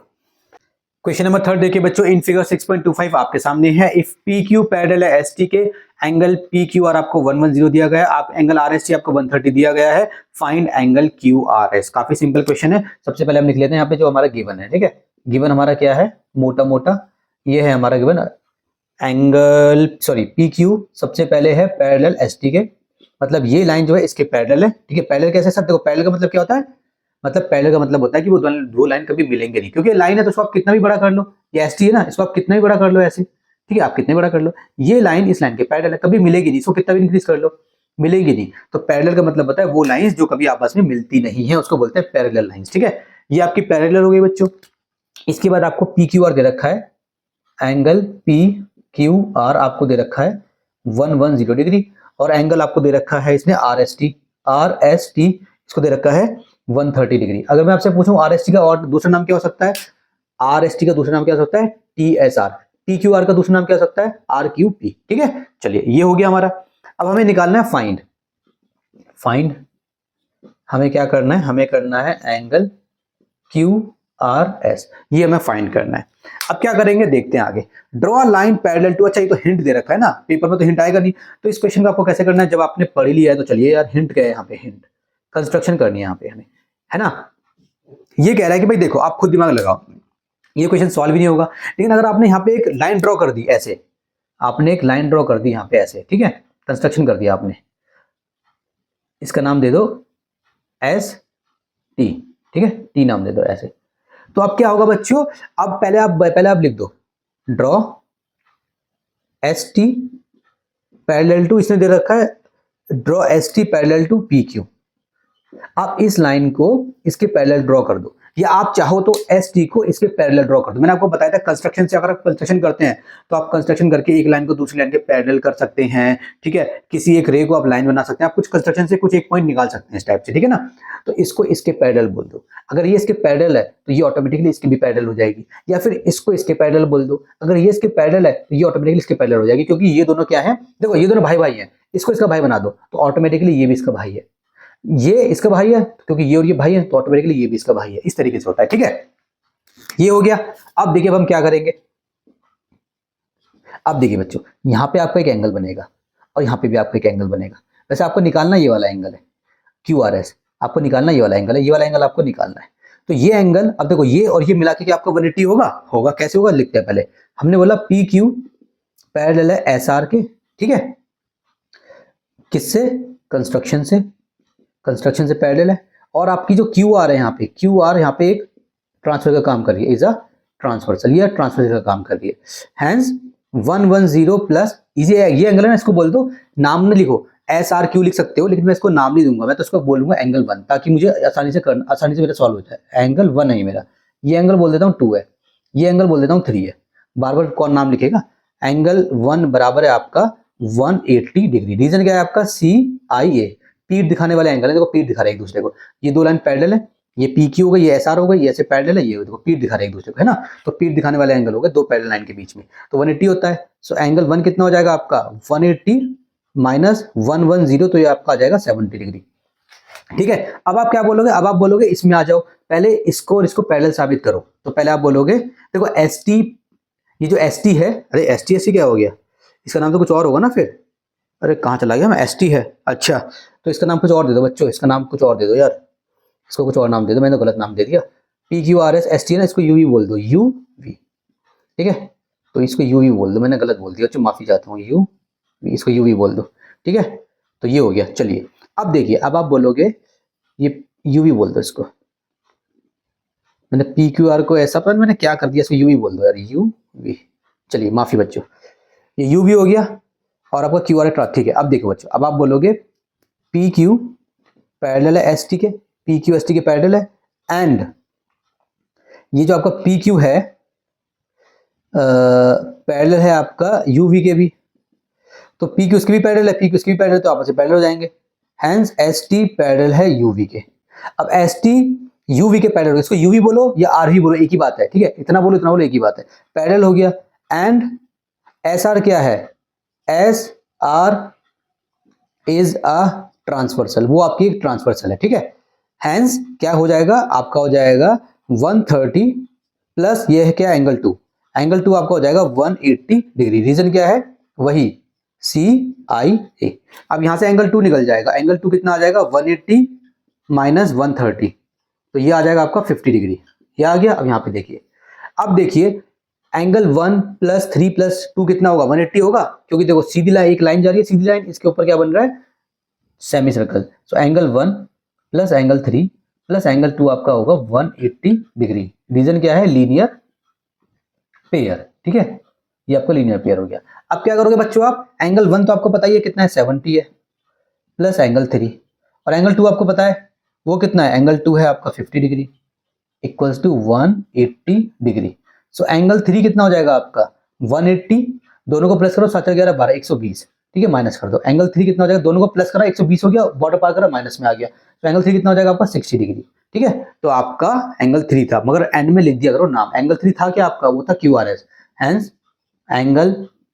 क्वेश्चन नंबर 3 देखिए बच्चों, इन फिगर 6.25 आपके सामने है। इफ पी क्यू पैरेलल है एस टी के, एंगल पी क्यू आर आपको 110 दिया गया है, आप एंगल आर एस टी आपको 130 दिया गया है, find angle Q R S. काफी सिंपल क्वेश्चन है। सबसे पहले हम लिख लेते हैं यहाँ पे जो हमारा गिवन है, ठीक है। गिवन हमारा क्या है, मोटा मोटा ये है हमारा given, angle sorry P Q सबसे पहले है पैरेलल एस टी के, मतलब ये लाइन जो है इसके पैरेलल है, ठीक है। पैरेलल कैसे सर, देखो पैरेलल का मतलब क्या होता है, मतलब पैरेलल का मतलब होता है कि वो दो लाइन कभी मिलेंगे नहीं, क्योंकि लाइन है तो इसको आप कितना भी बड़ा कर लो, ये एस टी है ना, इसको आप कितना भी बड़ा कर लो ऐसे, ठीक है, आप कितने बड़ा कर लो, ये लाइन इस लाइन के पैरेलल है, कभी मिलेगी नहीं, इसको कितना भी इंक्रीज कर लो मिलेगी नहीं। तो पैरेलल का मतलब होता है वो लाइंस जो कभी आपस में मिलती नहीं है, उसको बोलते हैं पैरेलल लाइंस, ठीक है। ये आपकी पैरेलल हो गई बच्चों। इसके बाद आपको पी क्यू आर दे रखा है, एंगल पी क्यू आर आपको दे रखा है 110 डिग्री, और एंगल आपको दे रखा है इसने आर एस टी इसको दे रखा है 130 डिग्री। अगर मैं आपसे पूछूं आर एस टी का और दूसरा नाम क्या हो सकता है, आर एस टी का दूसरा नाम क्या हो सकता है, T S R, T Q R का दूसरा नाम क्या हो सकता है, आर क्यू पी, ठीक है। चलिए ये हो गया हमारा। अब हमें निकालना है फाइंड हमें क्या करना है, हमें करना है एंगल क्यू आर एस, ये हमें फाइंड करना है। अब क्या करेंगे देखते हैं आगे। Draw a line parallel to, अच्छा ये तो हिंट दे रखा है ना, पेपर में तो हिंट आएगा नहीं, तो इस क्वेश्चन का आपको कैसे करना है, जब आपने पढ़ लिया है तो चलिए यार हिंट क्या है, यहाँ पे हिंट कंस्ट्रक्शन करनी है यहाँ पे हमें, है ना। ये कह रहा है कि भाई देखो आप खुद दिमाग लगाओ, ये क्वेश्चन सॉल्व भी नहीं होगा, लेकिन अगर आपने यहाँ पे एक लाइन ड्रॉ कर दी ऐसे, आपने एक लाइन ड्रॉ कर दी यहाँ पे ऐसे, ठीक है, कंस्ट्रक्शन कर दिया आपने, इसका नाम दे दो एस टी, ठीक है, टी नाम दे दो ऐसे। तो अब क्या होगा बच्चों, अब पहले आप लिख दो draw S T parallel to, इसने दे रखा है draw S T parallel to P Q. आप इस लाइन को इसके पैरेलल ड्रॉ कर दो, या आप चाहो तो एस टी को इसके पैरेलल ड्रॉ कर दो। मैंने आपको बताया था कंस्ट्रक्शन से, अगर आप कंस्ट्रक्शन करते हैं तो आप कंस्ट्रक्शन करके एक लाइन को दूसरी लाइन के पैरेलल कर सकते हैं, ठीक है। किसी एक रे को आप लाइन बना सकते हैं, आप कुछ कंस्ट्रक्शन से कुछ एक पॉइंट निकाल सकते हैं इस टाइप से, ठीक है ना। तो इसको इसके पैरेलल बोल दो। अगर ये इसके पैरेलल है तो ये ऑटोमेटिकली इसके भी पैरेलल हो जाएगी, या फिर इसको इसके पैरेलल बोल दो। अगर ये इसके पैरेलल है तो ये ऑटोमेटिकली इसके पैरेलल हो जाएगी, क्योंकि ये दोनों क्या है, देखो ये दोनों भाई भाई हैं, इसको इसका भाई बना दो तो ऑटोमेटिकली ये भी इसका भाई है, ये इसका भाई है क्योंकि ये और ये भाई है तो ऑटोमेटिकली ये भी इसका भाई है। इस तरीके से होता है, ठीक है। ये हो गया। अब देखिए अब हम क्या करेंगे। अब देखिए बच्चों, यहां पे आपका एक एंगल बनेगा और यहां पे भी आपका एक एंगल बनेगा। वैसे आपको निकालना ये वाला एंगल है क्यू आर एस, आपको निकालना ये वाला एंगल है, ये वाला एंगल आपको निकालना है। तो ये एंगल, अब देखो ये और ये मिला के आपका 180 होगा। कैसे होगा लिखते हैं पहले। हमने बोला पी क्यू पैरेलल है एस आर के, ठीक है। किससे, कंस्ट्रक्शन से पैरेलल है। और आपकी जो क्यू आर है यहाँ पे, क्यू आर यहाँ पे एक ट्रांसफर का काम कर रही है, इज अ ट्रांसवर्सल, ये ट्रांसफर का काम कर रही है। हैंस 110 प्लस ये एंगल है ना, इसको बोल दो, नाम न लिखो, एस आर क्यू लिख सकते हो, लेकिन मैं इसको नाम नहीं दूंगा, मैं तो इसको बोलूंगा एंगल 1, ताकि मुझे आसानी से मेरा सॉल्व हो जाए। एंगल 1 है ये मेरा, ये एंगल बोल देता हूँ 2 है, ये एंगल बोल देता हूँ 3 है। बार बार कौन नाम लिखेगा। एंगल 1 बराबर है आपका 180 डिग्री। रीजन क्या है आपका, सी आई ए, पीठ दिखाने वाले एंगल है। देखो पीठ दिखा रहे हैं एक दूसरे को, ये दो लाइन पैरेलल है, ये पी क्यू हो गई, ये एस आर हो गई, ये ऐसे पैरेलल है, ये देखो पीठ दिखा रहे हैं एक दूसरे को, है ना। तो पीठ दिखाने वाले एंगल हो गए दो पैरेलल लाइन के बीच में, तो 180 होता है। सो एंगल 1 कितना हो जाएगा आपका 180 माइनस 110, तो ये आपका आ जाएगा 70 डिग्री, ठीक है। अब आप क्या बोलोगे, अब आप बोलोगे इसमें आ जाओ, पहले इसको और इसको पैरेलल साबित करो। तो पहले आप बोलोगे देखो एस टी, ये जो एस टी है, अरे एस टी क्या हो गया, इसका नाम तो कुछ और होगा ना फिर। अरे कहाँ चला गया मैं, एस टी है, अच्छा तो इसका नाम कुछ और दे दो बच्चों, इसका नाम कुछ और दे दो यार, इसको कुछ और नाम दे दो, मैंने गलत नाम दे दिया। P Q R S S T है ना, इसको यू वी बोल दो, यू वी, ठीक है। तो इसको यू वी बोल दो, मैंने गलत बोल दिया, अच्छा माफी चाहता हूँ, यू वी, इसको यू वी बोल दो, ठीक है। तो ये हो गया। चलिए अब देखिए, अब आप बोलोगे ये यू वी बोल दो इसको, मैंने पी क्यू आर को ऐसा, पर मैंने क्या कर दिया, इसको यू वी बोल दो यार, यू वी। चलिए माफी बच्चों, ये यू वी हो गया और आपका क्यू आर है, ठीक है। अब देखो बच्चों, अब आप बोलोगे पी क्यू पैरेलल है एस टी के, पी क्यू एस टी के पैरेलल है, एंड ये जो आपका पी क्यू है पैरेलल है आपका यू वी के भी, तो पी क्यू उसके भी पैरेलल है, पी क्यू उसके भी पैरेलल, तो आपस में पैरेलल हो जाएंगे। हैंस एस टी पैरेलल है यू वी के। अब एस टी यू वी के पैरेलल, इसको यू वी बोलो या आर वी बोलो, एक ही बात है, ठीक है। इतना बोलो एक ही बात है, पैरेलल हो गया। एंड एस आर क्या है, S R is a transversal, वो आपकी एक ट्रांसवर्सल है, ठीक है। हैंस क्या हो जाएगा आपका, हो जाएगा 130 प्लस ये है क्या एंगल 2, एंगल 2 आपका हो जाएगा 180 डिग्री। रीजन क्या है, वही सी आई ए। अब यहां से एंगल 2 निकल जाएगा, एंगल 2 कितना आ जाएगा 180 माइनस 130, तो ये आ जाएगा आपका 50 डिग्री, ये आ गया। अब यहाँ पे देखिए, अब देखिए एंगल 1 प्लस 3 प्लस 2 कितना होगा 180 होगा, क्योंकि देखो सीधी लाइन, एक लाइन जा रही है सीधी लाइन, इसके ऊपर क्या बन रहा है semi circle. So angle 1 plus angle 3 plus angle 2 आपका होगा 180 डिग्री। रीजन क्या है, लीनियर पेयर, ठीक है, ये आपका लीनियर पेयर हो गया। अब क्या करोगे बच्चों, आप एंगल 1 तो आपको पता ही है कितना है 70 है, प्लस एंगल 3 और एंगल 2 आपको पता है वो कितना है, एंगल 2 है आपका 50 degree equals to 180 degree. So angle 3 कितना हो जाएगा आपका 180, दोनों को प्लस करो 7 11 12 120, ठीक है, माइनस कर दो। एंगल 3 कितना हो जाएगा, दोनों को प्लस करा 120 हो गया, बॉर्डर पार करा माइनस में आ गया, तो एंगल 3 कितना हो जाएगा आपका 60 डिग्री, ठीक है। तो आपका एंगल 3 था, मगर एंड में लिख दिया करो नाम, एंगल 3 था क्या आपका, वो था Q R S. Hence angle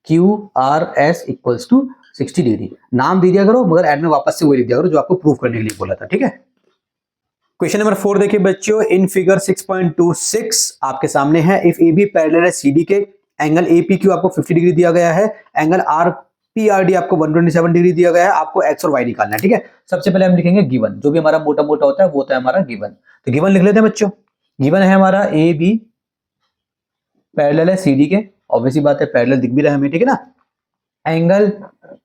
Q R S equals to 60 degree, नाम दे दिया करो, मगर एंड में वापस से वही लिख दिया करो जो आपको प्रूव करने के लिए बोला था, ठीक है। क्वेश्चन नंबर 4 देखिए बच्चों, इन फिगर 6.26 आपके सामने है, इफ ए बी पैरेलल है सी डी के, एंगल ए पी क्यू आपको 50 डिग्री दिया गया है, angle are P R D आपको 127 डिग्री दिया गया है, आपको एक्स और वाई निकालना है, ठीक है। सबसे पहले हम लिखेंगे गिवन, जो भी हमारा मोटा मोटा होता है वो होता है हमारा गिवन। तो गिवन लिख लेते हैं बच्चों, गिवन है हमारा ए बी पैरेलल है सी डी के, ऑब्वियसली बात है पैरेलल दिख भी रहा है हमें, ठीक है ना। एंगल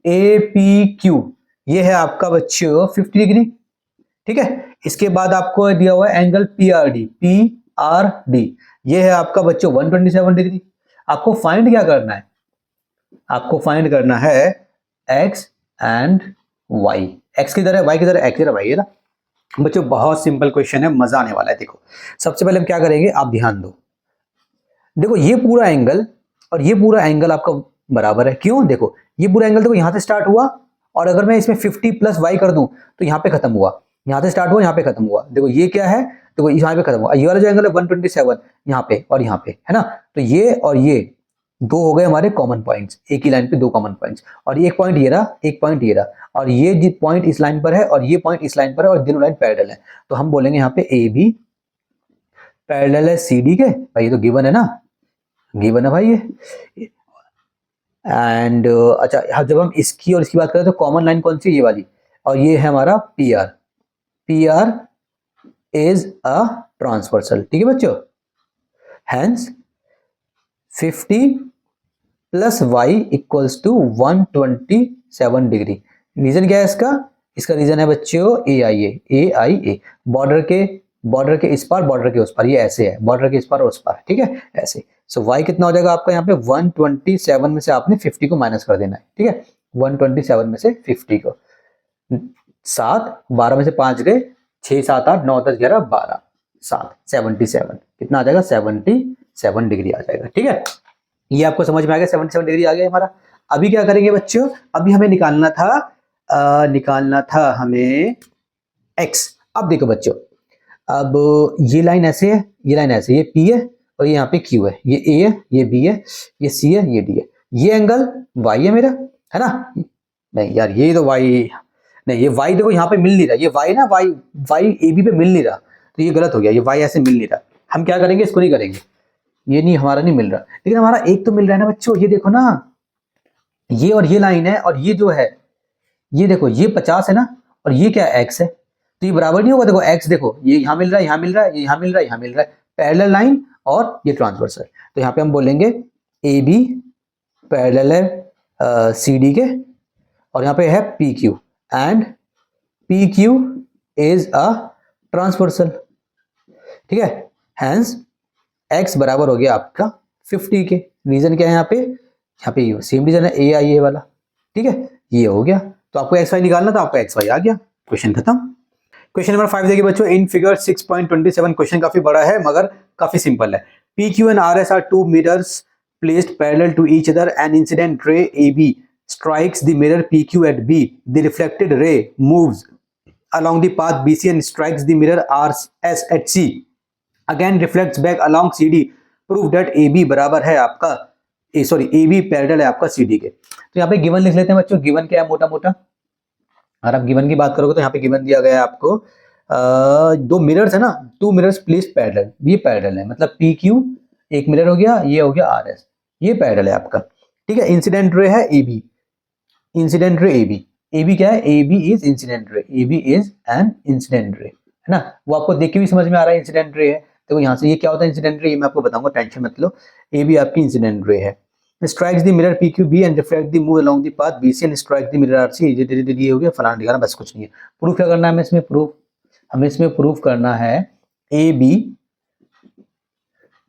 ए पी क्यू ये है आपका बच्चों 50 डिग्री, ठीक है। इसके बाद आपको दिया हुआ है angle P R D, P R D, ये है आपका बच्चों 127 डिग्री। आपको फाइंड क्या करना है, आपको फाइंड करना है एक्स एंड वाई। एक्स किधर है, वाई किधर है, एक्स किधर है, वाई है ना बच्चों। बहुत सिंपल क्वेश्चन है, मजा आने वाला है। देखो सबसे पहले हम क्या करेंगे, आप ध्यान दो। देखो ये पूरा एंगल और ये पूरा एंगल आपका बराबर है, क्यों? देखो ये पूरा एंगल देखो यहां से स्टार्ट हुआ, और अगर मैं इसमें 50 प्लस वाई कर दूं तो यहाँ पे खत्म हुआ, यहाँ से स्टार्ट हुआ यहाँ पे खत्म हुआ। देखो ये क्या है, देखो यहाँ पे खत्म हुआ। ये वाला जो एंगल है 127 यहाँ पे और यहाँ पे है ना, तो ये और ये दो हो गए हमारे कॉमन पॉइंट्स, एक ही लाइन पे दो कॉमन पॉइंट्स। और एक पॉइंट ये रहा, एक पॉइंट ये रहा, और ये जो पॉइंट इस लाइन पर है और ये पॉइंट इस लाइन पर है, और दोनों लाइन पैरेलल है। तो हम बोलेंगे यहाँ पे ए बी पैरेलल है सी डी के। भाई ये तो गिवन है ना, गिवन है भाई ये। एंड अच्छा जब हम इसकी और इसकी बात करें तो कॉमन लाइन कौन सी है, ये वाली, और ये है हमारा P R. P R is a transversal, ठीक है बच्चों। Hence 50 plus Y equals to 127 degree. Reason क्या है इसका, इसका रीजन है बच्चों ए आई ए, बॉर्डर के इस पार बॉर्डर के उस पार, ये ऐसे है, बॉर्डर के इस पार और उस पार, ठीक है ऐसे। सो y कितना हो जाएगा आपका यहाँ पे 127 में से आपने 50 को माइनस कर देना है, ठीक है 127 में से 50 को, 7 12 में से 5 गए, 6 7 8 9 10 11 12 7 77 कितना आ जाएगा 77 डिग्री आ जाएगा, ठीक है। ये आपको समझ में आ गया, 77 डिग्री आ गया हमारा। अभी क्या करेंगे बच्चों, अभी हमें निकालना था हमें x। अब देखो बच्चों, अब ये लाइन ऐसे है, ये लाइन ऐसे, ये P है और ये यहाँ पे Q है, ये A है, ये B है, ये C है, ये D है। ये एंगल Y है मेरा, है ना। नहीं यार ये तो Y नहीं, ये Y देखो यहाँ पे मिल नहीं रहा, ये Y ना Y AB पे मिल नहीं रहा, तो ये गलत हो गया, ये Y ऐसे मिल नहीं रहा। हम क्या करेंगे, इसको नहीं करेंगे, ये नहीं हमारा नहीं मिल रहा, लेकिन हमारा एक तो मिल रहा है ना बच्चों। ये देखो ना, ये और ये लाइन है, और ये जो है ये देखो ये 50 है ना, और ये क्या x है, तो ये बराबर नहीं होगा। देखो x देखो ये यहाँ मिल रहा है, यहाँ मिल रहा है, ये यहाँ मिल रहा है, यहाँ मिल रहा है, पैरेलल लाइन और ये ट्रांसवर्सल। तो यहाँ पे हम बोलेंगे ए बी पैरेलल है सी डी के, और यहाँ पे है P Q and P Q is a transversal, ठीक है। हैंस x बराबर हो गया आपका 50 के। रीजन क्या है यहाँ पे सेम रीजन है ए आई ए वाला, ठीक है। ये हो गया, तो आपको एक्स वाई निकालना था, आपका एक्स वाई आ गया, क्वेश्चन खत्म। क्वेश्चन नंबर 5 देखिए बच्चों, इन फिगर 6.27 क्वेश्चन काफी बड़ा है मगर काफी सिंपल है। P Q and R S are two mirrors placed parallel to each other, an incident ray A B strikes the mirror P Q at B, the reflected ray moves along the path BC and strikes the mirror RS at C, again reflects back along CD, prove that AB बराबर है आपका AB parallel है आपका CD के। तो यहाँ पे given लिख लेते हैं बच्चों। गिवन क्या है, मोटा मोटा अगर आप गिवन की बात करोगे तो यहाँ पे गिवन दिया गया है आपको दो मिरर्स है ना, टू मिरर्स प्लेस्ड पैरेलल, ये पैरेलल है, मतलब PQ एक मिरर हो गया, ये हो गया RS, ये पैरेलल है आपका, ठीक है। इंसिडेंट रे है AB, इंसिडेंट रे AB क्या है, AB is incident ray, AB is an incident रे, है ना। वो आपको देख के भी समझ में आ रहा है इंसिडेंट रे है। देखो यहाँ से ये क्या होता है इंसिडेंट रे, ये मैं आपको बताऊंगा, टेंशन मत लो। AB आपकी इंसिडेंट रे है। Strikes the mirror PQB and reflect the move along the path BC and strike the mirror RC, ये हो गया फलाना दिखाना, बस कुछ नहीं है। प्रूफ क्या करना है हमें इसमें, हमें इसमें प्रूफ करना है AB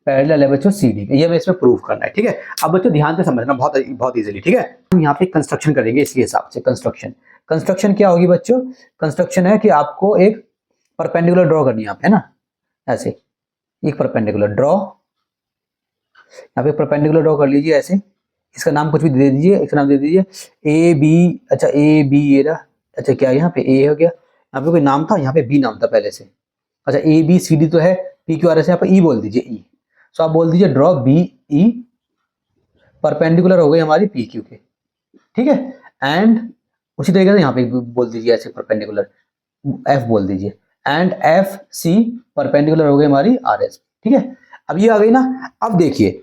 पैरेलल है बच्चों CD, ये हमें इसमें प्रूफ करना है, ठीक है। अब बच्चों ध्यान से समझना, बहुत इजीली, ठीक है। हम यहाँ पे कंस्ट्रक्शन करेंगे इसके हिसाब से। कंस्ट्रक्शन क्या होगी बच्चों, कंस्ट्रक्शन है कि आपको एक परपेंडिकुलर ड्रॉ करनी है यहाँ पे, है ना, ऐसे एक परपेंडिकुलर ड्रॉ, यहाँ पे परपेंडिकुलर ड्रॉ कर लीजिए ऐसे। इसका नाम कुछ भी दे दीजिए, इसका नाम दे दीजिए ए बी, अच्छा ए बी ये रहा, अच्छा क्या यहाँ पे ए हो गया, यहाँ पे कोई नाम था, यहाँ पे बी नाम था पहले से, अच्छा ए बी सी डी तो है, पी क्यू आर एस, यहाँ पे ई बोल दीजिए ई। सो आप बोल दीजिए ड्रॉ बी ई परपेंडिकुलर हो गई हमारी पी क्यू के, ठीक है। एंड उसी तरीके से यहाँ पे बोल दीजिए ऐसे परपेंडिकुलर एफ बोल दीजिए, एंड एफ सी परपेंडिकुलर हो गई हमारी आर एस, ठीक है। अब ये आ गई ना। अब देखिए,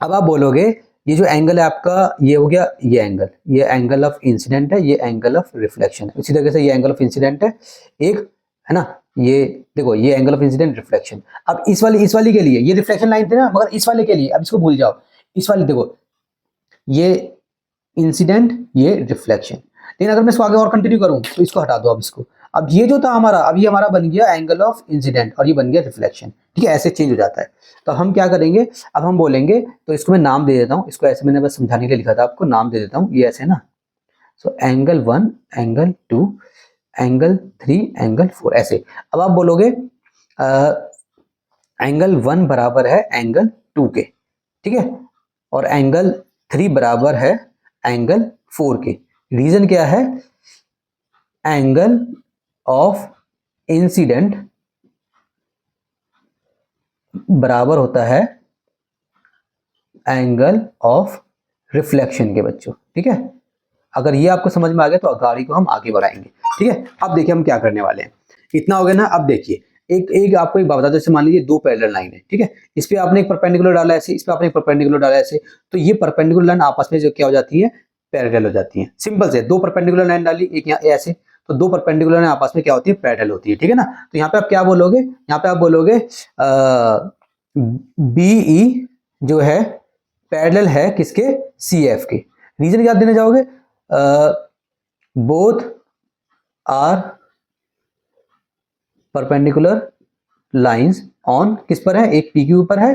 अब आप बोलोगे ये जो एंगल है आपका, ये हो गया ये एंगल ऑफ इंसिडेंट है, ये एंगल ऑफ रिफ्लेक्शन है। इसी तरीके से ये एंगल ऑफ इंसिडेंट है एक, है ना, ये देखो ये एंगल ऑफ इंसिडेंट रिफ्लेक्शन। अब इस वाली के लिए ये रिफ्लेक्शन लाइन थी ना, मगर इस वाले के लिए अब इसको भूल जाओ, इस वाले देखो ये इंसिडेंट ये रिफ्लेक्शन। लेकिन अगर मैं इसको आगे और कंटिन्यू करूं तो इसको हटा दो, अब अब ये जो था हमारा, अब ये हमारा बन गया एंगल ऑफ इंसिडेंट और ये बन गया रिफ्लेक्शन, ठीक है, ऐसे चेंज हो जाता है। तो हम क्या करेंगे, अब हम बोलेंगे, तो इसको मैं नाम दे देता हूँ, इसको ऐसे मैंने बस समझाने के लिए लिखा था आपको, नाम दे देता हूँ ये ऐसे ना। So angle 1, angle 2, angle 3, angle 4 ऐसे। अब आप बोलोगे एंगल 1 बराबर है एंगल 2 के, ठीक है, और एंगल 3 बराबर है एंगल 4 के। रीजन क्या है, एंगल ऑफ इंसिडेंट बराबर होता है एंगल ऑफ रिफ्लेक्शन के बच्चों, ठीक है। अगर ये आपको समझ में आ गया तो गाड़ी को हम आगे बढ़ाएंगे, ठीक है। अब देखिए हम क्या करने वाले हैं, इतना हो गया ना। अब देखिए एक आपको एक बात बता दो, जैसे मान लीजिए दो पैरेलल लाइन है, ठीक है, इस पे आपने एक परपेंडिकुलर डाला ऐसे, इस पे आपने एक परपेंडिकुलर डाला ऐसे, तो ये परपेंडिकुलर लाइन आपस में जो क्या हो जाती है, पैरेलल हो जाती है। सिंपल से दो परपेंडिकुलर लाइन डाली, एक यहाँ ऐसे, तो दो परपेंडिकुलर लाइन आपस में क्या होती है, पैरेलल होती है, ठीक है ना। तो यहाँ पे आप क्या बोलोगे, यहाँ पे आप बोलोगे BE जो है पैरेलल है किसके, CF के। रीजन क्या देने जाओगे, both are perpendicular lines on किस पर है, एक PQ पर है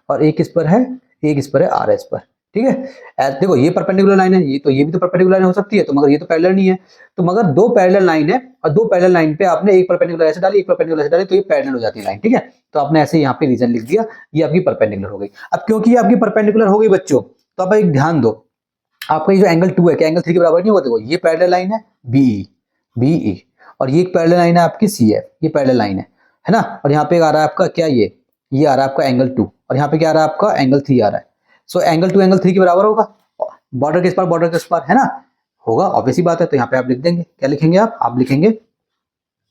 और एक किस पर है, एक इस पर है RS पर, ठीक है। देखो ये परपेंडिकुलर लाइन है, ये तो ये भी तो परपेंडिकुलर लाइन हो सकती है, तो मगर ये तो पैरेलल नहीं है, तो मगर दो पैरेलल लाइन है और दो पैरेलल लाइन पे आपने एक परपेंडिकुलर ऐसे डाली, एक परपेंडिकुलर ऐसे डाली, तो ये पैरेलल हो जाती है लाइन, ठीक है। तो आपने ऐसे यहाँ पे रीजन लिख दिया, ये आपकी परपेंडिकुलर हो गई। अब क्योंकि ये आपकी परपेंडिकुलर हो गई बच्चों, तो आप एक ध्यान दो, आपका ये जो एंगल 2 है क्या एंगल 3 के बराबर नहीं होता, देखो ये पैरेलल लाइन है BE और ये एक पैरेलल लाइन है आपकी CF, ये पैरेलल लाइन है ना। और यहाँ पे आ रहा है आपका क्या, ये आ रहा है आपका एंगल 2 और यहाँ पे क्या आ रहा है आपका एंगल 3 आ रहा है। सो एंगल 2 एंगल 3 के बराबर होगा, बॉर्डर के इस पार बॉर्डर के उस पार, है ना, होगा, ऑब्वियस ही बात है। तो यहाँ पे आप लिख देंगे, क्या लिखेंगे आप लिखेंगे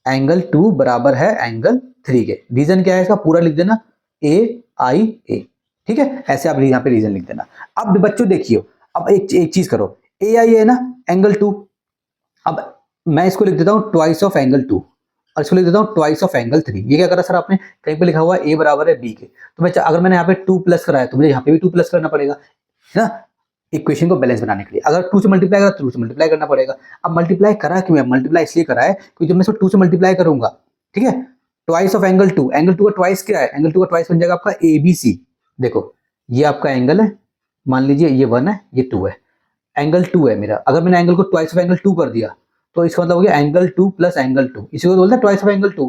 एंगल 2 बराबर है एंगल 3 के। रीजन क्या है इसका पूरा लिख देना, AIA, ठीक है, ऐसे आप यहाँ पे रीजन लिख देना। अब बच्चों देखिए, अब एक चीज करो, AIA है ना एंगल 2, अब मैं इसको लिख देता हूँ ट्वाइस ऑफ एंगल 2 और इसको लिख देता हूँ ट्वाइस ऑफ एंगल 3। ये क्या करा सर आपने, कहीं पे लिखा हुआ है A बराबर है B के, तो मैं अगर मैंने यहाँ पे 2 प्लस कराया तो मुझे यहाँ पे भी 2 प्लस करना पड़ेगा, है ना, इक्वेशन को बैलेंस बनाने के लिए। अगर 2 से मल्टीप्लाई करा तो 2 से मल्टीप्लाई करना पड़ेगा। अब मल्टीप्लाई करा क्यों है, मल्टीप्लाई इसलिए करा है क्योंकि जब मैं इसको 2 से मल्टीप्लाई करूंगा, ठीक है, ट्वाइस ऑफ एंगल 2, एंगल 2 का ट्वाइस क्या है, एंगल 2 का ट्वाइस बन जाएगा आपका ABC। देखो ये आपका एंगल है, मान लीजिए ये 1 है ये 2 है, एंगल 2 है मेरा, अगर मैंने एंगल को ट्वाइस ऑफ एंगल 2 कर दिया तो इसका मतलब हो गया एंगल 2 प्लस एंगल 2, इसी को बोलते हैं ट्वाइस ऑफ एंगल 2।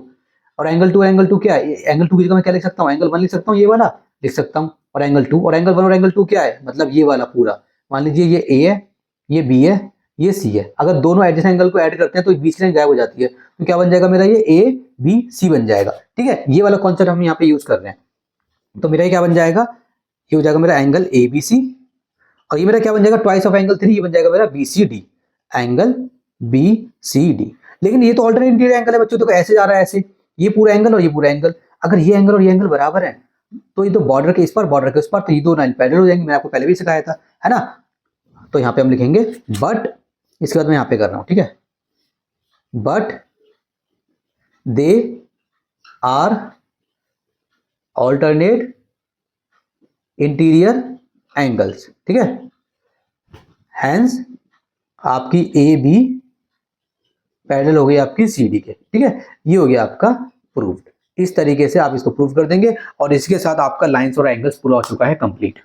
और एंगल 2 क्या है, एंगल 2 की जगह मैं क्या लिख सकता हूँ, एंगल 1 लिख सकता हूँ, ये वाला लिख सकता हूँ, और एंगल 2 और एंगल 1 और एंगल 2 क्या है, मतलब ये वाला पूरा। मान लीजिए ये A है, ये B है, ये C है, अगर दोनों एडजेसेंट एंगल को ऐड करते हैं तो बीच में गायब हो जाती है, तो क्या बन जाएगा मेरा, ये ABC बन जाएगा, ठीक है। ये वाला कॉन्सेप्ट हम यहाँ पे यूज कर रहे हैं, तो मेरा क्या बन जाएगा, ये हो जाएगा मेरा एंगल ABC और ये मेरा क्या बन जाएगा ट्वाइस ऑफ एंगल 3, ये बन जाएगा मेरा BCD, एंगल BCD। लेकिन ये तो ऑल्टरनेट एंगल है बच्चों, तो ऐसे जा रहा है ऐसे, ये पूरा एंगल और ये पूरा एंगल, अगर ये एंगल और ये एंगल बराबर है तो ये तो बॉर्डर के इस पार बॉर्डर के उस पार, तो ये दो लाइन पैरेलल हो जाएंगे, मैंने आपको पहले भी सिखाया था, है ना। तो यहाँ पे हम लिखेंगे बट, इसके बाद मैं यहाँ पे कर रहा हूँ, ठीक है, but they are alternate interior angles, ठीक है, हैंस आपकी AB पैरेलल हो गई आपकी CD के, ठीक है। ये हो गया आपका प्रूव्ड। इस तरीके से आप इसको प्रूव कर देंगे और इसके साथ आपका लाइंस और एंगल्स पूरा हो चुका है कंप्लीट।